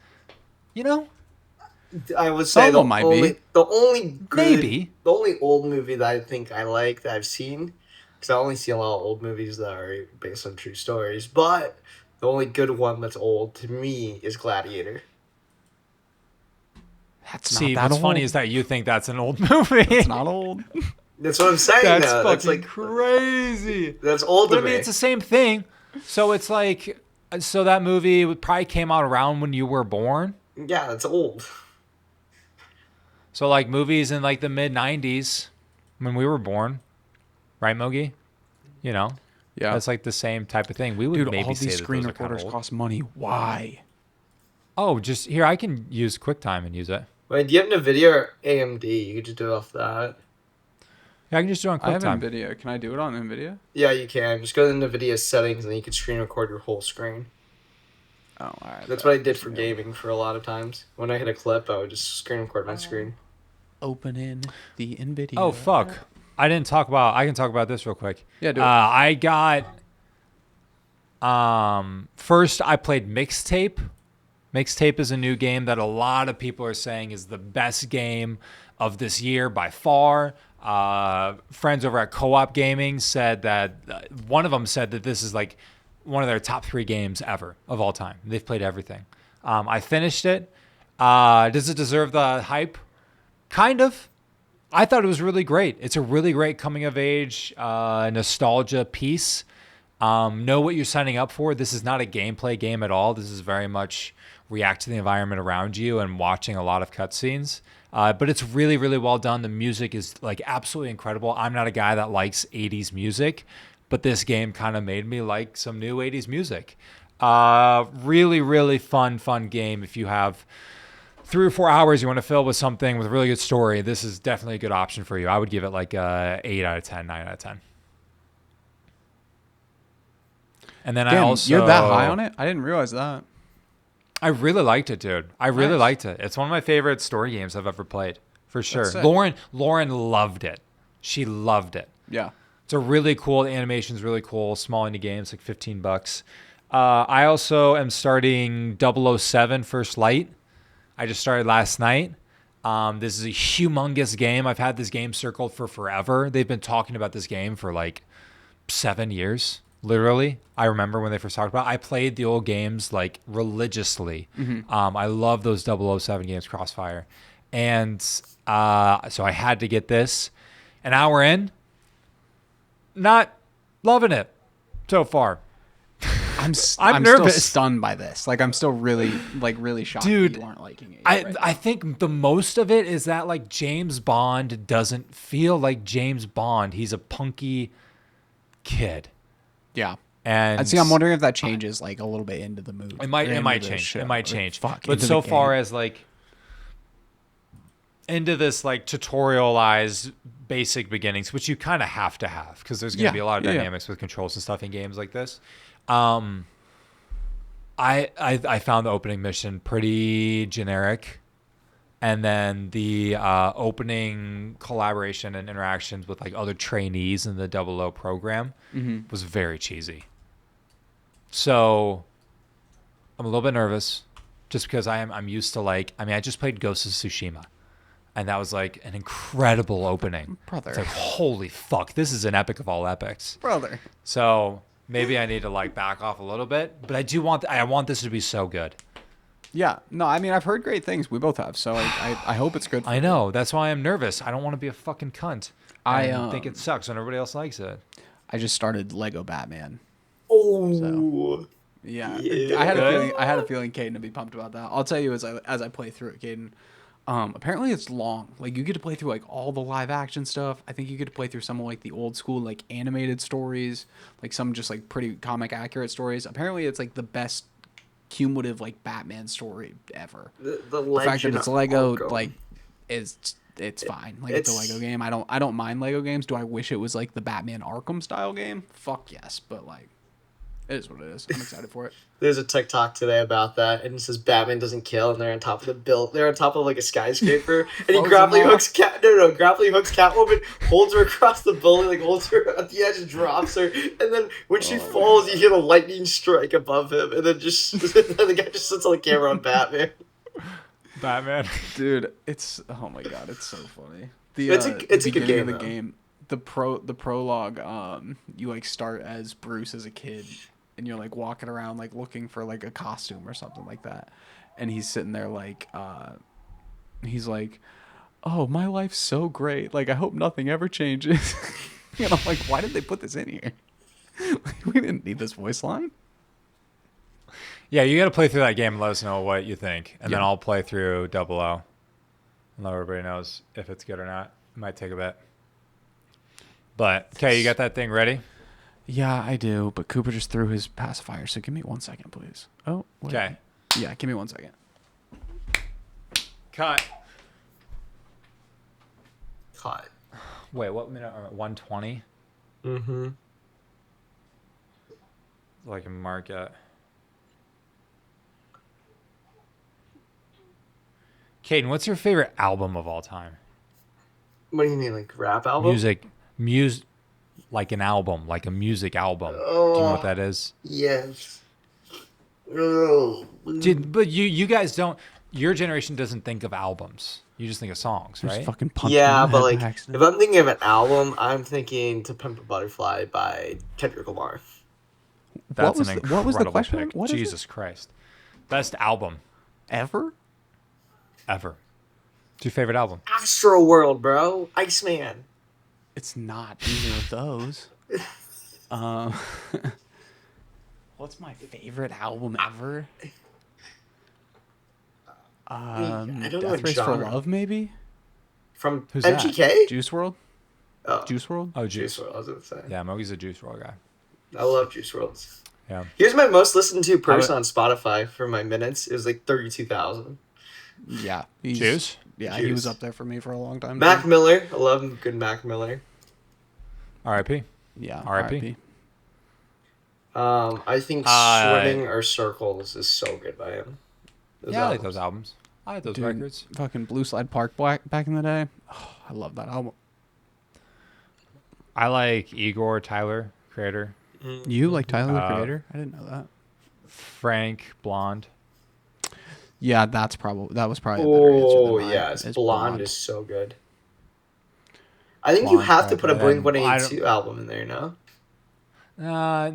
You know? I would Some say of them might be. the only good, Maybe. the only old movie that I think I like that I've seen, because I only see a lot of old movies that are based on true stories, but the only good one that's old to me is Gladiator. That's See, not that what's old. funny is that you think that's an old movie. It's not old. That's what I'm saying. That's though. fucking That's like crazy. that's old But to I mean, me. it's the same thing. So it's like, so that movie probably came out around when you were born. Yeah, it's old. So like movies in like the mid 90s when we were born, right, Mogi? You know, Yeah. that's like the same type of thing. We would Dude, maybe all say these that screen those are kind recorders of old. cost money. Why? Oh, just here, I can use QuickTime and use it. Wait, do you have NVIDIA or AMD? You could just do it off that. Yeah, I can just do it on I have QuickTime. NVIDIA. Can I do it on NVIDIA? Yeah, you can. Just go to NVIDIA settings and then you can screen record your whole screen. Oh, all right. That's what I did for gaming for a lot of times. When I hit a clip, I would just screen record my screen. Open in the NVIDIA. Oh, fuck. I can talk about this real quick. Yeah, do it. I got, first I played Mixtape. Mixtape is a new game that a lot of people are saying is the best game of this year by far. Friends over at Co-op Gaming said that one of them said that this is like one of their top 3 games ever of all time. They've played everything. I finished it. Does it deserve the hype? Kind of. I thought it was really great. It's a really great coming of age nostalgia piece. Know what you're signing up for. This is not a gameplay game at all. This is very much react to the environment around you and watching a lot of cutscenes. But it's really, really well done. The music is like absolutely incredible. I'm not a guy that likes 80s music, but this game kind of made me like some new 80s music. Really, really fun game. If you have 3 or 4 hours you want to fill with something with a really good story, this is definitely a good option for you. I would give it like a 8 out of 10, 9 out of 10. And then Damn, I also... you're that high on it? I didn't realize that. I really liked it, dude. I really Nice. liked it. It's one of my favorite story games I've ever played, for sure. sick. Lauren loved it. She loved it. Yeah. It's a really cool. The animation's really cool. Small indie game. It's like $15. I also am starting 007 First Light. I just started last night. This is a humongous game. I've had this game circled for forever. They've been talking about this game for like 7 years. Literally, I remember when they first talked about it. I played the old games like religiously. I love those 007 games, Crossfire. And so I had to get this. An hour in, not loving it so far. I'm nervous. still stunned by this. Like, I'm still really shocked Dude, that you aren't liking it. I think the most of it is that like James Bond doesn't feel like James Bond. He's a punky kid. Yeah. And See, I'm wondering if that changes like a little bit into the movie. It might change. It might change. But so far as like into this like tutorialized basic beginnings, which you kind of have to have because there's going to be a lot of dynamics with controls and stuff in games like this. I found the opening mission pretty generic. And then the opening collaboration and interactions with like other trainees in the 00 program was very cheesy. So I'm a little bit nervous just because I'm used to like, I just played Ghost of Tsushima. And that was like an incredible opening. Brother. It's like, holy fuck, this is an epic of all epics. Brother. So maybe I need to like back off a little bit. But I want this to be so good. Yeah. No, I mean, I've heard great things. We both have. So I hope it's good. I know. That's why I'm nervous. I don't want to be a fucking cunt. I think it sucks when everybody else likes it. I just started Lego Batman. Oh. So, yeah. I had a feeling Caden would be pumped about that. I'll tell you as I play through it, Caden. Apparently it's long. Like you get to play through like all the live action stuff. I think you get to play through some of like the old school like animated stories, like some just like pretty comic accurate stories. Apparently it's like the best cumulative like Batman story ever. The fact that it's Lego Arkham. like it's fine. Like it's a Lego game. I don't mind Lego games. Do I wish it was like the Batman Arkham style game? Fuck yes, but like it is what it is. I'm excited for it. There's a TikTok today about that, and it says Batman doesn't kill, and they're on top of they're on top of like a skyscraper, and he grappling hooks Catwoman, holds her across the building, like holds her at the edge, drops her, and then when she falls, you hear a lightning strike above him, and then the guy just sits on the camera on Batman. Batman, dude, it's oh my god, it's so funny. It's a good game. Of the game, the prologue, you like start as Bruce as a kid. And you're like walking around like looking for like a costume or something like that, and he's sitting there like he's like, oh, my life's so great, like I hope nothing ever changes. And I'm like, why did they put this in here? Like, we didn't need this voice line. Yeah, you got to play through that game and let us know what you think, and then I'll play through 00 and let everybody knows if it's good or not. It might take a bit, but okay, you got that thing ready? Yeah, I do, but Cooper just threw his pacifier, so give me 1 second, please. Oh, okay. Yeah, give me 1 second. Cut. Wait, what minute? 120? Mm-hmm. So I can mark it. Caden, what's your favorite album of all time? What do you mean, like rap album? Music. Like an album, like a music album. Do you know what that is? Yes. But you guys don't. Your generation doesn't think of albums. You just think of songs, right? Fucking yeah, but like if I'm thinking of an album, I'm thinking "To Pimp a Butterfly" by Kendrick Lamar. That's an incredible what was the question? pick. Jesus Christ, best album ever. What's your favorite album? Astro World, bro. Iceman. It's not either of those. What's my favorite album ever? I don't know Death Race for Love, maybe? From Who's MGK? that? Juice WRLD? Oh. Juice WRLD? Oh, Juice WRLD, I was going to say. Yeah, Mogi's a Juice WRLD guy. I love Juice WRLD. Yeah. Here's my most listened to person on Spotify for my minutes. It was like 32,000. Yeah. Juice? Yeah, Juice. He was up there for me for a long time. Mac Miller. I love good Mac Miller. R.I.P. Yeah, R.I.P. I think Swimming or Circles is so good by him. I like those albums. I like those records. Fucking Blue Slide Park back in the day. Oh, I love that album. I like Igor, Tyler, Creator. You like Tyler, the Creator? I didn't know that. Frank, Blonde. Yeah, that was probably a better answer than mine. Yes, It's Blonde is so good. I think you have to put a Blink-182 album in there, no?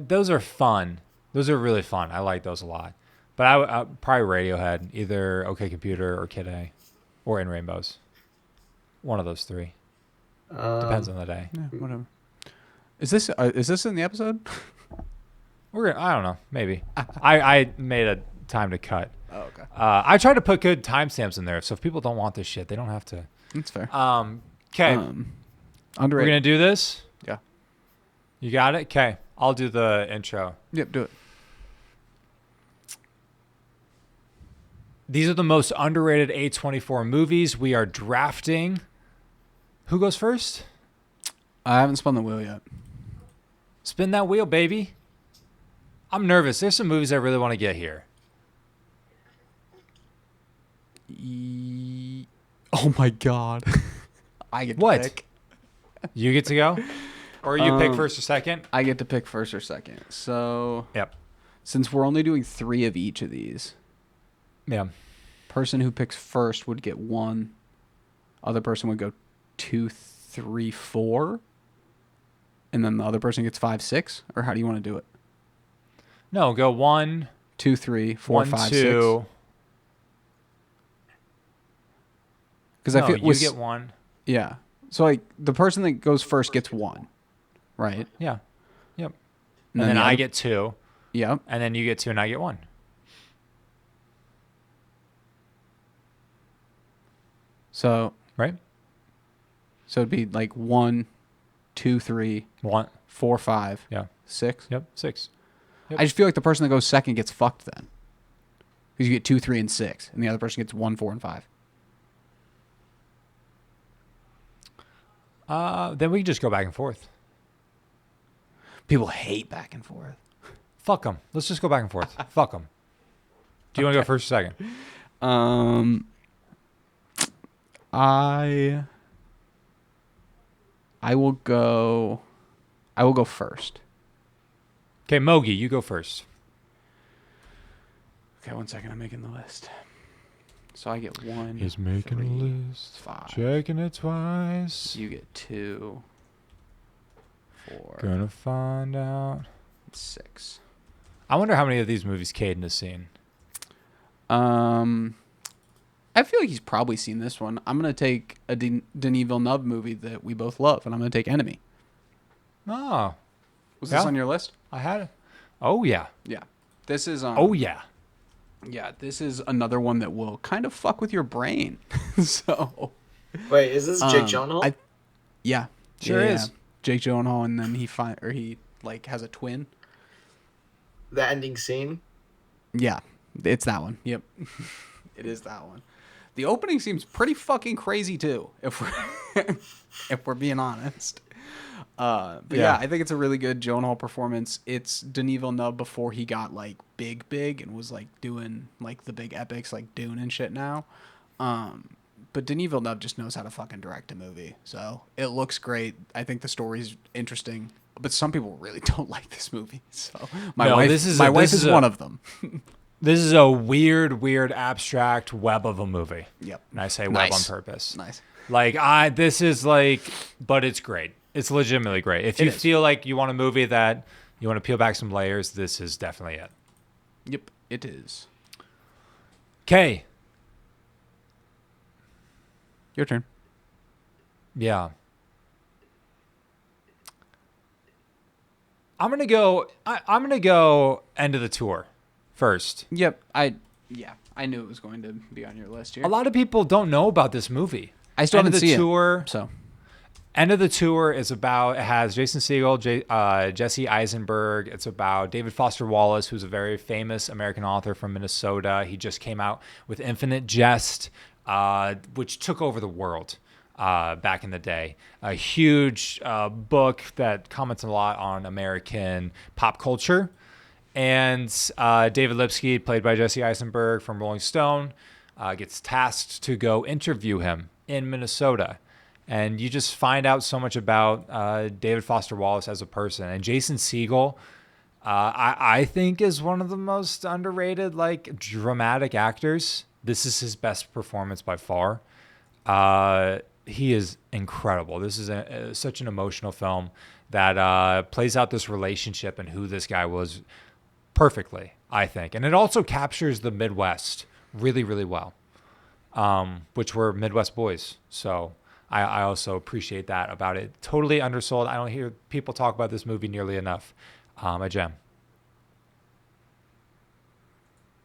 Those are fun. Those are really fun. I like those a lot. But I probably Radiohead, either OK Computer or Kid A, or In Rainbows. One of those three. Depends on the day. Yeah, whatever. Is this in the episode? I don't know. Maybe. I made a time to cut. Oh, okay. I try to put good timestamps in there, so if people don't want this shit, they don't have to. That's fair. Okay. Underrated. We're gonna do this. Yeah. You got it. Okay. I'll do the intro. Yep. Do it. These are the most underrated A24 movies. We are drafting. Who goes first? I haven't spun the wheel yet. Spin that wheel, baby. I'm nervous. There's some movies I really want to get here. Oh my god. I get to What? pick. You get to go? Or you pick first or second? I get to pick first or second. So Yep. since we're only doing 3 of each of these, Yeah. person who picks first would get 1. Other person would go 2, 3, 4. And then the other person gets 5, 6? Or how do you want to do it? No, go 1, 2, 3, 4, 1, 5, 2. Because No, I feel you get one. Yeah. So like the person that goes first gets one, right? Yeah. Yep. And And then the I other- get two. Yep. And then you get two and I get one. So Right? so it'd be like 1, 2, 3, One. 4, 5, Yeah. 6. Yep. 6. Yep. I just feel like the person that goes second gets fucked then. Because you get 2, 3, and 6, and the other person gets 1, 4, and 5. Then we can just go back and forth. People hate back and forth. Fuck them. Let's just go back and forth. Fuck them. Do you want to go first or second? I will go first. Okay, Mogi, you go first. Okay, 1 second. I'm making the list. So I get 1. He's making 3, a list. 5. Checking it twice. You get 2, 4, Gonna find out. 6. I wonder how many of these movies Caden has seen. I feel like he's probably seen this one. I'm gonna take a Denis Villeneuve movie that we both love, and I'm gonna take Enemy. Oh, Was Yeah. this on your list? I had it. Oh, yeah. Yeah. This is Oh, yeah. yeah. This is another one that will kind of fuck with your brain. So Wait, is this Jake Gyllenhaal? yeah, Sure Yeah, is. yeah. Jake Gyllenhaal, and then he like has a twin. The ending scene? Yeah, it's that one. Yep, it is that one. The opening seems pretty fucking crazy too, if we're if we're being honest. But yeah, I think it's a really good Gyllenhaal performance. It's Denis Villeneuve before he got like big and was like doing like the big epics like Dune and shit now. But Denis Villeneuve just knows how to fucking direct a movie, so it looks great. I think the story's interesting, but some people really don't like this movie. So my wife is one of them. This is a weird abstract web of a movie. Yep. And I say web on Nice. purpose. Nice. Like this is like, but it's great. It's legitimately great. If you feel like you want a movie that you want to peel back some layers, this is definitely it. Yep, it is. Okay. Your turn. Yeah. I'm gonna go end of the tour first. Yep, I knew it was going to be on your list here. A lot of people don't know about this movie. I still End of haven't the seen tour. it. So End of the Tour is about, it has Jason Segel, Jesse Eisenberg. It's about David Foster Wallace, who's a very famous American author from Minnesota. He just came out with Infinite Jest, which took over the world back in the day. A huge book that comments a lot on American pop culture. And David Lipsky, played by Jesse Eisenberg from Rolling Stone, gets tasked to go interview him in Minnesota. And you just find out so much about David Foster Wallace as a person. And Jason Segel, I think, is one of the most underrated, like, dramatic actors. This is his best performance by far. He is incredible. This is such an emotional film that plays out this relationship and who this guy was perfectly, I think. And it also captures the Midwest really, really well, which we're Midwest boys. So I also appreciate that about it. Totally undersold. I don't hear people talk about this movie nearly enough. A gem.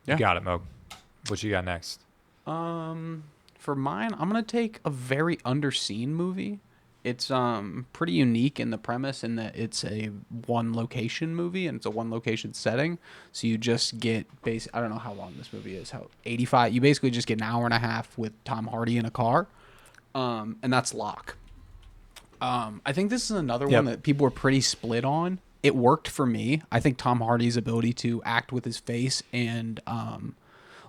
Yeah. You got it, Mo. What you got next? for mine, I'm gonna take a very underseen movie. It's pretty unique in the premise in that it's a one location movie and it's a one location setting. So you just get I don't know how long this movie is. 85. You basically just get an hour and a half with Tom Hardy in a car, and that's Locke. I think this is another one that people were pretty split on. It worked for me. I think Tom Hardy's ability to act with his face and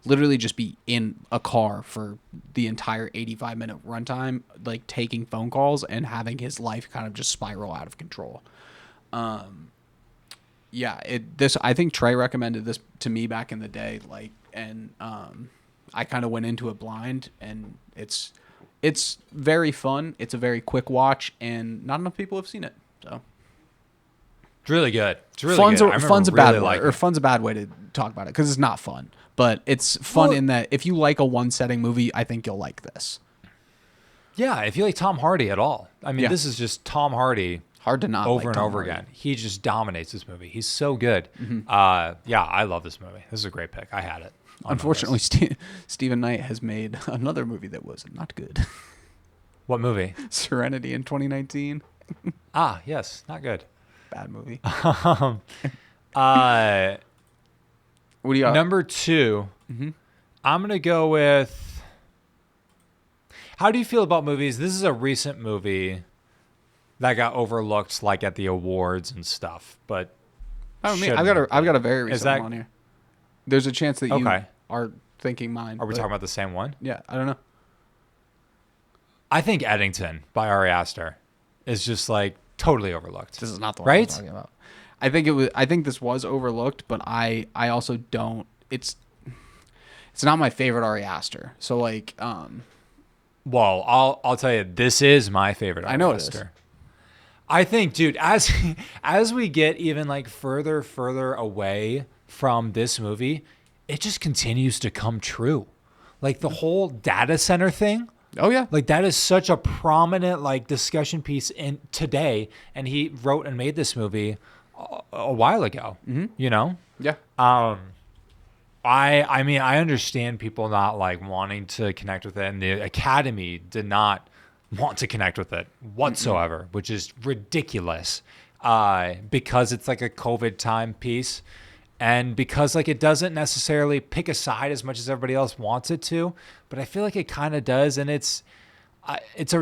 literally just be in a car for the entire 85-minute runtime, like taking phone calls and having his life kind of just spiral out of control. I think Trey recommended this to me back in the day, I kind of went into it blind, and it's very fun. It's a very quick watch, and not enough people have seen it. So It's really good. It's really fun's good. fun's a bad way, or fun's a bad way to talk about it because it's not fun. But it's fun in that if you like a one setting movie, I think you'll like this. Yeah, if you like Tom Hardy at all. I mean, Yeah. this is just Tom Hardy Hard to not over like and Tom over Hardy. again. He just dominates this movie. He's so good. Yeah, I love this movie. This is a great pick. I had it. on my Unfortunately, list. Stephen Knight has made another movie that was not good. What movie? Serenity in 2019. Ah, yes, not good. Bad movie. Uh, What do you got? Number 2, I'm going to go with... How do you feel about movies? This is a recent movie that got overlooked like at the awards and stuff, but I mean, shouldn't I've got have a been. very Is recent that- one on here. There's a chance that you Okay. are thinking mine. Are we but- talking about the same one? Yeah, I don't know. I think Eddington by Ari Aster is just like totally overlooked. This is not the one Right? I'm talking about. I think it was. I think this was overlooked, but I also don't. It's not my favorite Ari Aster. So like, Well, I'll tell you, this is my favorite. I know Ari it is. Aster. I think, dude, as we get even like further away from this movie, it just continues to come true. Like the whole data center thing. oh yeah, Like that is such a prominent like discussion piece in today, and he wrote and made this movie a while ago. You know, yeah. I mean I understand people not like wanting to connect with it, and the Academy did not want to connect with it whatsoever, which is ridiculous. Because it's like a COVID time piece. And because like it doesn't necessarily pick a side as much as everybody else wants it to, but I feel like it kind of does, and it's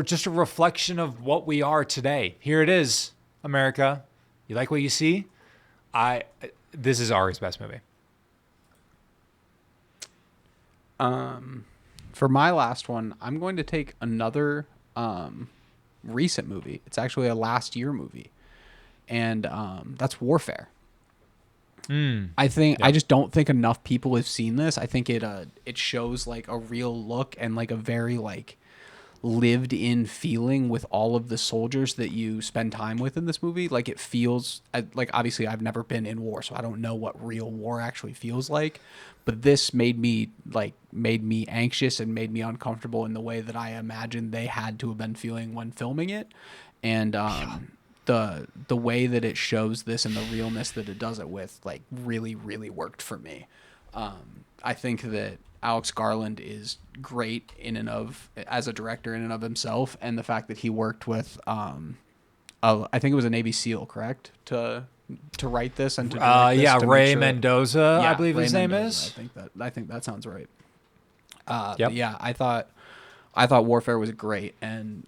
just a reflection of what we are today. Here it is, America. You like what you see? This is Ari's best movie. For my last one, I'm going to take another recent movie. It's actually a last year movie, and that's Warfare. I think I just don't think enough people have seen this. I think it shows like a real look and like a very like lived in feeling with all of the soldiers that you spend time with in this movie. Like it feels like, obviously I've never been in war, so I don't know what real war actually feels like, but this made me anxious and made me uncomfortable in the way that I imagined they had to have been feeling when filming it. And the way that it shows this and the realness that it does it with like really worked for me. I think that Alex Garland is great as a director in and of himself, and the fact that he worked with I think it was a Navy SEAL, correct, to write this and to direct this, to make Ray sure- Mendoza, I believe Ray his name Mendoza, is. I think that sounds right. Yep. But yeah, I thought Warfare was great, and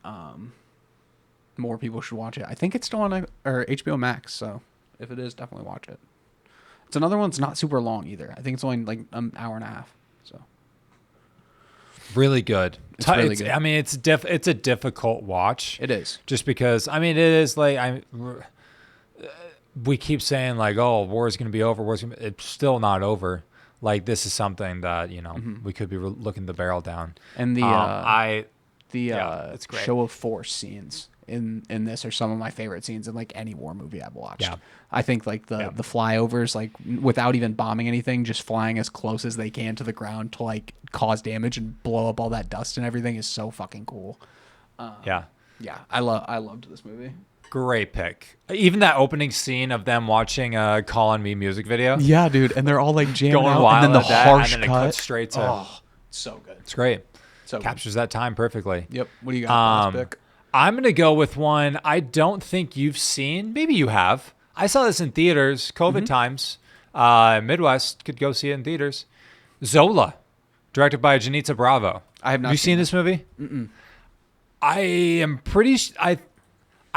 more people should watch it. I think it's still on HBO Max, so if it is, definitely watch it. It's another one that's not super long either. I think it's only like an hour and a half. So Really good. It's really good. I mean, it's a difficult watch. it is. Just because I mean, it is like we keep saying like, oh, war is going to be over. It's still not over. Like this is something that we could be looking the barrel down. And it's great. show of force scenes in this are some of my favorite scenes in like any war movie I've watched. Yeah. I think like the flyovers, like without even bombing anything, just flying as close as they can to the ground to like cause damage and blow up all that dust and everything is so fucking cool. Yeah. I loved this movie. Great pick. Even that opening scene of them watching a Call on Me music video. Yeah, dude, and they're all like jamming Going out, wild and then the at that, harsh and then it cut. cuts straight to. Oh, so good. It's great. So good. Captures that time perfectly. Yep. What do you got? Last pick? I'm going to go with one I don't think you've seen. Maybe you have. I saw this in theaters, COVID times. Midwest could go see it in theaters. Zola, directed by Janitza Bravo. I have not Have you seen seen this movie? Mm-mm. I am pretty...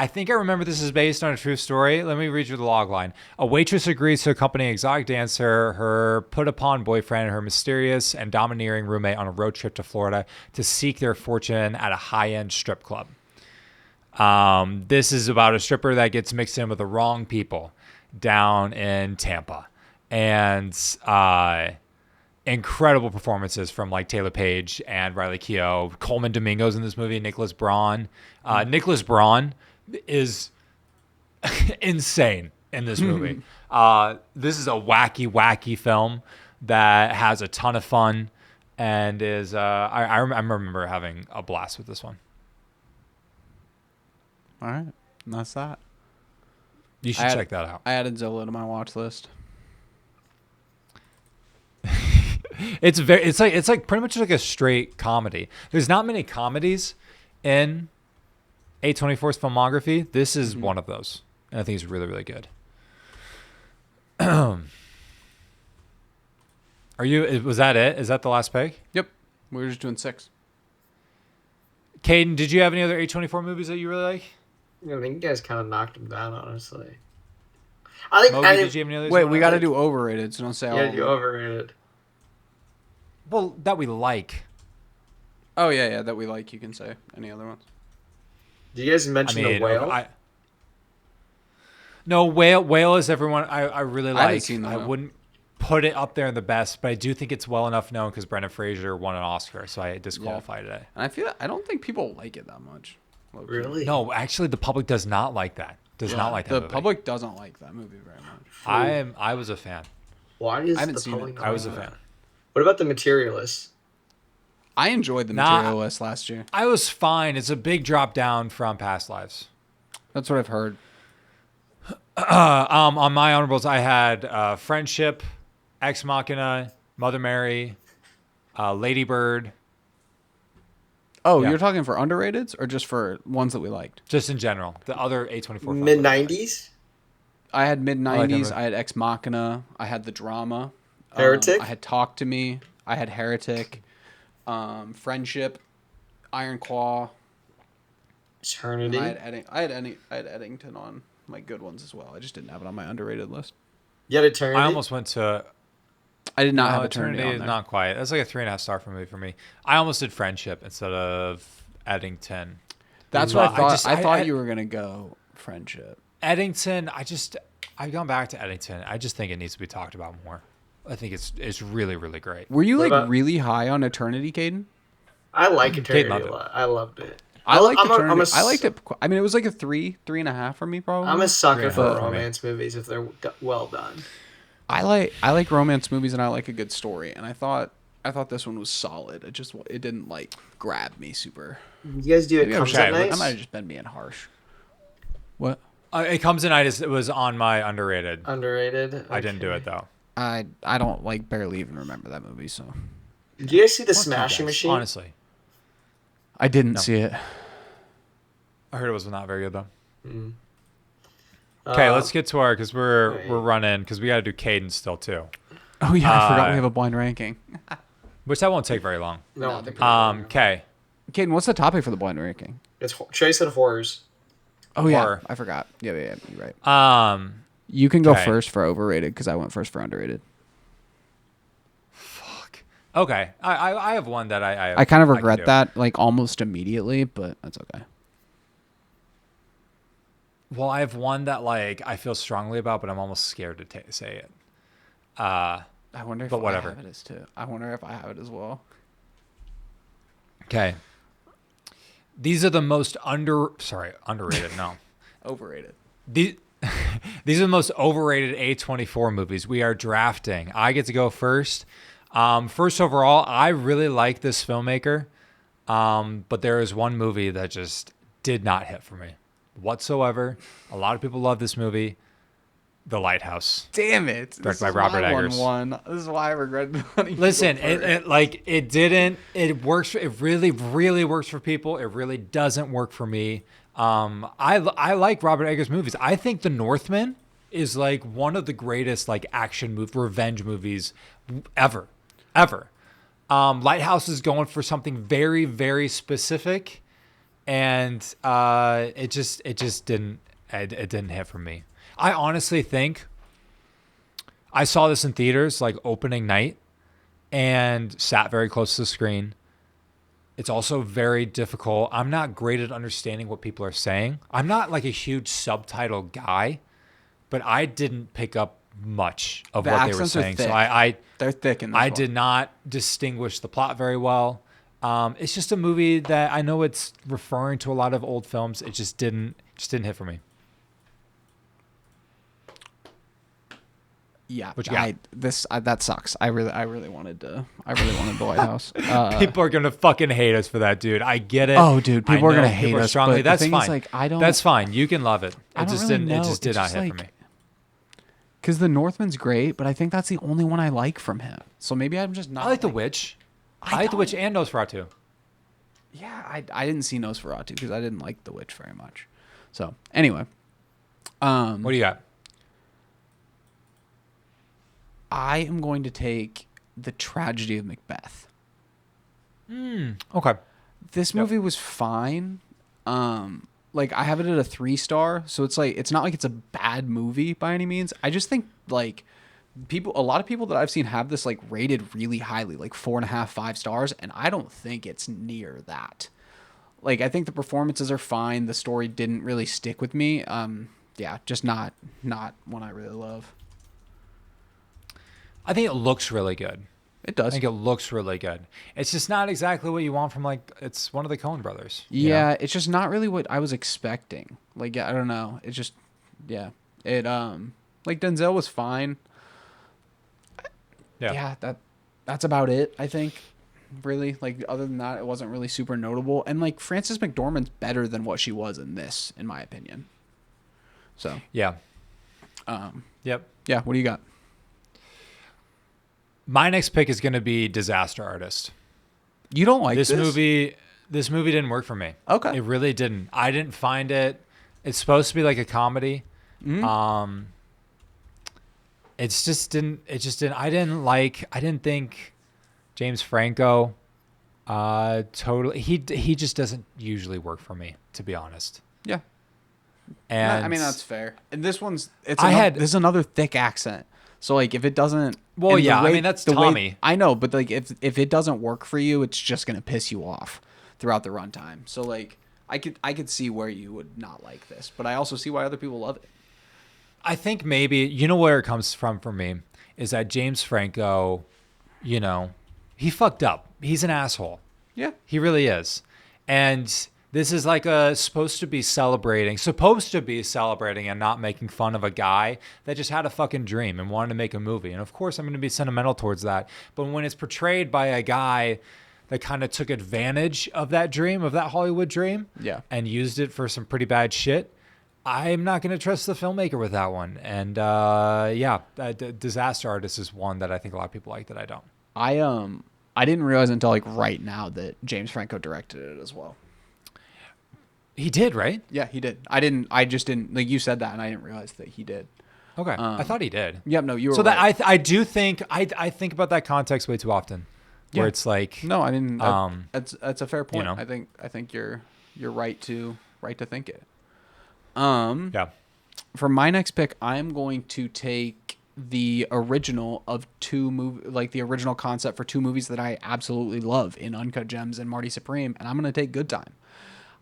I think I remember this is based on a true story. Let me read you the log line. A waitress agrees to accompany an exotic dancer, her put-upon boyfriend, and her mysterious and domineering roommate on a road trip to Florida to seek their fortune at a high-end strip club. This is about a stripper that gets mixed in with the wrong people down in Tampa. And incredible performances from like Taylor Page and Riley Keough. Coleman Domingo's in this movie. Nicholas Braun. Nicholas Braun is insane in this movie. This is a wacky film that has a ton of fun and is I remember having a blast with this one. All right. And that's that. You should check that out. I added Zola to my watch list. It's like pretty much like a straight comedy. There's not many comedies in A24's filmography. This is one of those, and I think it's really, really good. Was that it? Is that the last pick? Yep. We were just doing 6. Caden, did you have any other A24 movies that you really like? I think you guys kind of knocked them down, honestly. I think. Moby, did you have any others? Wait, we got to do overrated, so don't say all. Yeah, of you them. overrated. Well, that we like. Oh yeah, that we like. You can say any other ones. Did you guys mention the whale? No, Whale is everyone I really like. I haven't seen The Whale. I wouldn't put it up there in the best, but I do think it's well enough known because Brendan Fraser won an Oscar, so I disqualified it. And I don't think people like it that much. Low-key. Really? No, actually, the public does not like that. Not like that The movie. public doesn't like that movie very much. I was a fan. Why does I haven't the seen public it. not I was a like fan. that? What about The Materialist? I enjoyed The Materialist last year. I was fine. It's a big drop down from Past Lives. That's what I've heard. On my honorables, I had Friendship, Ex Machina, Mother Mary, Lady Bird. Oh, Yeah. you're talking for underrateds or just for ones that we liked? Just in general, the other A24 films. Mid-90s? I had mid I like that 90s. movie. I had Ex Machina. I had The Drama. Heretic? I had Talk to Me. I had Heretic. Friendship. Iron Claw. Eternity? And I had Eddington on my good ones as well. I just didn't have it on my underrated list. You had Eternity? I almost went to. I did not No, have Eternity on is there. not quite. That's like a 3.5 star for me. I almost did Friendship instead of Eddington. That's what I thought. I I thought you were gonna go Friendship. Eddington, I've gone back to Eddington. I just think it needs to be talked about more. I think it's really, really great. Were you What like about- really high on Eternity, Caden? I like Eternity loved a it. lot. I loved it. I liked Eternity. I'm a, I liked it. I mean, it was like a 3.5 for me, probably. I'm a sucker for 3.5 for me. romance movies if they're well done. I like romance movies and I like a good story, and I thought this one was solid. It didn't like grab me super. You guys do It Maybe Comes okay, at but I Night? might have just been being harsh. What? It Comes at Night it was on my underrated. Underrated? I didn't do Okay. it though. I don't like barely even remember that movie, so Did you guys see The Fuck you Smashing guys, Machine? Honestly, I didn't see it. I heard it was not very good though. Mm. Okay, let's get to our because we're right. running because we got to do Cadence still too, Oh yeah, I forgot Uh, we have a blind ranking. which that won't take very long. No, Okay, Caden, what's the topic for the blind ranking? it's Trey said horrors. Oh yeah, Horror. I forgot. Yeah, you're right. You You can go okay. first for overrated because I went first for underrated. Okay, I have one that I kind of can regret do. that like almost immediately, but that's okay. Well, I have one that like I feel strongly about, but I'm almost scared to say it. I wonder if But whatever. I have it as too. I wonder if I have it as well. Okay. These are the most underrated. No, Overrated. these these are the most overrated A24 movies. We are drafting. I get to go first. First overall, I really like this filmmaker, but there is one movie that just did not hit for me whatsoever. A lot of people love this movie, The Lighthouse. Damn it! Directed by Robert Eggers. This is why I regret letting you Listen, go first. it didn't. It works. It really, really works for people. It really doesn't work for me. I like Robert Eggers movies. I think The Northman is like one of the greatest like revenge movies ever. Lighthouse is going for something very, very specific, and it just didn't hit for me. I honestly think I saw this in theaters like opening night and sat very close to the screen. It's also very difficult. I'm not great at understanding what people are saying. I'm not like a huge subtitle guy, but I didn't pick up much of The what they were accents are saying. So thick. They're thick in this I one. did not distinguish the plot very well. It's just a movie that I know it's referring to a lot of old films. It just didn't hit for me. Yeah, What you got? That sucks. I really wanted the White House. People are gonna fucking hate us for that, dude. I get it. Oh, dude, people I are gonna know hate people are us. strongly. But the That's thing fine. is, like, I don't. That's fine. You can love it. I It don't just really didn't. know. It just did It's not just, hit for like, me. Because the Northman's great, but I think that's the only one I like from him. So maybe I'm just not. I like The Witch. I like The Witch and Nosferatu. Yeah, I didn't see Nosferatu because I didn't like The Witch very much. So anyway, What do you got? I am going to take The Tragedy of Macbeth. Okay. This movie was fine. Like I have it at a 3-star, so it's like it's not like it's a bad movie by any means. I just think like a lot of people that I've seen have this like rated really highly, like 4.5, 5 stars, and I don't think it's near that. Like I think the performances are fine. The story didn't really stick with me. Yeah, just not one I really love. I think it looks really good. It does. I think it looks really good. It's just not exactly what you want from like it's one of the Coen brothers. you Yeah, know? it's just not really what I was expecting. Like I don't know. It's just yeah. It like Denzel was fine. Yeah, that's about it, I think. Really. Like other than that, it wasn't really super notable. And like Frances McDormand's better than what she was in this, in my opinion. So Yeah. Yep. yeah, what do you got? My next pick is going to be Disaster Artist. You don't like this movie? This movie didn't work for me. Okay. It really didn't. I didn't find it. It's supposed to be like a comedy. Mm-hmm. It just didn't. I didn't think James Franco. Totally. He just doesn't usually work for me, to be honest. Yeah. And I mean that's fair. And this one's this is another thick accent. So like if it doesn't Well, and the yeah, I way- mean that's the way- Tommy. I know, but like if it doesn't work for you, it's just gonna piss you off throughout the runtime. So like I could see where you would not like this, but I also see why other people love it. I think maybe you know where it comes from for me is that James Franco, he fucked up. He's an asshole. Yeah. He really is. And this is like supposed to be celebrating and not making fun of a guy that just had a fucking dream and wanted to make a movie. And of course I'm going to be sentimental towards that. But when it's portrayed by a guy that kind of took advantage of that dream, of that Hollywood dream, Yeah. and used it for some pretty bad shit, I'm not going to trust the filmmaker with that one. And Disaster Artist is one that I think a lot of people like that I don't. I didn't realize until like right now that James Franco directed it as well. He did, right? Yeah, he did. I just didn't like you said that and I didn't realize that he did. Okay. I thought he did. Yep, no, you were So right. that I do think I think about that context way too often, where Yeah. it's like No, I didn't. That's a fair point. know. I think you're right to think it. yeah. For my next pick, I'm going to take the original of the original concept for two movies that I absolutely love in Uncut Gems and Marty Supreme, and I'm going to take Good Time.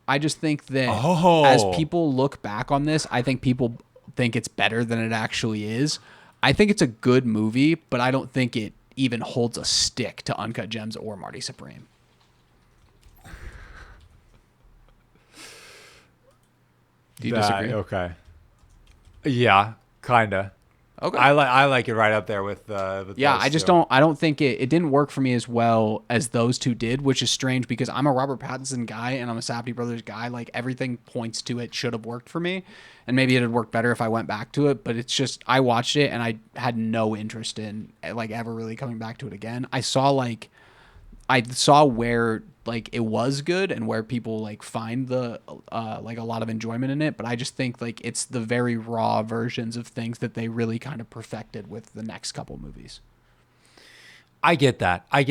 I just think that as people look back on this, I think people think it's better than it actually is. I think it's a good movie, but I don't think it even holds a stick to Uncut Gems or Marty Supreme. Do you disagree? Okay. Yeah, kinda. Okay. I like it right up there with Yeah, those I just two. I don't think it didn't work for me as well as those two did, which is strange because I'm a Robert Pattinson guy and I'm a Safdie Brothers guy. Like everything points to it should have worked for me, and maybe it'd work better if I went back to it. But it's just I watched it and I had no interest in like ever really coming back to it again. I saw where like it was good and where people like find the like a lot of enjoyment in it, but I just think like it's the very raw versions of things that they really kind of perfected with the next couple movies. I get that. I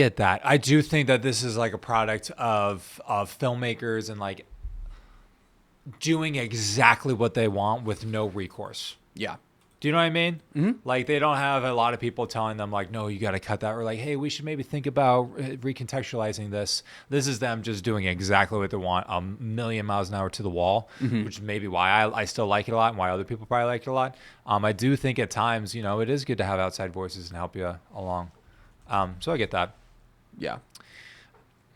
do think that this is like a product of filmmakers and like doing exactly what they want with no recourse. Yeah. Do you know what I mean? Mm-hmm. Like they don't have a lot of people telling them like, no, you got to cut that, or like, hey, we should maybe think about recontextualizing this. This is them just doing exactly what they want, a million miles an hour to the wall, which is maybe why I still like it a lot and why other people probably like it a lot. I do think at times, it is good to have outside voices and help you along. So I get that. Yeah.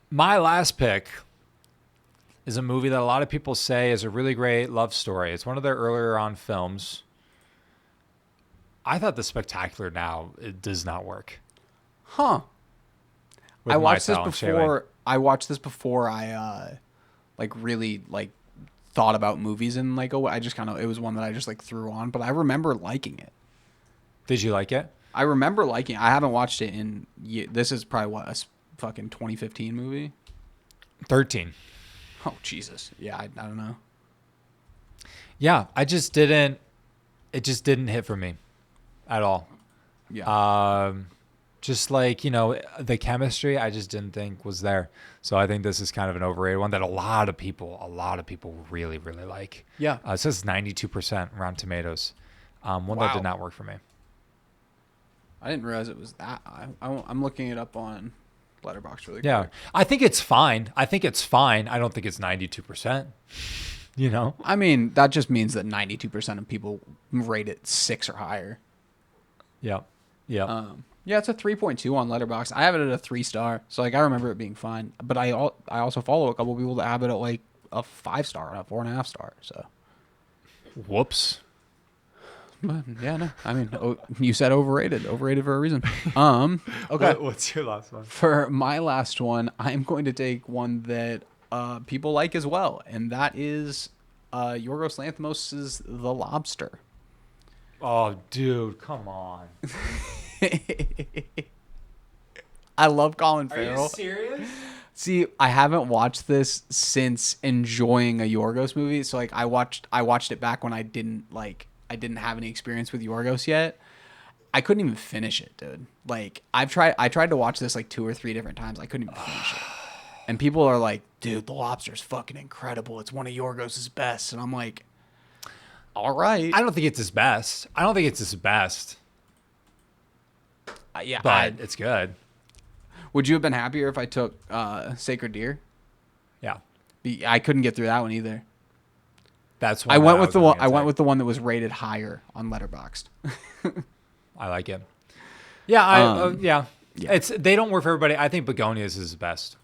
My last pick is a movie that a lot of people say is a really great love story. It's one of their earlier on films. I thought The Spectacular Now it does not work. Huh. With I watched this Meitel and Shailene. before. I watched this before I like really like thought about movies and like I just kind of it was one that I just like threw on, but I remember liking it. Did you like it? I remember liking it. I haven't watched it in this is probably what fucking 2015 movie. 13. Oh Jesus. Yeah, I don't know. Yeah, it just didn't hit for me at all. Yeah. Just like, the chemistry I just didn't think was there. So I think this is kind of an overrated one that a lot of people really, really like. Yeah. It says 92% Rotten Tomatoes. One that did not work for me. I didn't realize it was that high. I'm looking it up on Letterboxd really quick. Yeah. I think it's fine. I don't think it's 92%. I mean, that just means that 92% of people rate it 6 or higher. Yeah. Yeah. Yeah, it's a 3.2 on Letterboxd. I have it at a 3-star, so like I remember it being fine. But I also follow a couple people that have it at like a 5-star and a 4.5-star. So, whoops. But yeah, no. I mean, you said overrated for a reason. Okay. What's your last one? For my last one, I'm going to take one that people like as well, and that is Yorgos Lanthimos' The Lobster. Oh, dude, come on. I love Colin Farrell. Are you serious? See, I haven't watched this since enjoying a Yorgos movie. So like I watched it back when I didn't have any experience with Yorgos yet. I couldn't even finish it, dude. Like I tried to watch this like 2 or 3 different times. I couldn't even finish it. And people are like, dude, The Lobster's fucking incredible. It's one of Yorgos' best. And I'm like, all right. I don't think it's his best. Yeah, but it's good. Would you have been happier if I took Sacred Deer? Yeah. I couldn't get through that one either. That's one I went that with the was one. gonna I went take. with the one that was rated higher on Letterboxd. I like it. Yeah, yeah. Yeah. They don't work for everybody. I think Begonias is the best.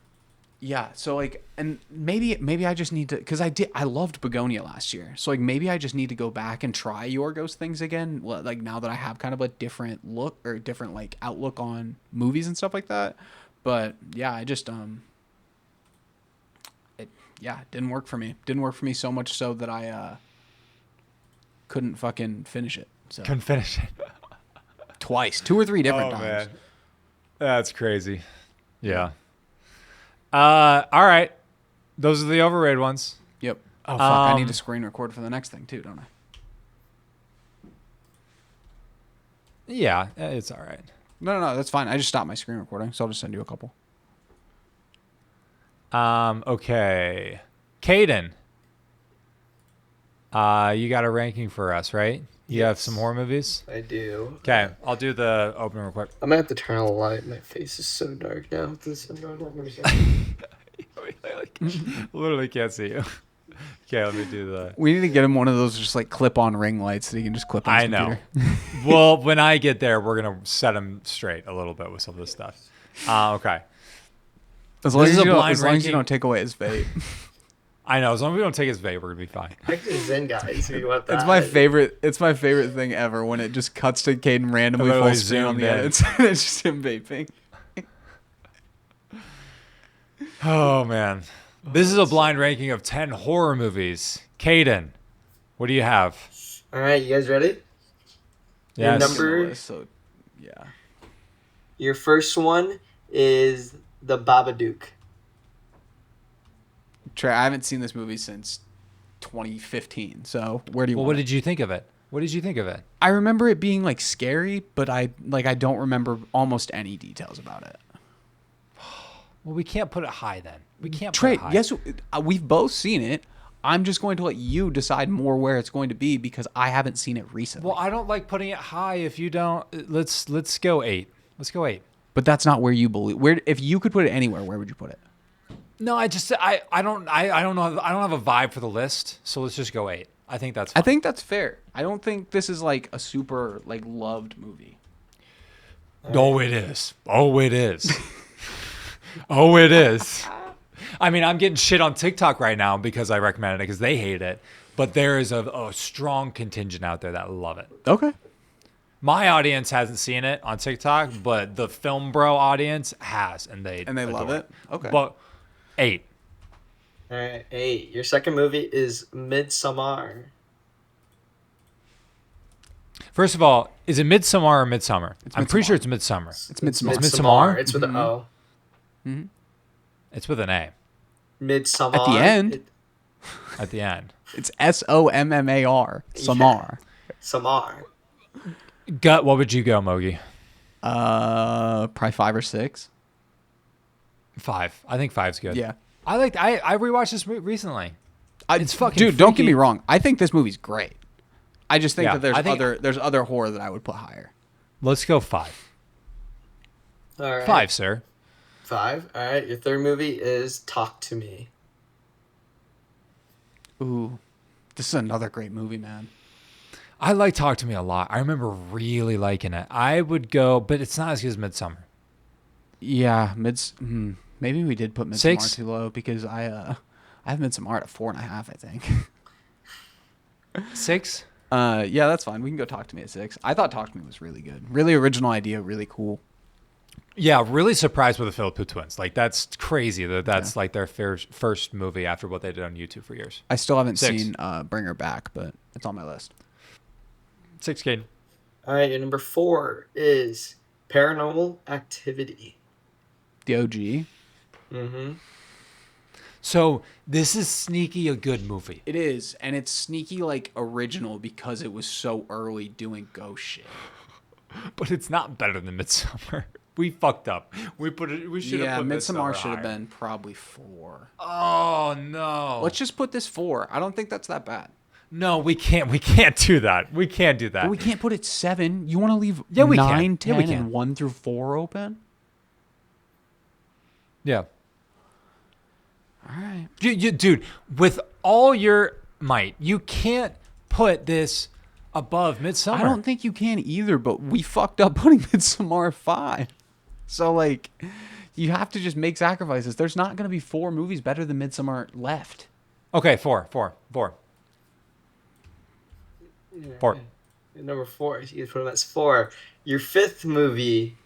Yeah. So like, and maybe I just need to, because I loved Begonia last year. So like maybe I just need to go back and try Yorgos things again. Like now that I have kind of a different look or different like outlook on movies and stuff like that. But yeah, I just it didn't work for me. Didn't work for me so much so that I couldn't fucking finish it. So Couldn't finish it. twice, 2 or 3 different times. Man. That's crazy. Yeah. All right. Those are the overrated ones. Yep. Oh fuck! I need to screen record for the next thing too, don't I? Yeah, it's all right. No, that's fine. I just stopped my screen recording, so I'll just send you a couple. Okay. Caden. You got a ranking for us, right? You have some horror movies? I do. Okay, I'll do the opening real quick. I'm gonna have to turn on the light. My face is so dark now. This I'm not Literally can't see you. Okay, let me do the... We need to get him one of those just like clip-on ring lights that he can just clip on his computer. Well, when I get there, we're going to set him straight a little bit with some of this stuff. Okay. As long as This is a you blind don't ranking. take away his vape. I know. As long as we don't take his vape, we're going to be fine. Actually, Zen guys, if you want that. It's my favorite thing ever when it just cuts to Caden randomly Literally full screen on the zoomed in. edits. It's just him vaping. Oh, man. This is a blind ranking of 10 horror movies. Caden, what do you have? All right, you guys ready? Yes. Number- So, yeah. Your first one is The Babadook. Trey, I haven't seen this movie since 2015. So where do you? Well, want what did you think of it? I remember it being like scary, but I don't remember almost any details about it. Well, we can't put it high then. We can't put Trey, it high. yes, we've both seen it. I'm just going to let you decide more where it's going to be because I haven't seen it recently. Well, I don't like putting it high if you don't. Let's go 8. Let's go 8. But that's not where you believe. Where if you could put it anywhere, where would you put it? No, I don't know. I don't have a vibe for the list, so let's just go 8. I think that's fine. I think that's fair. I don't think this is like a super like loved movie. Oh, it is. Oh, it is. Oh, it is. I mean, I'm getting shit on TikTok right now because I recommended it because they hate it. But there is a strong contingent out there that love it. Okay. My audience hasn't seen it on TikTok, but the Film Bro audience has, and they love it. Okay. But 8. All right, 8. Your second movie is Midsommar. First of all, is it Midsommar or Midsummer? I'm pretty Midsommar. sure it's Midsummer. It's Midsommar. Midsommar? It's with an O. It's with an A Midsommar. At the end. at the end. It's Sommar. Samar. Samar. Gut, what would you go, Mogi? Probably 5 or 6. 5. I think 5's good. Yeah. I rewatched this movie recently. It's fucking dude. Don't get freaky. me wrong. I think this movie's great. I just think Yeah, that there's other horror that I would put higher. Let's go 5. All right. 5, sir. 5. All right. Your third movie is Talk to Me. Ooh, this is another great movie, man. I like Talk to Me a lot. I remember really liking it. I would go, but it's not as good as Midsummer. Yeah, maybe we did put Midsommar 6? too low because I have Midsommar at 4.5. I think. 6? Yeah, that's fine. We can go Talk to Me at 6. I thought Talk to Me was really good. Really original idea. Really cool. Yeah, really surprised with the Philippou twins. Like, that's crazy that's like their first movie after what they did on YouTube for years. I still haven't 6. seen Bring Her Back, but it's on my list. 6, Caden. All right. Your number 4 is Paranormal Activity. The OG. Mm-hmm. So this is sneaky a good movie. It is, and it's sneaky like original because it was so early doing ghost shit. But it's not better than Midsummer. We fucked up. We should have put Midsommar should have higher. been probably 4. Oh no. Let's just put this 4. I don't think that's that bad. No, we can't. We can't do that. We can't do that. But we can't put it 7. You want to leave Yeah, we 9, can. 10, Yeah, we can. and 1 through 4 open? Yeah. All right. Dude, with all your might, you can't put this above Midsummer. I don't think you can either, but we fucked up putting Midsommar 5. So, like, you have to just make sacrifices. There's not going to be 4 movies better than Midsommar left. Okay, 4. Number 4. You put them as 4. Your 5th movie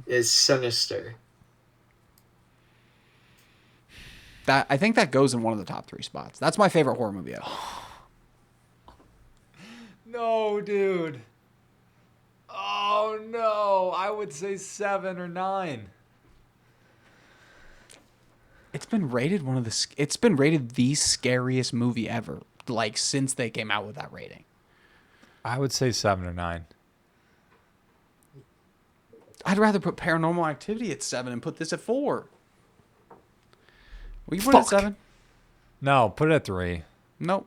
is Sinister. I think that goes in one of the top 3 spots. That's my favorite horror movie ever. No, dude. Oh no, I would say 7 or 9. It's been rated it's been rated the scariest movie ever, like since they came out with that rating. I would say 7 or 9. I'd rather put Paranormal Activity at 7 and put this at 4. Will you put it at 7? No, put it at 3. Nope.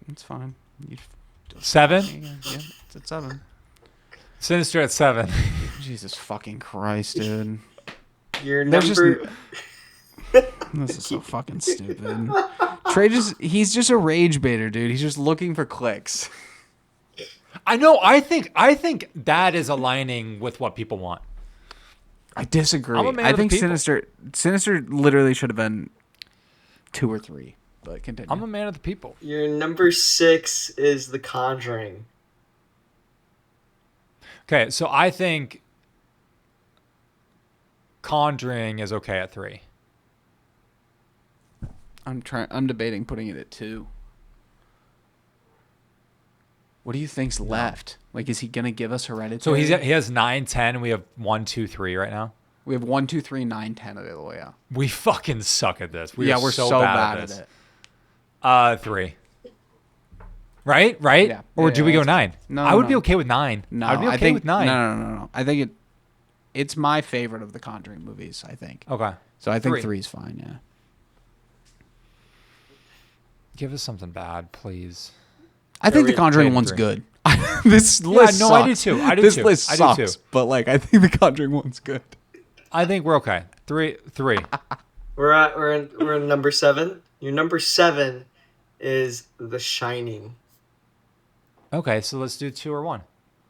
It's fine. 7? Yeah, it's at 7. Sinister at 7. Jesus fucking Christ, dude. Your There's number... This is so fucking stupid. Trey he's just a rage baiter, dude. He's just looking for clicks. I know. I think that is aligning with what people want. I disagree. I'm a man I of the think people. Sinister literally should have been 2 or 3. But continue. I'm a man of the people. Your number 6 is The Conjuring. Okay, so I think Conjuring is okay at 3. I'm debating putting it at 2. What do you think's left? Like, is he gonna give us Hereditary? So he has 9, 10, and we have 1, 2, 3 right now. We have 1, 2, 3, 9, 10 available. Yeah. We fucking suck at this. We're so bad at at it. 3. Right? Yeah. Or Yeah, do we go that's 9? No, I would no. be okay with 9. No, I would be okay I think with 9. No. I think it's my favorite of the Conjuring movies. I think. Okay. So I think 3. 3 is fine. Yeah. Give us something bad, please. I think the we- Conjuring Jaden one's 3. good. This list no, sucks. I do too. I do this too. list I do sucks, too. but like I think the Conjuring one's good. I think we're okay. 3. We're in number 7. Your number 7 is The Shining. Okay, so let's do 2 or 1.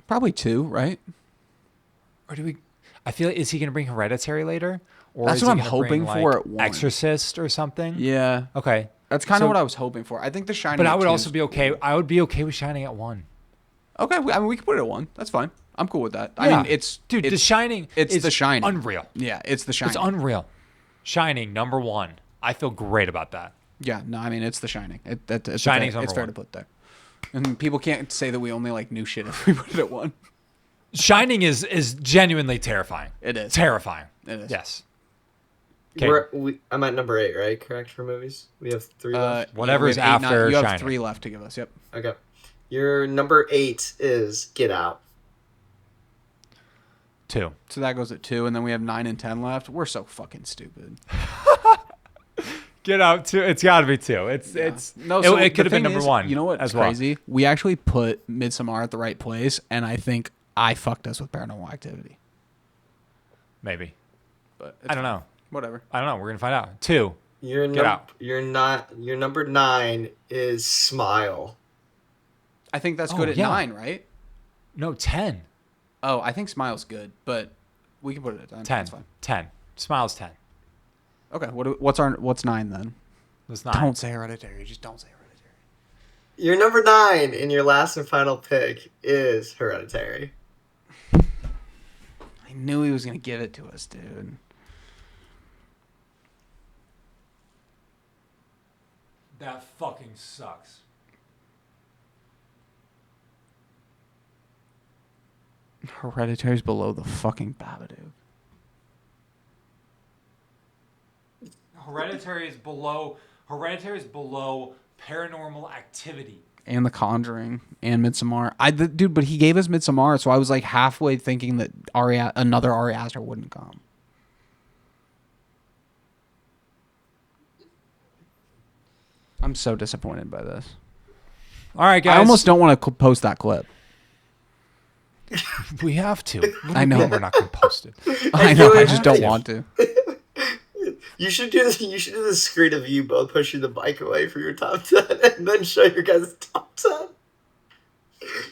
Probably 2, right? Or do we? I feel like, is he going to bring Hereditary later? Or That's is what he I'm gonna hoping bring, for like, at 1. Exorcist or something. Yeah. Okay. That's kind of So- what I was hoping for. I think The Shining. But I at would 2 also is be okay. cool. I would be okay with Shining at 1. Okay, I mean we can put it at 1. That's fine. I'm cool with that. Yeah. I mean, it's The Shining. It's is The Shining. Unreal. Yeah, it's The Shining. It's unreal. Shining #1. I feel great about that. Yeah, no, I mean it's The Shining. It's Shining's it's fair #1. to put there. And people can't say that we only like new shit if we put it at 1. Shining is genuinely terrifying. It is. Terrifying. It is. Yes. Okay. I'm at number 8, right? Correct for movies. We have 3 left. Whatever's we have 8, after You have Shining. 3 left to give us. Yep. Okay. Your number 8 is Get Out. 2. So that goes at 2, and then we have 9 and 10 left. We're so fucking stupid. Get Out 2. It's got to be 2. It's No, so it could the have been thing number is, 1. You know what's as well. crazy? We actually put Midsommar at the right place, and I think I fucked us with Paranormal Activity. Maybe. But I don't know. Whatever. I don't know. We're gonna find out. 2. Get Out. Your number 9 is Smile. I think that's Oh, good at yeah. 9, right? No, 10. Oh, I think Smile's good, but we can put it at 10. 10. That's fine. 10. Smile's 10. Okay, what's 9 then? That's 9. Don't say Hereditary. Just don't say Hereditary. Your number 9 and your last and final pick is Hereditary. I knew he was gonna give it to us, dude. That fucking sucks. Hereditary's below the fucking Babadook. Hereditary is below Paranormal Activity. And The Conjuring and Midsommar. Dude, but he gave us Midsommar, so I was like halfway thinking that another Ari Aster wouldn't come. I'm so disappointed by this. All right, guys. I almost don't want to post that clip. We have to. I know. We're not going to post it. I know. I just don't want to. You should do this. You should do the screen of you both pushing the bike away for your top 10, and then show your guys' top 10.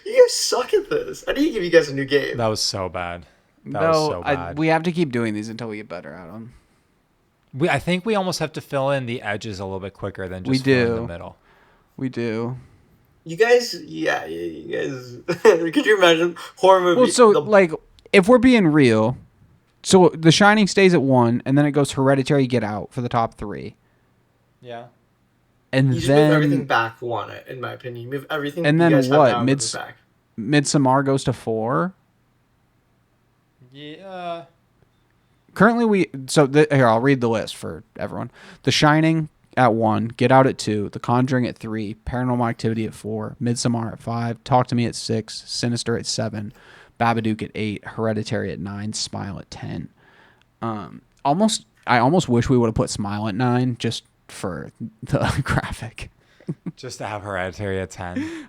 You guys suck at this. I need to give you guys a new game. That was so bad. That was so bad. We have to keep doing these until we get better at them. I think we almost have to fill in the edges a little bit quicker than just We fill in do. the middle. We do. You guys, yeah, you guys. Could you imagine horror movie? Well, so like, if we're being real, so The Shining stays at 1, and then it goes Hereditary, Get Out for the top 3, Yeah. and you should move everything then back 1, in my opinion. You move everything. And you then guys have what? now, move it back. Midsommar goes to 4. Yeah. Currently, here I'll read the list for everyone. The Shining at 1, Get Out at 2, The Conjuring at 3, Paranormal Activity at 4, Midsommar at 5, Talk to Me at 6, Sinister at 7, Babadook at 8, Hereditary at 9, Smile at 10. I almost wish we would have put Smile at 9 just for the graphic. Just to have Hereditary at 10.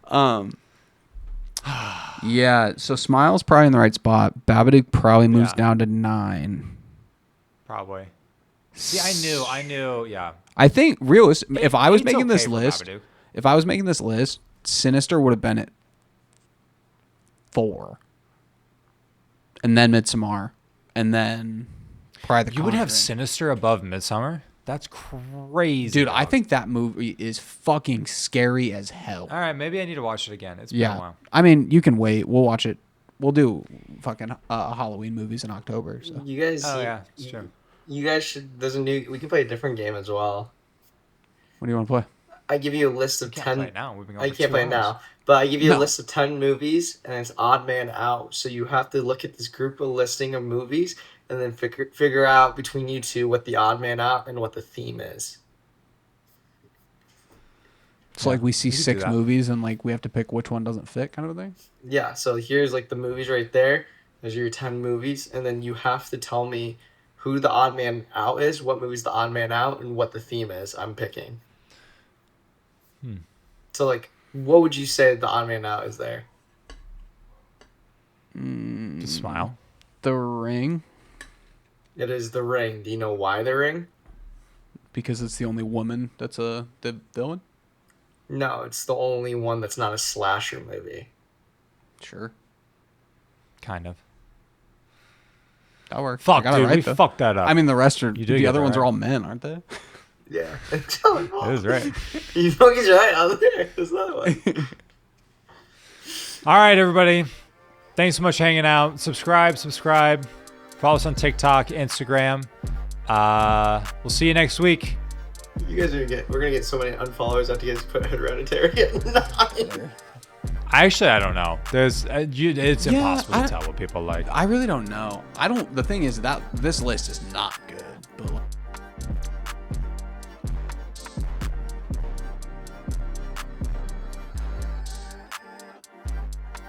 Yeah, so Smile's probably in the right spot. Babadook probably moves Yeah. down to 9. Probably. See, I knew, yeah. I think if I was Eight's making okay this for list, Babadook. if I was making this list, Sinister would have been at 4. And then Midsommar. And then probably The You would have Conjuring. Sinister above Midsummer? That's crazy. Dude, I dog. think that movie is fucking scary as hell. All right, maybe I need to watch it again. It's been a Yeah. while. I mean, you can wait. We'll watch it. We'll do fucking Halloween movies in October. So. You guys. Oh, yeah, it's true. You guys should. There's a new. We can play a different game as well. What do you want to play? I give you a list of Can't 10. play it now. We've been going I for can't 2 play it hours. now, but I give you a No. list of 10 movies, and it's odd man out. So you have to look at this group of listing of movies, and then figure out between you two what the odd man out and what the theme is. So like we see we could do 6 that. movies and like we have to pick which one doesn't fit, kind of a thing. Yeah. So here's like the movies right there. Those are your 10 movies, and then you have to tell me who the odd man out is, what movie's the odd man out, and what the theme is I'm picking. So like, what would you say the odd man out is there? Just smile. The Ring, It is The Ring. Do you know why The Ring? because it's the only woman that's the villain. No, it's the only one that's not a slasher movie. Sure, Kind of. that works. Fuck, I got it dude. right, We though. fucked that up. I mean, the rest are You did the get other that ones right. are all men, aren't they? Yeah. It is right. You fucking right out there. There's another one. All right, everybody. Thanks so much for hanging out. Subscribe. Follow us on TikTok, Instagram. We'll see you next week. You guys we're gonna get so many unfollowers after you guys put Hereditary at 9. Actually, I don't know. It's impossible to tell what people like. I really don't know. The thing is that this list is not good.